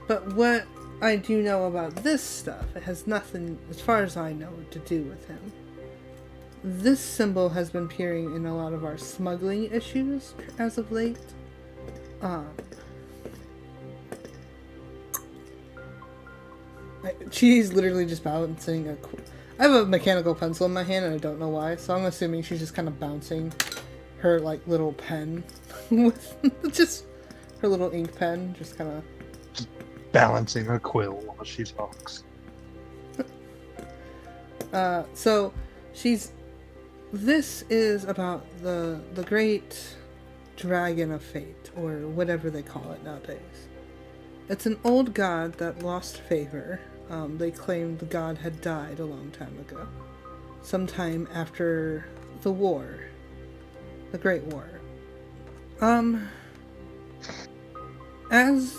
but what I do know about this stuff, it has nothing, as far as I know, to do with him. This symbol has been appearing in a lot of our smuggling issues as of late. She's literally just bouncing I have a mechanical pencil in my hand and I don't know why, so I'm assuming she's just kind of bouncing her like little pen with just her little ink pen, just kind of Balancing a quill while she talks. So this is about the great dragon of fate, or whatever they call it nowadays. It's an old god that lost favor. They claimed the god had died a long time ago. Sometime after the war. The Great War. As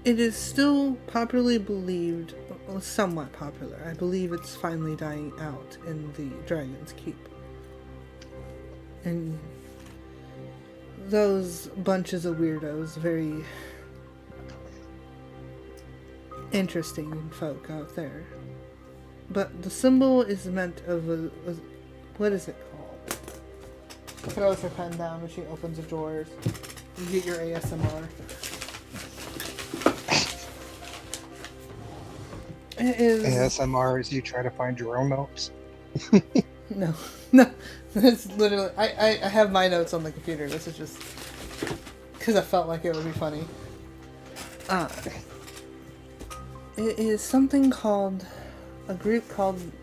it is still popularly believed, well, somewhat popular. I believe it's finally dying out in the Dragon's Keep. And those bunches of weirdos, very interesting folk out there. But the symbol is meant of what is it called? throws her pen down and she opens the drawers. You get your ASMR. It is... ASMR as you try to find your own notes. No. It's literally... I have my notes on the computer. This is just... because I felt like it would be funny. It is something called... a group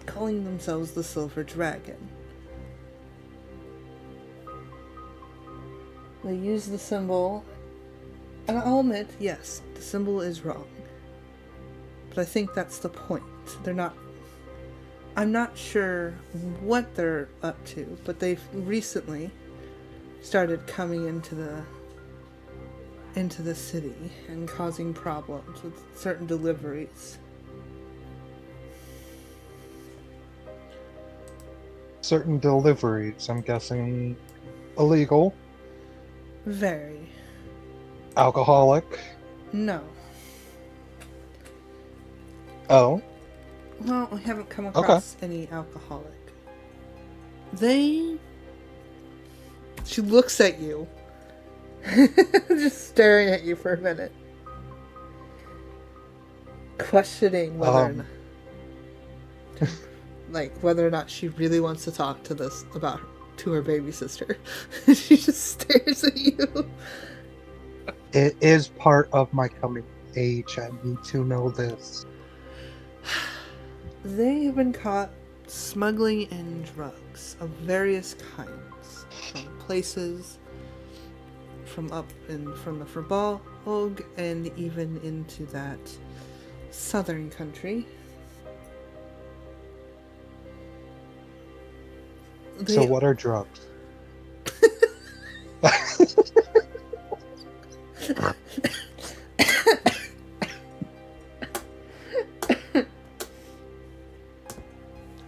calling themselves the Silver Dragon. They use the symbol, and I'll admit, yes, the symbol is wrong. But I think that's the point. They're not... I'm not sure what they're up to, but they've recently started coming into the city and causing problems with certain deliveries. Certain deliveries, I'm guessing illegal, Very. alcoholic. No. Oh, Well, we haven't come across any alcoholic. She looks at you. Just staring at you for a minute. Questioning whether whether or not she really wants to talk to her baby sister. She just stares at you. it is part of my coming age. I need to know this. They have been caught smuggling in drugs of various kinds from places from the Fabog and even into that southern country. So what are drugs?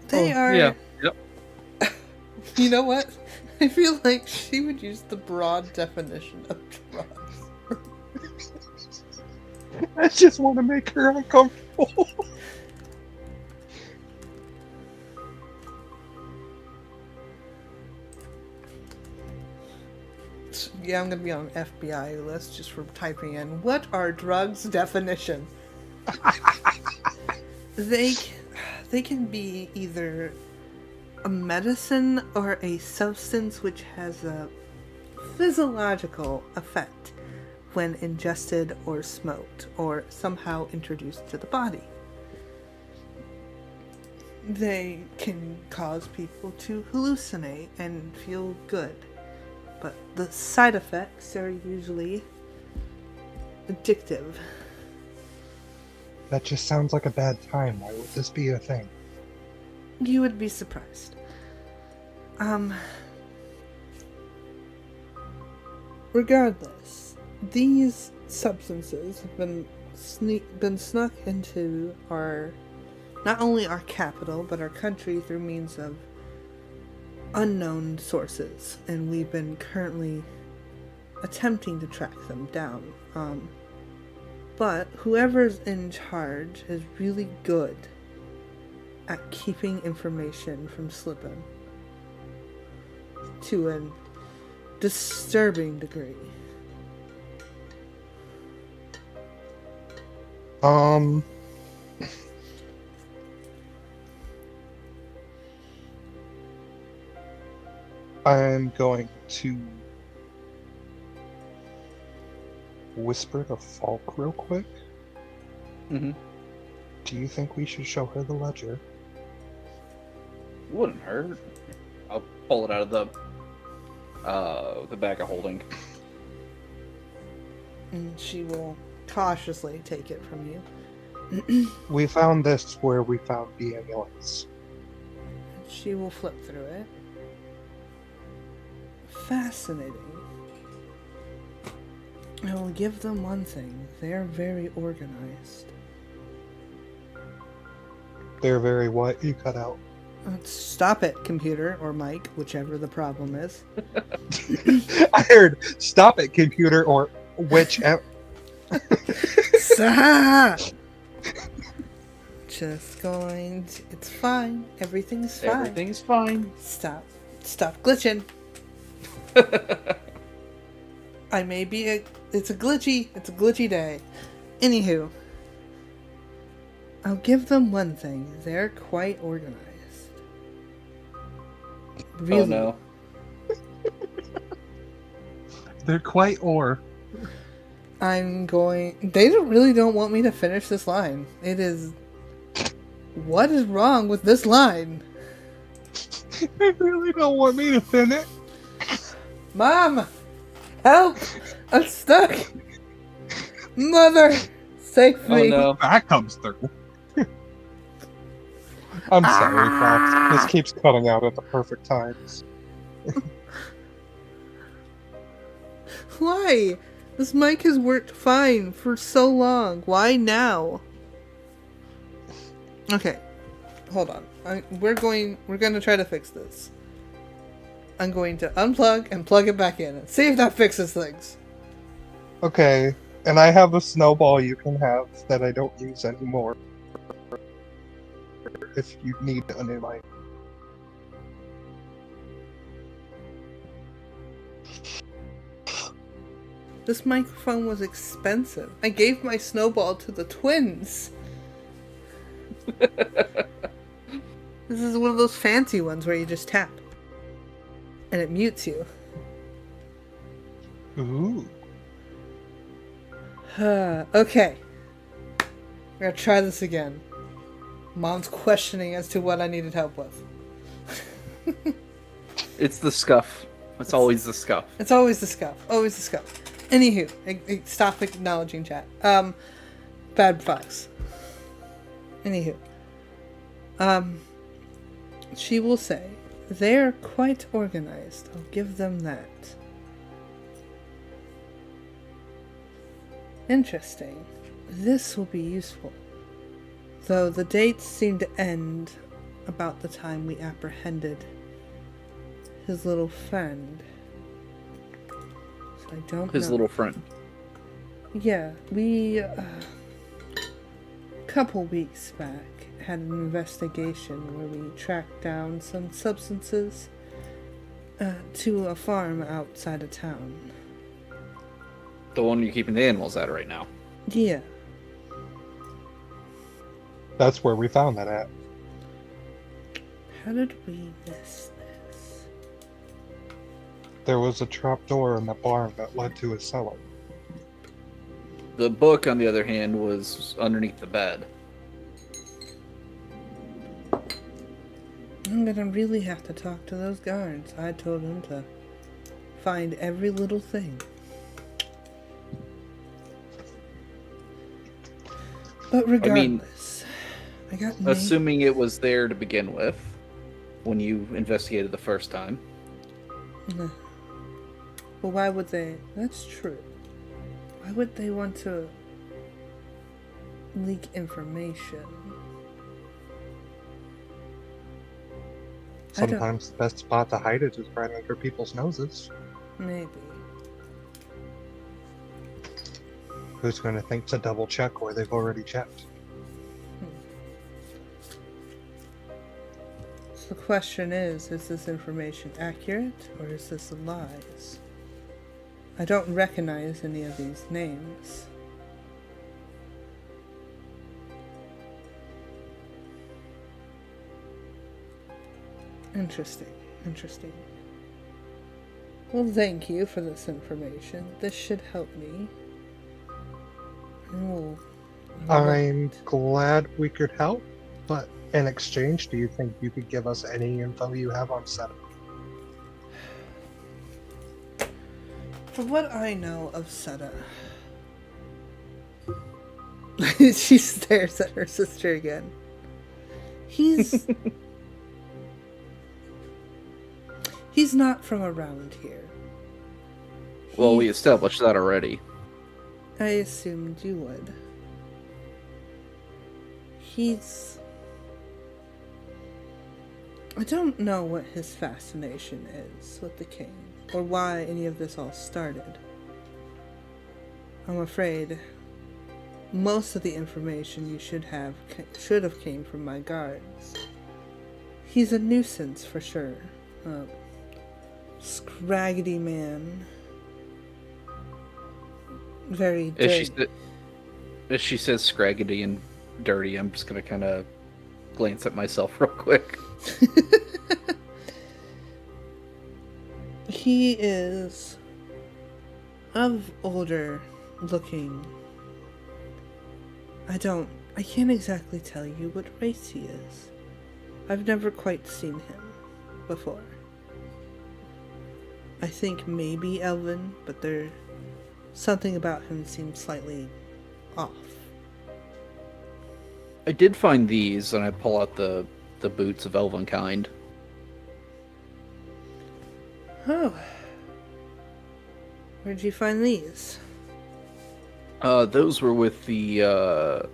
They are... Yeah. Yep. You know what? I feel like she would use the broad definition of drugs. I just want to make her uncomfortable. Yeah, I'm gonna be on an FBI list just for typing in, what are drugs definition? They can be either a medicine or a substance which has a physiological effect when ingested or smoked or somehow introduced to the body. They can cause people to hallucinate and feel good, but the side effects are usually addictive. That just sounds like a bad time. Why would this be a thing? You would be surprised. Regardless, these substances have been snuck into not only our capital, but our country through means of unknown sources, and we've been currently attempting to track them down. But whoever's in charge is really good at keeping information from slipping to a disturbing degree. I'm going to whisper to Falk real quick. Mm-hmm. Do you think we should show her the ledger? Wouldn't hurt. I'll pull it out of the bag of holding. And she will cautiously take it from you. We found this where we found the ambulance. She will flip through it. Fascinating. I will give them one thing. They are very organized. They're very what? You cut out. Stop it, computer, or mic, whichever the problem is. I heard, stop it, computer, or whichever. Stop! Just going to... It's fine. Fine. Everything's fine. Stop glitching. I may be it's a glitchy day. Anywho, I'll give them one thing. They're quite organized. Really. Oh no. They're quite or. They really don't want me to finish this line. It is... What is wrong with this line? They really don't want me to finish. Mom! Help! I'm stuck! Mother! Save me! Oh no. That comes through. I'm sorry, Fox. This keeps cutting out at the perfect times. Why? This mic has worked fine for so long. Why now? Okay. Hold on. We're going to try to fix this. I'm going to unplug and plug it back in and see if that fixes things. Okay, and I have a snowball you can have that I don't use anymore. If you need a new mic. This microphone was expensive. I gave my snowball to the twins. This is one of those fancy ones where you just tap. And it mutes you. Ooh. Okay. We're gonna try this again. Mom's questioning as to what I needed help with. It's the scuff. It's always the scuff. It's always the scuff. Always the scuff. Anywho, stop acknowledging chat. Bad Fox. Anywho. She will say, they're quite organized. I'll give them that. Interesting. This will be useful. Though the dates seem to end about the time we apprehended his little friend. So I don't His know. little friend. Yeah, we, couple weeks back, had an investigation where we tracked down some substances to a farm outside of town. The one you're keeping the animals at right now. Yeah. That's where we found that at. How did we miss this? There was a trap door in the barn that led to a cellar. The book, on the other hand, was underneath the bed. I'm gonna really have to talk to those guards. I told them to find every little thing. But regardless, I got Assuming it was there to begin with, when you investigated the first time. Well, why would they? That's true. Why would they want to leak information? Sometimes the best spot to hide it is right under people's noses. Maybe. Who's going to think to double check where they've already checked? So the question is this information accurate or is this lies? I don't recognize any of these names. Interesting. Well, thank you for this information. This should help me. And I'm glad we could help, but in exchange, do you think you could give us any info you have on Seta? From what I know of Seta, she stares at her sister again. He's not from around here. Well, we established that already. I assumed you would. I don't know what his fascination is with the king, or why any of this all started. I'm afraid most of the information you should have came from my guards. He's a nuisance for sure. scraggly man. Very As dirty. she says scraggedy and dirty, I'm just gonna kind of glance at myself real quick. He is of older looking. I can't exactly tell you what race he is. I've never quite seen him before. I think maybe Elven, but something about him seems slightly off. I did find these, and I pull out the boots of elven kind. Oh. Where'd you find these? Those were with the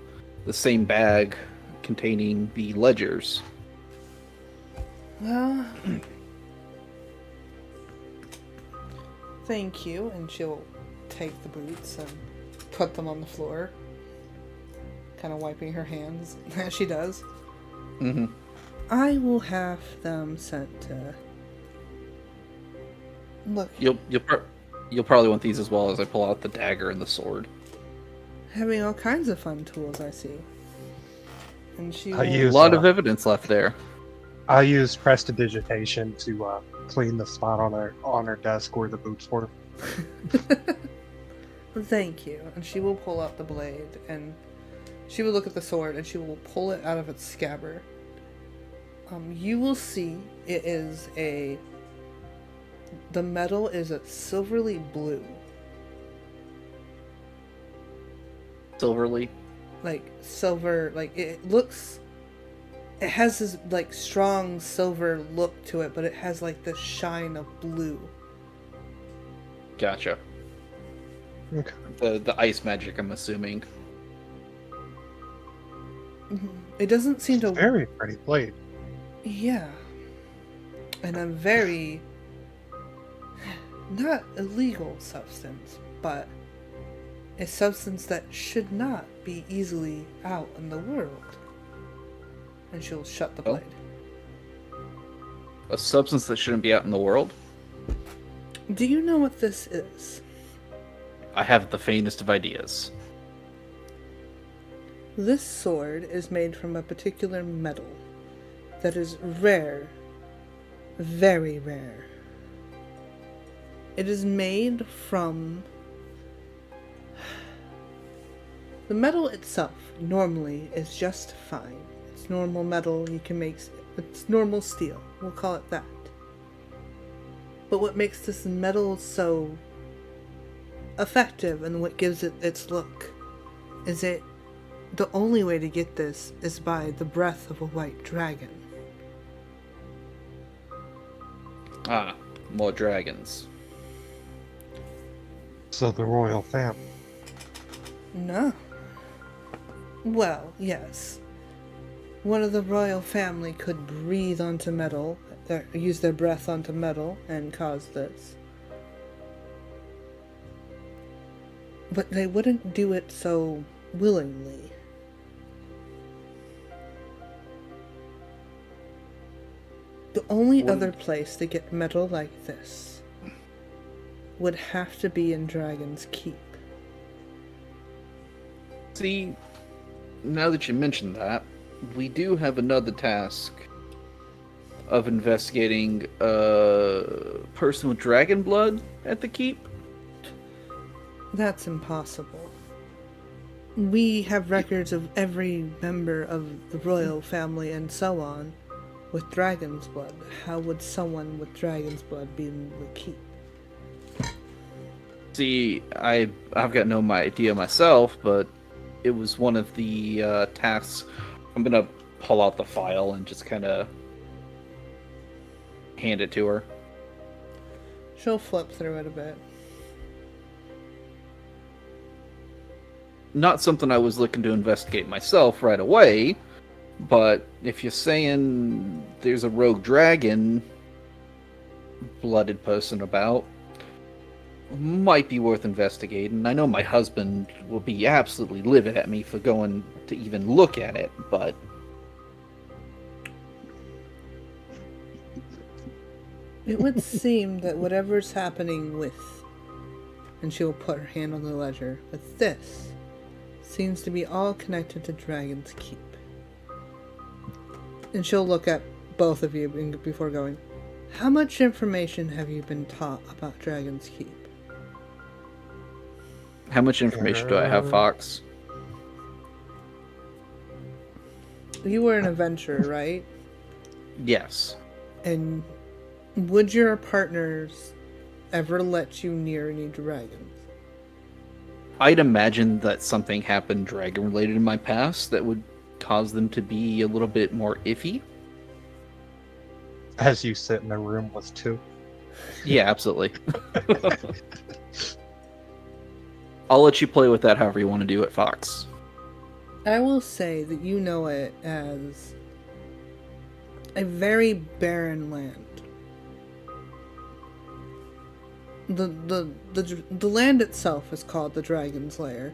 same bag containing the ledgers. Well, thank you. And she'll take the boots and put them on the floor, kind of wiping her hands as she does. Mm-hmm. I will have them sent to... Look, You'll probably want these as well, as I pull out the dagger and the sword. having all kinds of fun tools, I see. And she I will... A use- lot of evidence left there. I use prestidigitation to clean the spot on her desk where the boots were. Thank you. And she will pull out the blade, and she will look at the sword, and she will pull it out of its scabbard. You will see it is the metal is a silverly blue. Silverly. Like silver, like it has this like strong silver look to it, but it has like this shine of blue. Gotcha. Okay. The ice magic, I'm assuming. It doesn't seem to... Very pretty blade. Yeah. And a very... not illegal substance, but a substance that should not be easily out in the world. And she'll shut the Oh. blade. A substance that shouldn't be out in the world? Do you know what this is? I have the faintest of ideas. This sword is made from a particular metal that is rare, very rare. It is made from... The metal itself normally is just fine. It's normal metal, you can make... It's normal steel, we'll call it that. But what makes this metal so effective and what gives it its look is the only way to get this is by the breath of a white dragon. Ah, more dragons. So the royal family. No. Well, yes. One of the royal family could breathe onto metal, use their breath onto metal, and cause this. But they wouldn't do it so willingly. The only other place to get metal like this would have to be in Dragon's Keep. See, now that you mention that, we do have another task of investigating a person with dragon blood at the keep. That's impossible. We have records of every member of the royal family and so on with dragon's blood. How would someone with dragon's blood be in the keep? See, I've got no idea myself, but it was one of the tasks. I'm gonna pull out the file and just kind of hand it to her. She'll flip through it a bit. Not something I was looking to investigate myself right away, but if you're saying there's a rogue dragon blooded person about, might be worth investigating. I know my husband will be absolutely livid at me for going to even look at it, but... It would seem that whatever's happening with, and she'll put her hand on the ledger, with this, seems to be all connected to Dragon's Keep. And she'll look at both of you before going, how much information have you been taught about Dragon's Keep? How much information do I have, Fox? You were an adventurer, right? Yes. And would your partners ever let you near any dragons? I'd imagine that something happened dragon related in my past that would cause them to be a little bit more iffy. As you sit in a room with two. Yeah, absolutely. I'll let you play with that however you want to do it, Fox. I will say that you know it as a very barren land. The land itself is called the Dragon's Lair,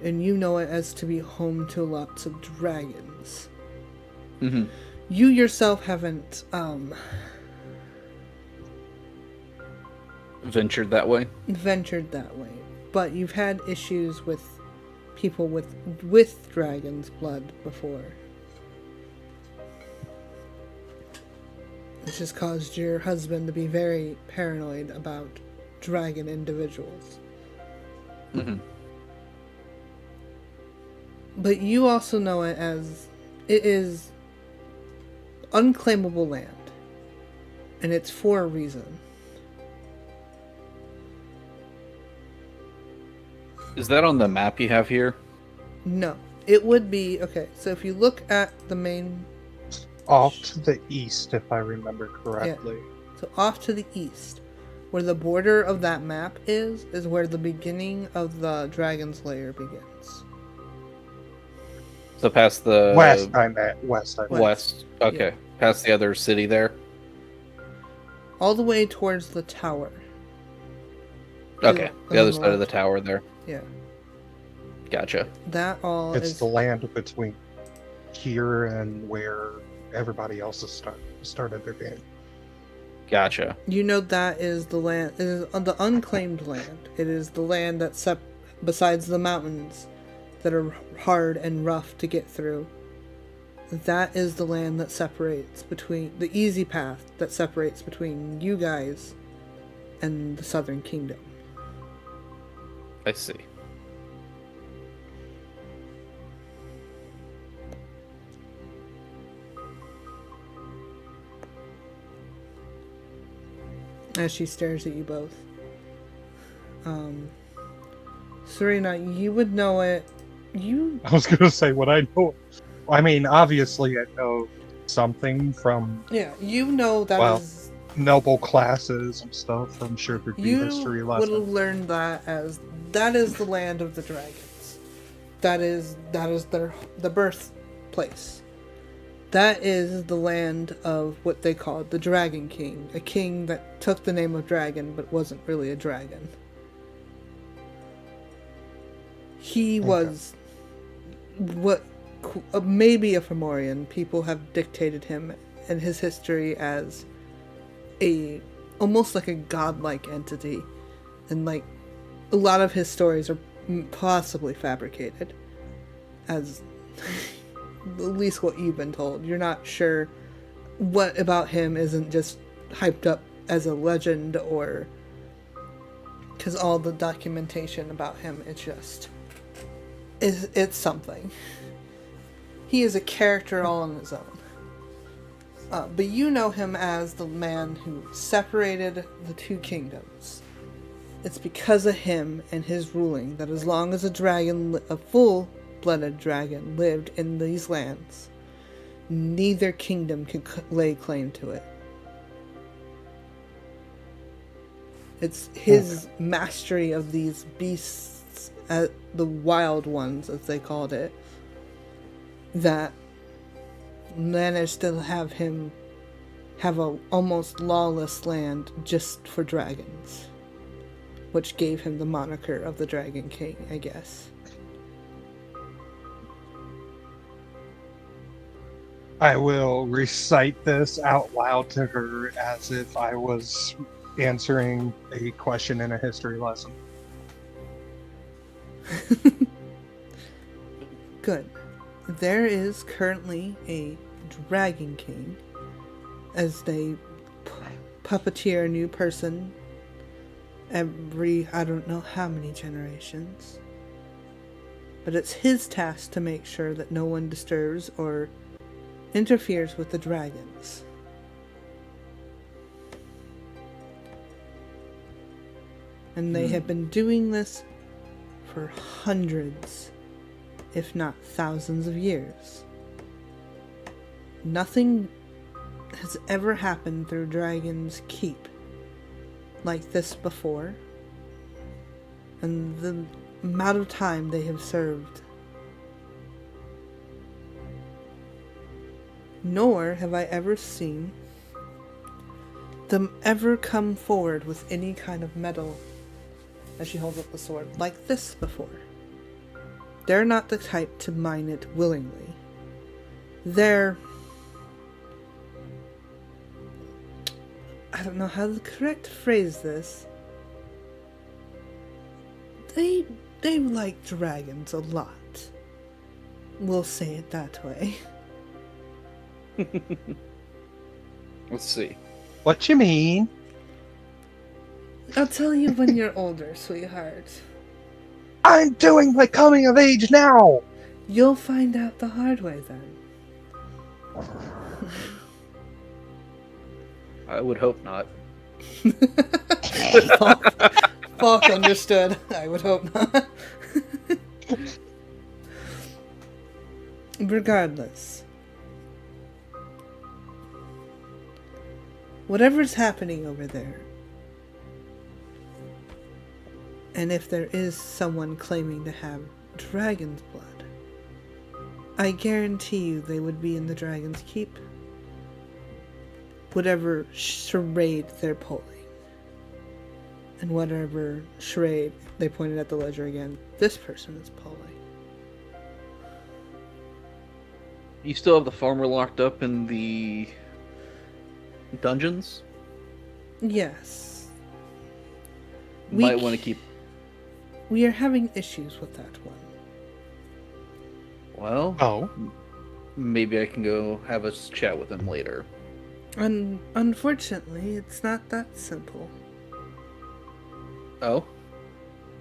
and you know it as to be home to lots of dragons. Mm-hmm. You yourself haven't Ventured that way? ventured that way, but you've had issues with people with dragon's blood before. Which has caused your husband to be very paranoid about dragon individuals. Mm-hmm. But you also know it as it is unclaimable land. And it's for a reason. Is that on the map you have here? No. It would be okay, so if you look at the main Off to the east, if I remember correctly. so off to the east, where the border of that map is where the beginning of the Dragon's Lair begins. So past the West, I meant. West, I meant. West. Okay. Yeah. Past the other city there. All the way towards the tower. Okay. Yeah, The other on the side of the left. tower there. Yeah. Gotcha. That all It's is the land between here and where everybody else has started their game. Gotcha. you know that is the land, it is on the unclaimed land. It is the land that's besides the mountains that are hard and rough to get through. That is the land that separates between the easy path that separates between you guys and the Southern Kingdom. I see. As she stares at you both. Serena, you would know it. You I was gonna say what I know. I mean, obviously, I know something from Yeah, you know that Well, is. noble classes and stuff. I'm sure there'd be You history would have lessons. learned that as that is the land of the dragons. That is the birthplace. That is the land of what they called the Dragon King, a king that took the name of dragon but wasn't really a dragon. He was what maybe a Fomorian. People have dictated him and his history as a almost like a godlike entity, and like a lot of his stories are possibly fabricated, as at least what you've been told. You're not sure what about him isn't just hyped up as a legend, or because all the documentation about him it's something. He is a character all on his own. But you know him as the man who separated the two kingdoms. It's because of him and his ruling that as long as a full-blooded dragon lived in these lands, neither kingdom could lay claim to it. It's his mastery of these beasts, the wild ones, as they called it, that managed to have him have a almost lawless land just for dragons, which gave him the moniker of the Dragon King, I guess. I will recite this out loud to her as if I was answering a question in a history lesson. Good. There is currently a Dragon King as they puppeteer a new person every I don't know how many generations. But it's his task to make sure that no one disturbs or interferes with the dragons. And they have been doing this for hundreds, if not thousands of years. Nothing has ever happened through Dragon's Keep like this before. And the amount of time they have served. Nor have I ever seen them ever come forward with any kind of metal, as she holds up the sword, like this before. They're not the type to mine it willingly. They're... I don't know how to correct phrase this. They like dragons a lot. We'll say it that way. Let's see. What you mean? I'll tell you when you're older, sweetheart. I'm doing my coming of age now! You'll find out the hard way then. I would hope not. Falk understood. I would hope not. Regardless. Whatever's happening over there, and if there is someone claiming to have dragon's blood, I guarantee you they would be in the Dragon's Keep. Whatever charade they're pulling. And whatever charade, they pointed at the ledger again, this person is pulling. You still have the farmer locked up in the dungeons? Yes. Might want to keep... We are having issues with that one. Well, Oh. maybe I can go have a chat with him later. And unfortunately, it's not that simple. Oh?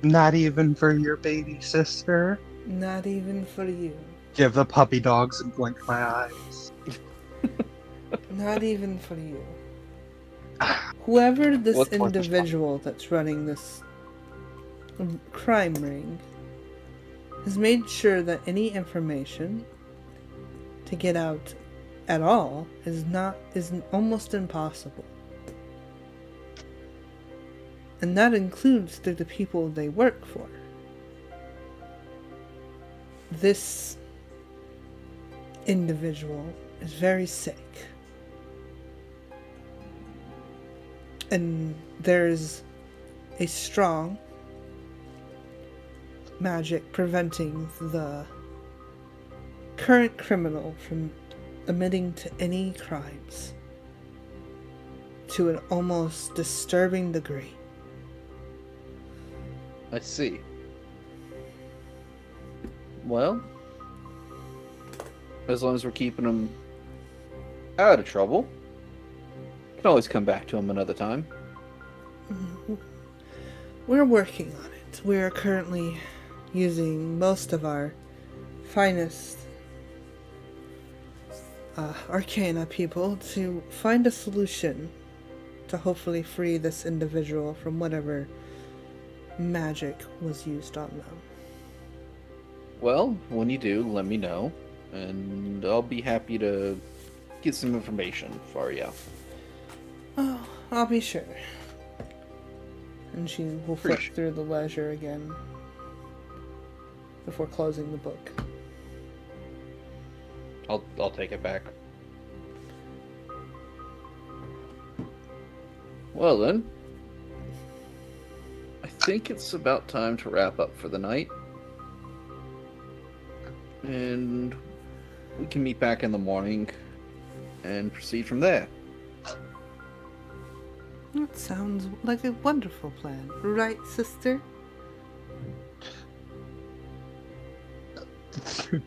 Not even for your baby sister? Not even for you. Give the puppy dogs and blink my eyes. Not even for you. Whoever this What's worth a shot? individual that's running this crime ring has made sure that any information to get out at all is almost impossible. And that includes through the people they work for. This individual is very sick. And there's a strong magic preventing the current criminal from admitting to any crimes to an almost disturbing degree. I see. Well, as long as we're keeping him out of trouble, can always come back to him another time. We're working on it. We're currently using most of our finest Arcana people to find a solution to hopefully free this individual from whatever magic was used on them. Well, when you do, let me know, and I'll be happy to get some information for you. Oh, I'll be sure. And she will flip Appreciate- through the ledger again before closing the book. I'll take it back. Well then, I think it's about time to wrap up for the night. And we can meet back in the morning and proceed from there. That sounds like a wonderful plan. Right, sister?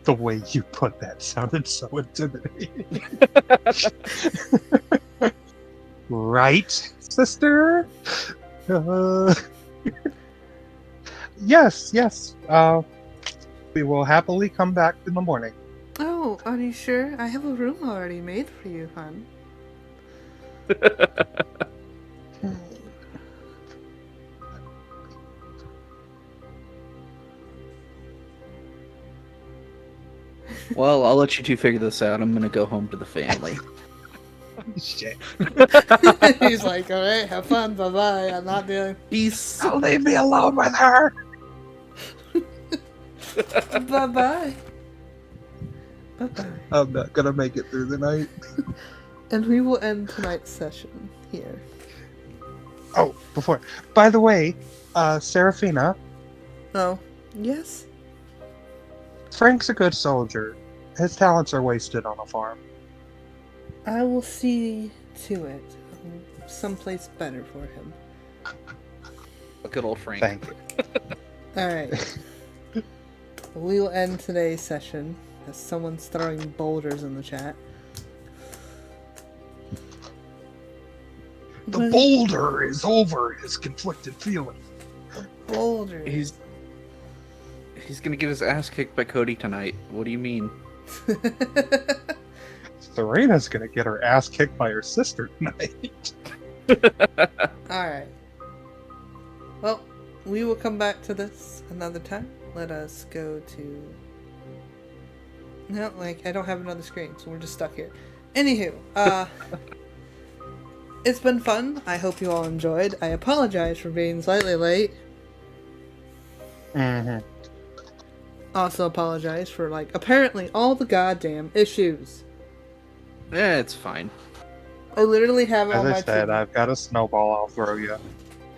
The way you put that sounded so intimidating. Right, sister? Yes. We will happily come back in the morning. Oh, are you sure? I have a room already made for you, hon. Well, I'll let you two figure this out. I'm gonna go home to the family. Shit. He's like, alright, have fun, bye-bye, I'm not dealing. Peace. Don't leave me alone with her. Bye-bye. Bye-bye. I'm not gonna make it through the night. And we will end tonight's session here. Oh, by the way, Serafina, Oh, yes? Frank's a good soldier. His talents are wasted on a farm. I will see to it. Someplace better for him. A good old Frank. Thank you. Alright. We will end today's session as someone's throwing boulders in the chat. The boulder is over his conflicted feelings. Boulders. He's gonna get his ass kicked by Cody tonight. What do you mean? Serena's gonna get her ass kicked by her sister tonight. Alright. Well, we will come back to this another time. Let us go to... No, like, I don't have another screen, so we're just stuck here. Anywho, it's been fun. I hope you all enjoyed. I apologize for being slightly late. Mm-hmm. Also apologize for, like, apparently all the goddamn issues. It's fine. I literally have it on As my I said, TV. I've got a snowball I'll throw you. I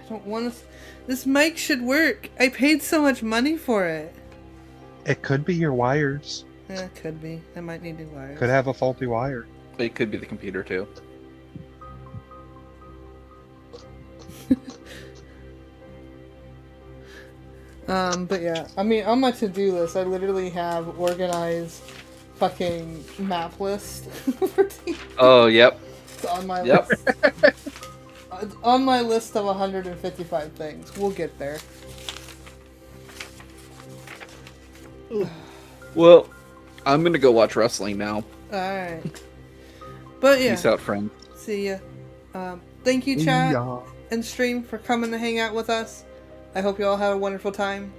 don't want to... This mic should work. I paid so much money for it. It could be your wires. Yeah, could be. I might need new wires. Could have a faulty wire. It could be the computer too. But yeah, I mean, on my to-do list, I literally have organized fucking map list for D&D. Oh, yep. On my Yep. list. On my list of 155 things. We'll get there. Well, I'm gonna go watch wrestling now. Alright. But yeah, Peace out, friend. see ya. Thank you, chat Yeah. and stream, for coming to hang out with us. I hope you all had a wonderful time.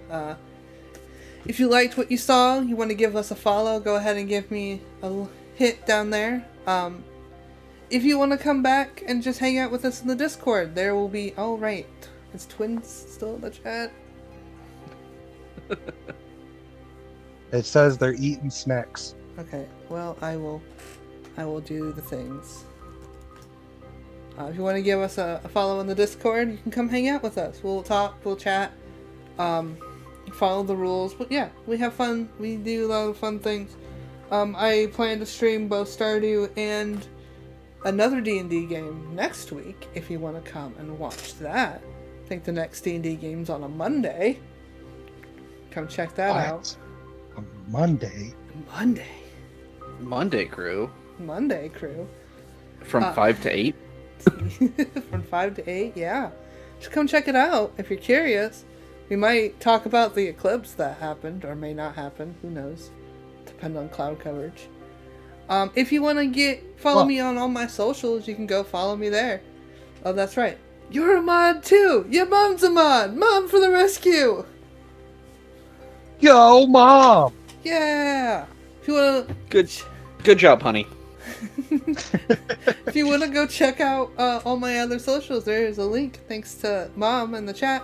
If you liked what you saw, you want to give us a follow, go ahead and give me a hit down there. If you want to come back and just hang out with us in the Discord, there will be... Oh, right. Is Twins still in the chat? It says they're eating snacks. Okay, well, I will do the things. If you want to give us a follow in the Discord, you can come hang out with us. We'll talk, we'll chat, follow the rules. But yeah, we have fun. We do a lot of fun things. I plan to stream both Stardew and another D&D game next week, if you want to come and watch that. I think the next D&D game's on a Monday. Come check that out. On Monday. Monday crew. Monday, crew. From 5 to 8. From 5 to 8, yeah. Just come check it out if you're curious. We might talk about the eclipse that happened, or may not happen. Who knows? Depend on cloud coverage. If you want to follow me on all my socials, you can go follow me there. Oh, that's right. You're a mod too! Your mom's a mod! Mom for the rescue! Yo, Mom! Yeah! If you want to... Good job, honey. If you want to go check out all my other socials, there is a link. Thanks to Mom in the chat.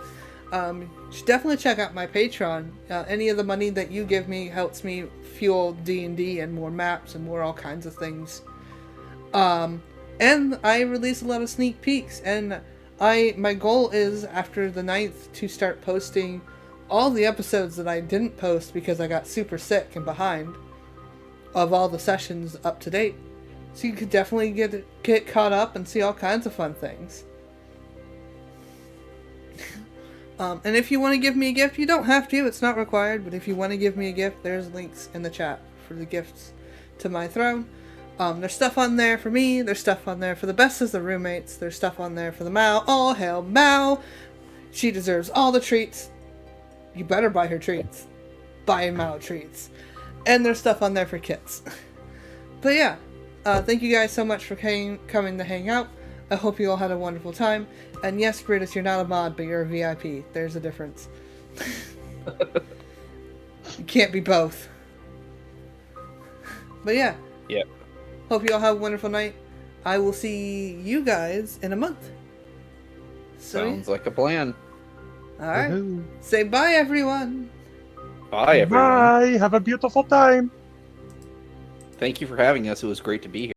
You should definitely check out my Patreon. Any of the money that you give me helps me fuel D&D and more maps and more all kinds of things. And I release a lot of sneak peeks. And my goal is, after the 9th, to start posting all the episodes that I didn't post because I got super sick and behind, of all the sessions up to date. So you could definitely get caught up and see all kinds of fun things. And if you want to give me a gift, you don't have to. It's not required. But if you want to give me a gift, there's links in the chat for the gifts to my throne. There's stuff on there for me. There's stuff on there for the best of the roommates. There's stuff on there for the Mao. All hail Mao. She deserves all the treats. You better buy her treats. Buy Mao treats. And there's stuff on there for kits. But yeah, thank you guys so much for coming to hang out. I hope you all had a wonderful time. And yes, Brutus, you're not a mod, but you're a VIP. There's a difference. You can't be both. But yeah. Yeah. Hope you all have a wonderful night. I will see you guys in a month. So, Sounds like a plan. alright. Woohoo. Say bye, everyone. Bye, everyone. Bye. Have a beautiful time. Thank you for having us. It was great to be here.